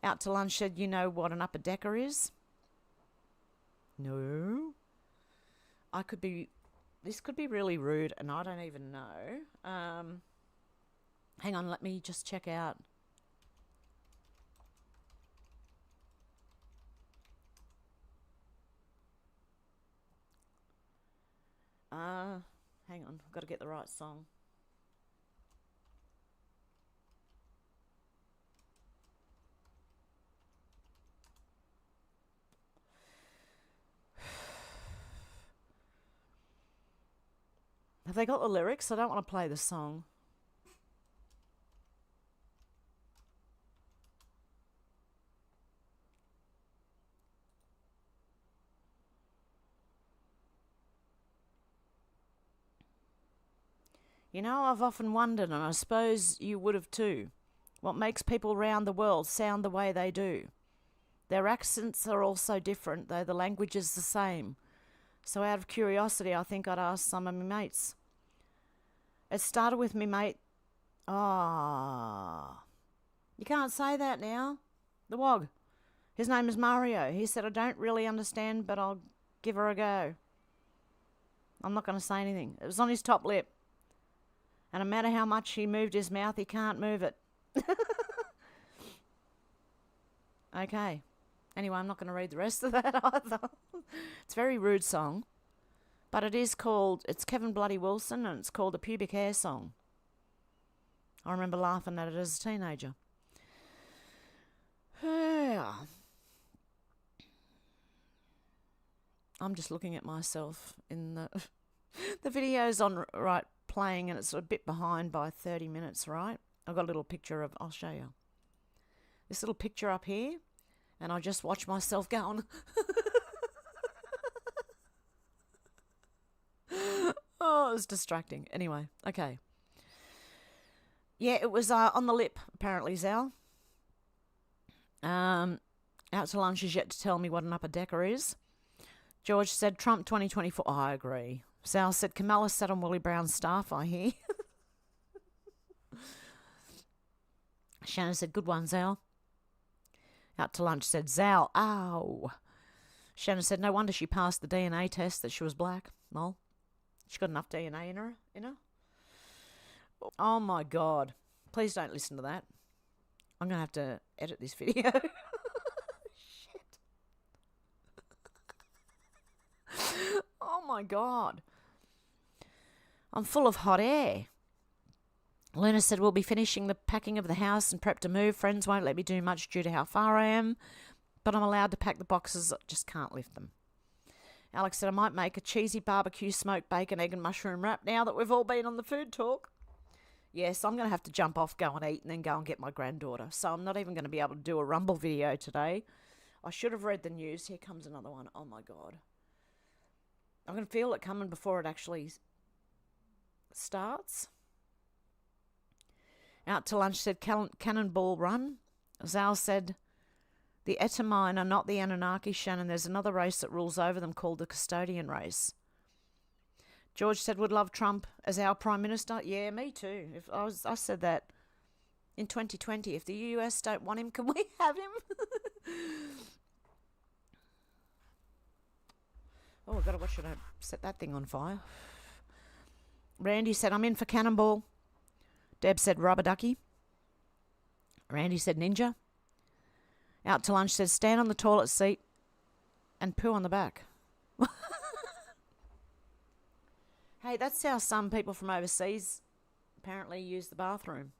Out to lunch said, you know what an upper decker is? No. This could be really rude, and I don't even know. Hang on, let me just check out. Hang on, I've got to get the right song. Have they got the lyrics? I don't want to play the song. You know, I've often wondered, and I suppose you would have too, what makes people round the world sound the way they do. Their accents are all so different, though the language is the same. So out of curiosity, I think I'd ask some of my mates. It started with me mate. You can't say that now. The wog. His name is Mario. He said, I don't really understand, but I'll give her a go. I'm not going to say anything. It was on his top lip. And no matter how much he moved his mouth, he can't move it. Okay. Anyway, I'm not going to read the rest of that either. It's a very rude song. But it's Kevin Bloody Wilson, and it's called the Pubic Hair Song. I remember laughing at it as a teenager. I'm just looking at myself in the video's on right playing, and it's a bit behind by 30 minutes, right? I've got a little picture I'll show you. This little picture up here, and I just watch myself going. Oh, it was distracting. Anyway, okay. Yeah, it was on the lip, apparently, Zal. Out to lunch is yet to tell me what an upper decker is. George said Trump 2024. Oh, I agree. Sal said Kamala sat on Willie Brown's staff, I hear. Shannon said, good one, Zal. Out to lunch said, Zal, ow. Shannon said, no wonder she passed the DNA test that she was black. Lol. She got enough DNA in her. Oh, my God. Please don't listen to that. I'm going to have to edit this video. Shit. Oh, my God. I'm full of hot air. Luna said, we'll be finishing the packing of the house and prep to move. Friends won't let me do much due to how far I am, but I'm allowed to pack the boxes. I just can't lift them. Alex said, I might make a cheesy barbecue smoked bacon, egg and mushroom wrap now that we've all been on the food talk. Yes, I'm going to have to jump off, go and eat, and then go and get my granddaughter. So I'm not even going to be able to do a Rumble video today. I should have read the news. Here comes another one. Oh, my God. I'm going to feel it coming before it actually starts. Out to lunch said Cannonball Run. Zal said the Etamine are not the Anunnaki, Shannon. There's another race that rules over them called the Custodian race. George said would love Trump as our Prime Minister. Yeah, me too. I said that in 2020. If the US don't want him, can we have him? Oh, I've got to watch it. Don't set that thing on fire. Randy said, I'm in for Cannonball. Deb said rubber ducky. Randy said ninja. Out to lunch said stand on the toilet seat and poo on the back. Hey, that's how some people from overseas apparently use the bathroom.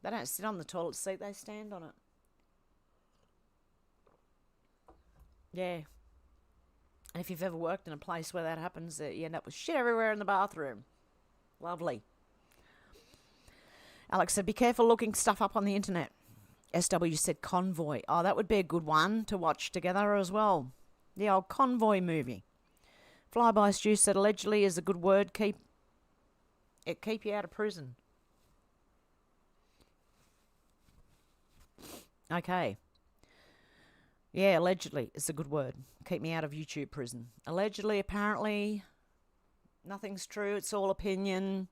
They don't sit on the toilet seat, they stand on it. Yeah. And if you've ever worked in a place where that happens, you end up with shit everywhere in the bathroom. Lovely. Alex said, be careful looking stuff up on the internet. SW said Convoy. Oh, that would be a good one to watch together as well. The old Convoy movie. Flyby Stew said allegedly is a good word. Keep you out of prison. Okay. Yeah, allegedly is a good word. Keep me out of YouTube prison. Allegedly, apparently, nothing's true. It's all opinion.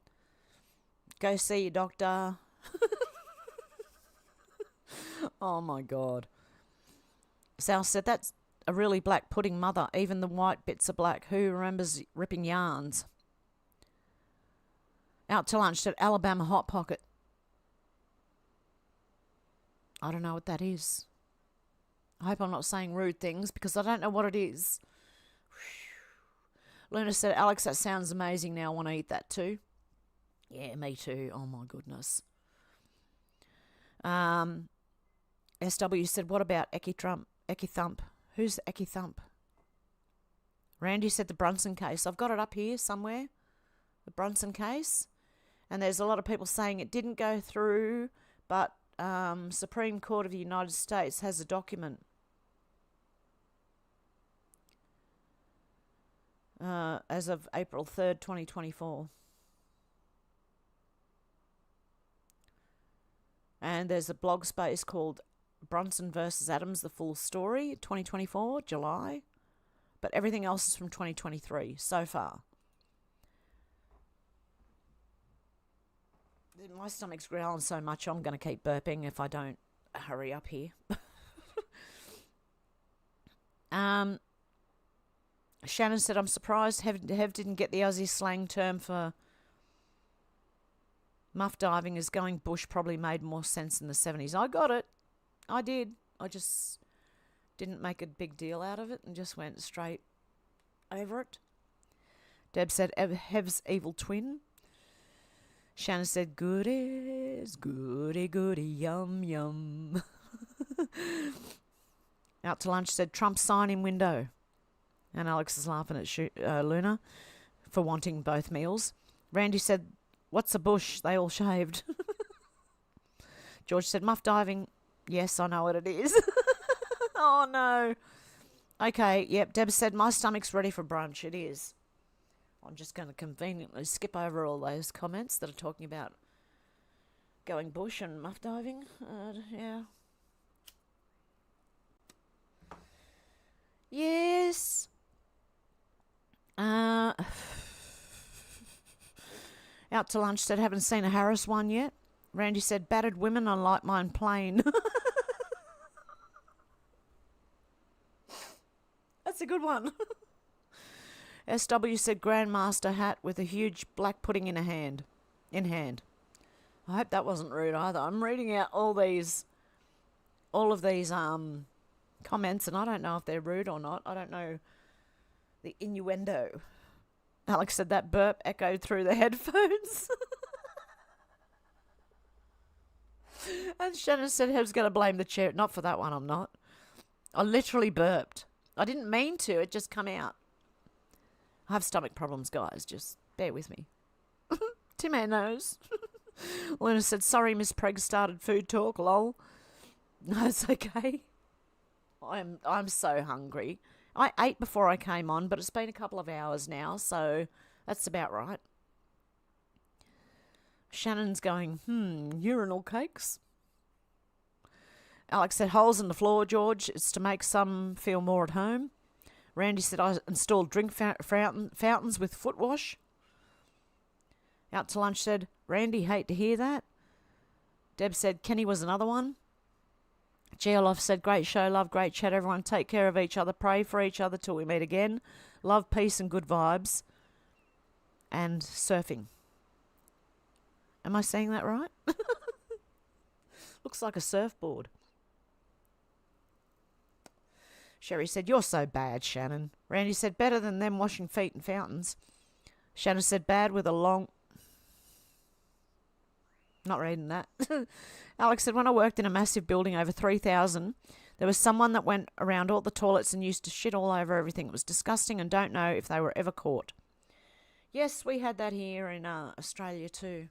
Go see your doctor. Oh, my God. Sal said, that's a really black pudding mother. Even the white bits are black. Who remembers ripping yarns? Out to lunch at Alabama Hot Pocket. I don't know what that is. I hope I'm not saying rude things because I don't know what it is. Luna said, Alex, that sounds amazing now. I want to eat that too. Yeah, me too. Oh, my goodness. SW said, what about Eki Thump? Who's Eki Thump? Randy said the Brunson case. I've got it up here somewhere. The Brunson case. And there's a lot of people saying it didn't go through, but Supreme Court of the United States has a document. As of April 3rd, 2024. and there's a blog space called Bronson versus Adams, the full story, 2024, July. But everything else is from 2023 so far. My stomach's growling so much I'm going to keep burping if I don't hurry up here. Shannon said, I'm surprised Hev didn't get the Aussie slang term for muff diving, as going bush probably made more sense in the 70s. I got it. I did. I just didn't make a big deal out of it and just went straight over it. Deb said, Hev's evil twin. Shannon said, goodies, goody, goody, yum, yum. Out to lunch said, Trump sign-in window. And Alex is laughing at Luna for wanting both meals. Randy said, what's a bush? They all shaved. George said, muff diving. Yes, I know what it is. Oh, no. Okay, yep. Deb said, my stomach's ready for brunch. It is. I'm just going to conveniently skip over all those comments that are talking about going bush and muff diving. Yeah. Yes. Out to lunch said, haven't seen a Harris one yet. Randy said, battered women on like mine plain. That's a good one. SW said, Grandmaster hat with a huge black pudding in hand. I hope that wasn't rude either. I'm reading out all of these comments, and I don't know if they're rude or not. I don't know the innuendo. Alex said that burp echoed through the headphones. And Shannon said Hev's going to blame the chair. Not for that one, I'm not. I literally burped. I didn't mean to. It just come out. I have stomach problems, guys. Just bear with me. Tim knows. Luna said, sorry, Miss Preg started food talk, lol. No, it's okay. I'm so hungry. I ate before I came on, but it's been a couple of hours now, so that's about right. Shannon's going, urinal cakes. Alex said, holes in the floor, George. It's to make some feel more at home. Randy said, I installed drink fountains with foot wash. Out to lunch said, Randy, hate to hear that. Deb said, Kenny was another one. Geoloff said, great show, love, great chat, everyone. Take care of each other, pray for each other till we meet again. Love, peace and good vibes. And surfing. Am I saying that right? Looks like a surfboard. Sherry said, you're so bad, Shannon. Randy said, better than them washing feet in fountains. Shannon said, bad with a long... Not reading that. Alex said, when I worked in a massive building over 3,000, there was someone that went around all the toilets and used to shit all over everything. It was disgusting and don't know if they were ever caught. Yes, we had that here in Australia too.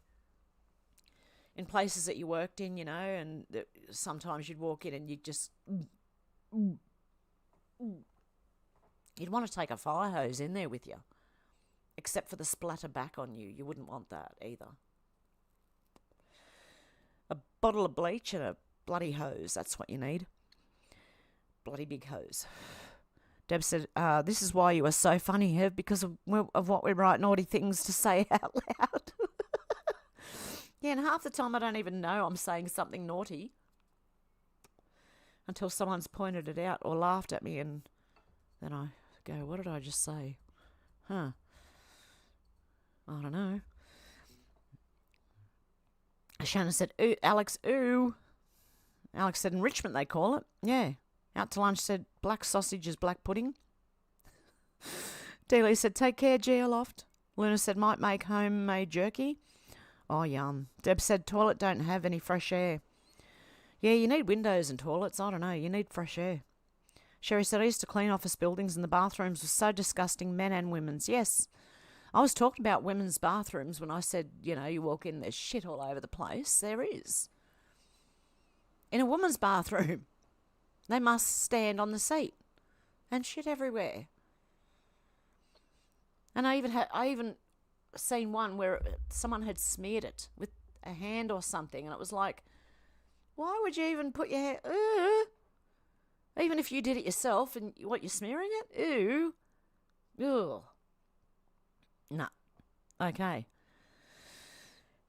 In places that you worked in, you know, and sometimes you'd walk in and you'd just... You'd want to take a fire hose in there with you. Except for the splatter back on you. You wouldn't want that either. A bottle of bleach and a bloody hose. That's what you need. Bloody big hose. Deb said, this is why you are so funny, Hev, because of what we write naughty things to say out loud. Yeah, and half the time I don't even know I'm saying something naughty until someone's pointed it out or laughed at me, and then I go, what did I just say? I don't know. Shannon said, ooh, Alex, ooh. Alex said, enrichment they call it. Yeah. Out to lunch said, black sausage is black pudding. Dealey said, take care, Geoloft. Luna said, might make homemade jerky. Oh, yum. Deb said, toilet don't have any fresh air. Yeah, you need windows in toilets. I don't know. You need fresh air. Sherry said, I used to clean office buildings and the bathrooms were so disgusting, men and women's. Yes. I was talking about women's bathrooms when I said, you know, you walk in, there's shit all over the place. There is. In a woman's bathroom, they must stand on the seat and shit everywhere. And I even seen one where someone had smeared it with a hand or something, and it was like Why would you even put your hair... Even if you did it yourself and what, you're smearing it? Ew. Ugh. Nah. Okay.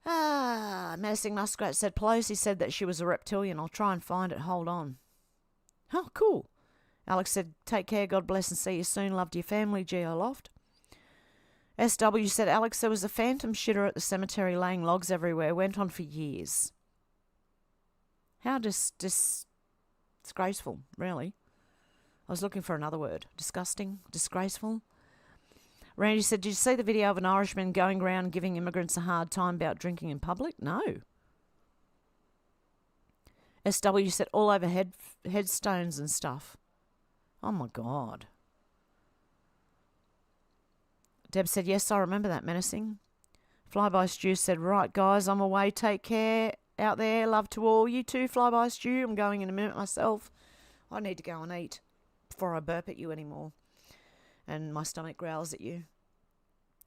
Menacing Muskrat said, Pelosi said that she was a reptilian. I'll try and find it. Hold on. Oh, cool. Alex said, take care, God bless, and see you soon. Love to your family, Geo Loft. SW said, Alex, there was a phantom shitter at the cemetery laying logs everywhere. Went on for years. How disgraceful, really. I was looking for another word. Disgusting, disgraceful. Randy said, did you see the video of an Irishman going around giving immigrants a hard time about drinking in public? No. SW said, all over headstones and stuff. Oh, my God. Deb said, yes, I remember that, menacing. Flyby Stew said, right, guys, I'm away. Take care out there. Love to all. You too, Flyby Stew. I'm going in a minute myself. I need to go and eat before I burp at you anymore. And my stomach growls at you.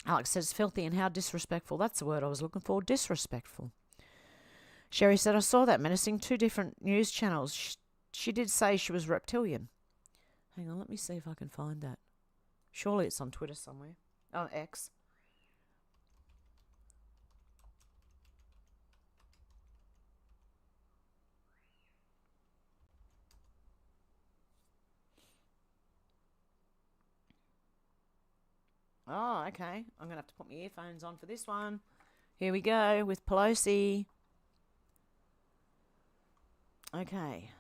Alex says, filthy and how disrespectful. That's the word I was looking for, disrespectful. Sherry said, I saw that, menacing. 2 different news channels. She did say she was reptilian. Hang on, let me see if I can find that. Surely it's on Twitter somewhere. On X. Oh, okay. I'm going to have to put my earphones on for this one. Here we go with Pelosi. Okay.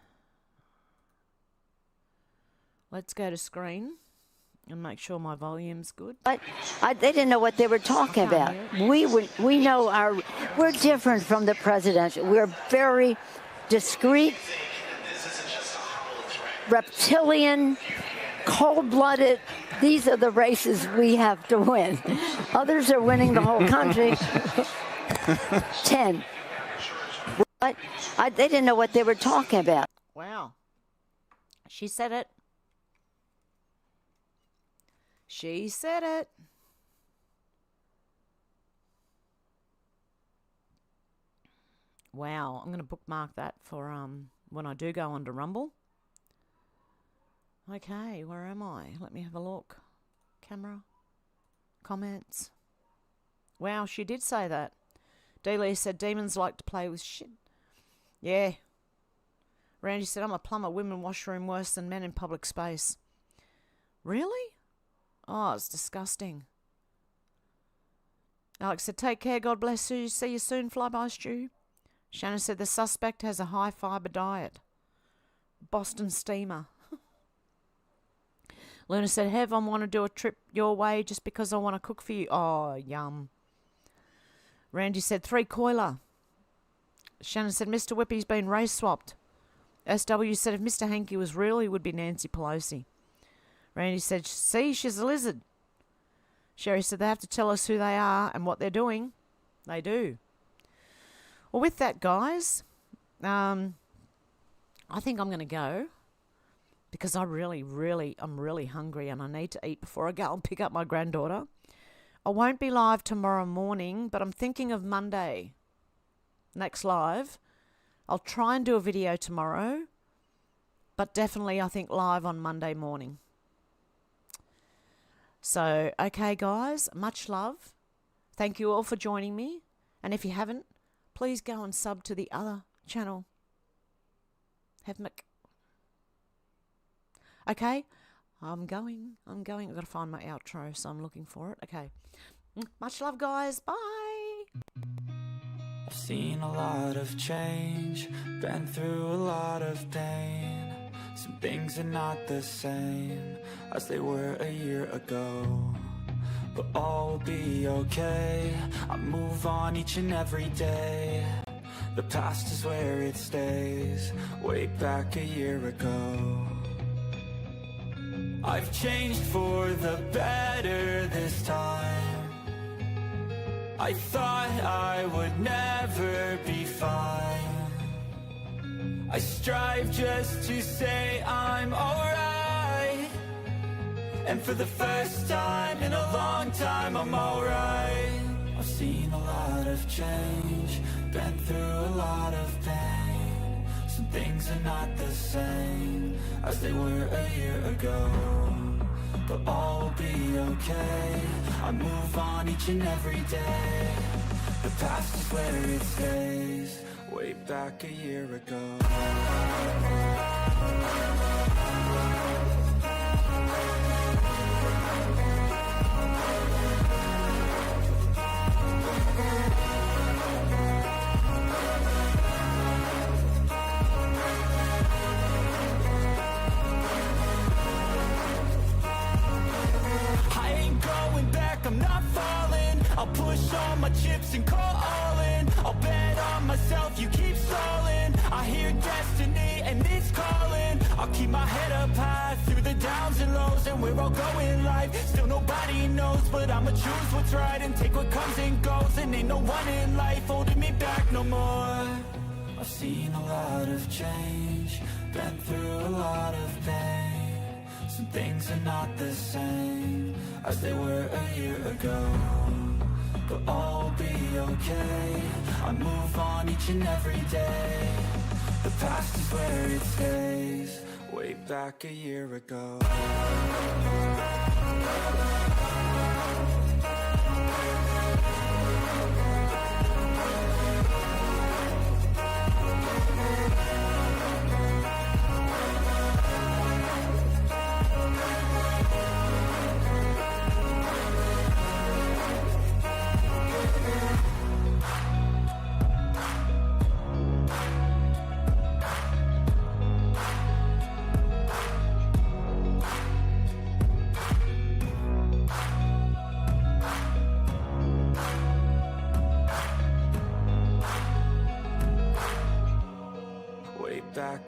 Let's go to screen and make sure my volume's good. But they didn't know what they were talking about. We know we're different from the presidential. We're very discreet, reptilian, cold-blooded. These are the races we have to win. Others are winning the whole country. 10. But they didn't know what they were talking about. Wow. She said it. She said it. Wow. I'm going to bookmark that for when I do go onto Rumble. Okay, where am I? Let me have a look. Camera. Comments. Wow, she did say that. Delia said demons like to play with shit. Yeah. Randy said, I'm a plumber. Women washroom worse than men in public space. Really? Oh, it's disgusting. Alex said, take care. God bless you. See you soon, Flyby Stew. Shannon said, the suspect has a high fibre diet. Boston steamer. Luna said, Hev, I want to do a trip your way just because I want to cook for you. Oh, yum. Randy said, 3 coiler. Shannon said, Mr. Whippy's been race swapped. SW said, if Mr. Hankey was real, he would be Nancy Pelosi. Randy said, see, she's a lizard. Sherry said, they have to tell us who they are and what they're doing. They do. Well, with that, guys, I think I'm going to go because I'm really hungry and I need to eat before I go and pick up my granddaughter. I won't be live tomorrow morning, but I'm thinking of Monday. Next live. I'll try and do a video tomorrow, but definitely I think live on Monday morning. So, okay, guys, much love. Thank you all for joining me. And if you haven't, please go and sub to the other channel. Okay, I'm going. I've got to find my outro, so I'm looking for it. Okay. Much love, guys. Bye. I've seen a lot of change, been through a lot of pain. Some things are not the same as they were a year ago, but all will be okay. I move on each and every day. The past is where it stays, way back a year ago. I've changed for the better this time. I thought I would never be fine. I strive just to say I'm alright. And for the first time in a long time, I'm alright. I've seen a lot of change, been through a lot of pain. things are not the same as they were a year ago, but all will be okay. I move on each and every day. The past is where it stays, way back a year ago. I'm not falling, I'll push all my chips and call all in. I'll bet on myself, you keep stalling. I hear destiny and it's calling. I'll keep my head up high through the downs and lows, and we're all going live. Still nobody knows, but I'ma choose what's right and take what comes and goes. And ain't no one in life holding me back no more. I've seen a lot of change, been through a lot of pain. Some things are not the same as they were a year ago, but all will be okay. I move on each and every day. The past is where it stays, way back a year ago. Back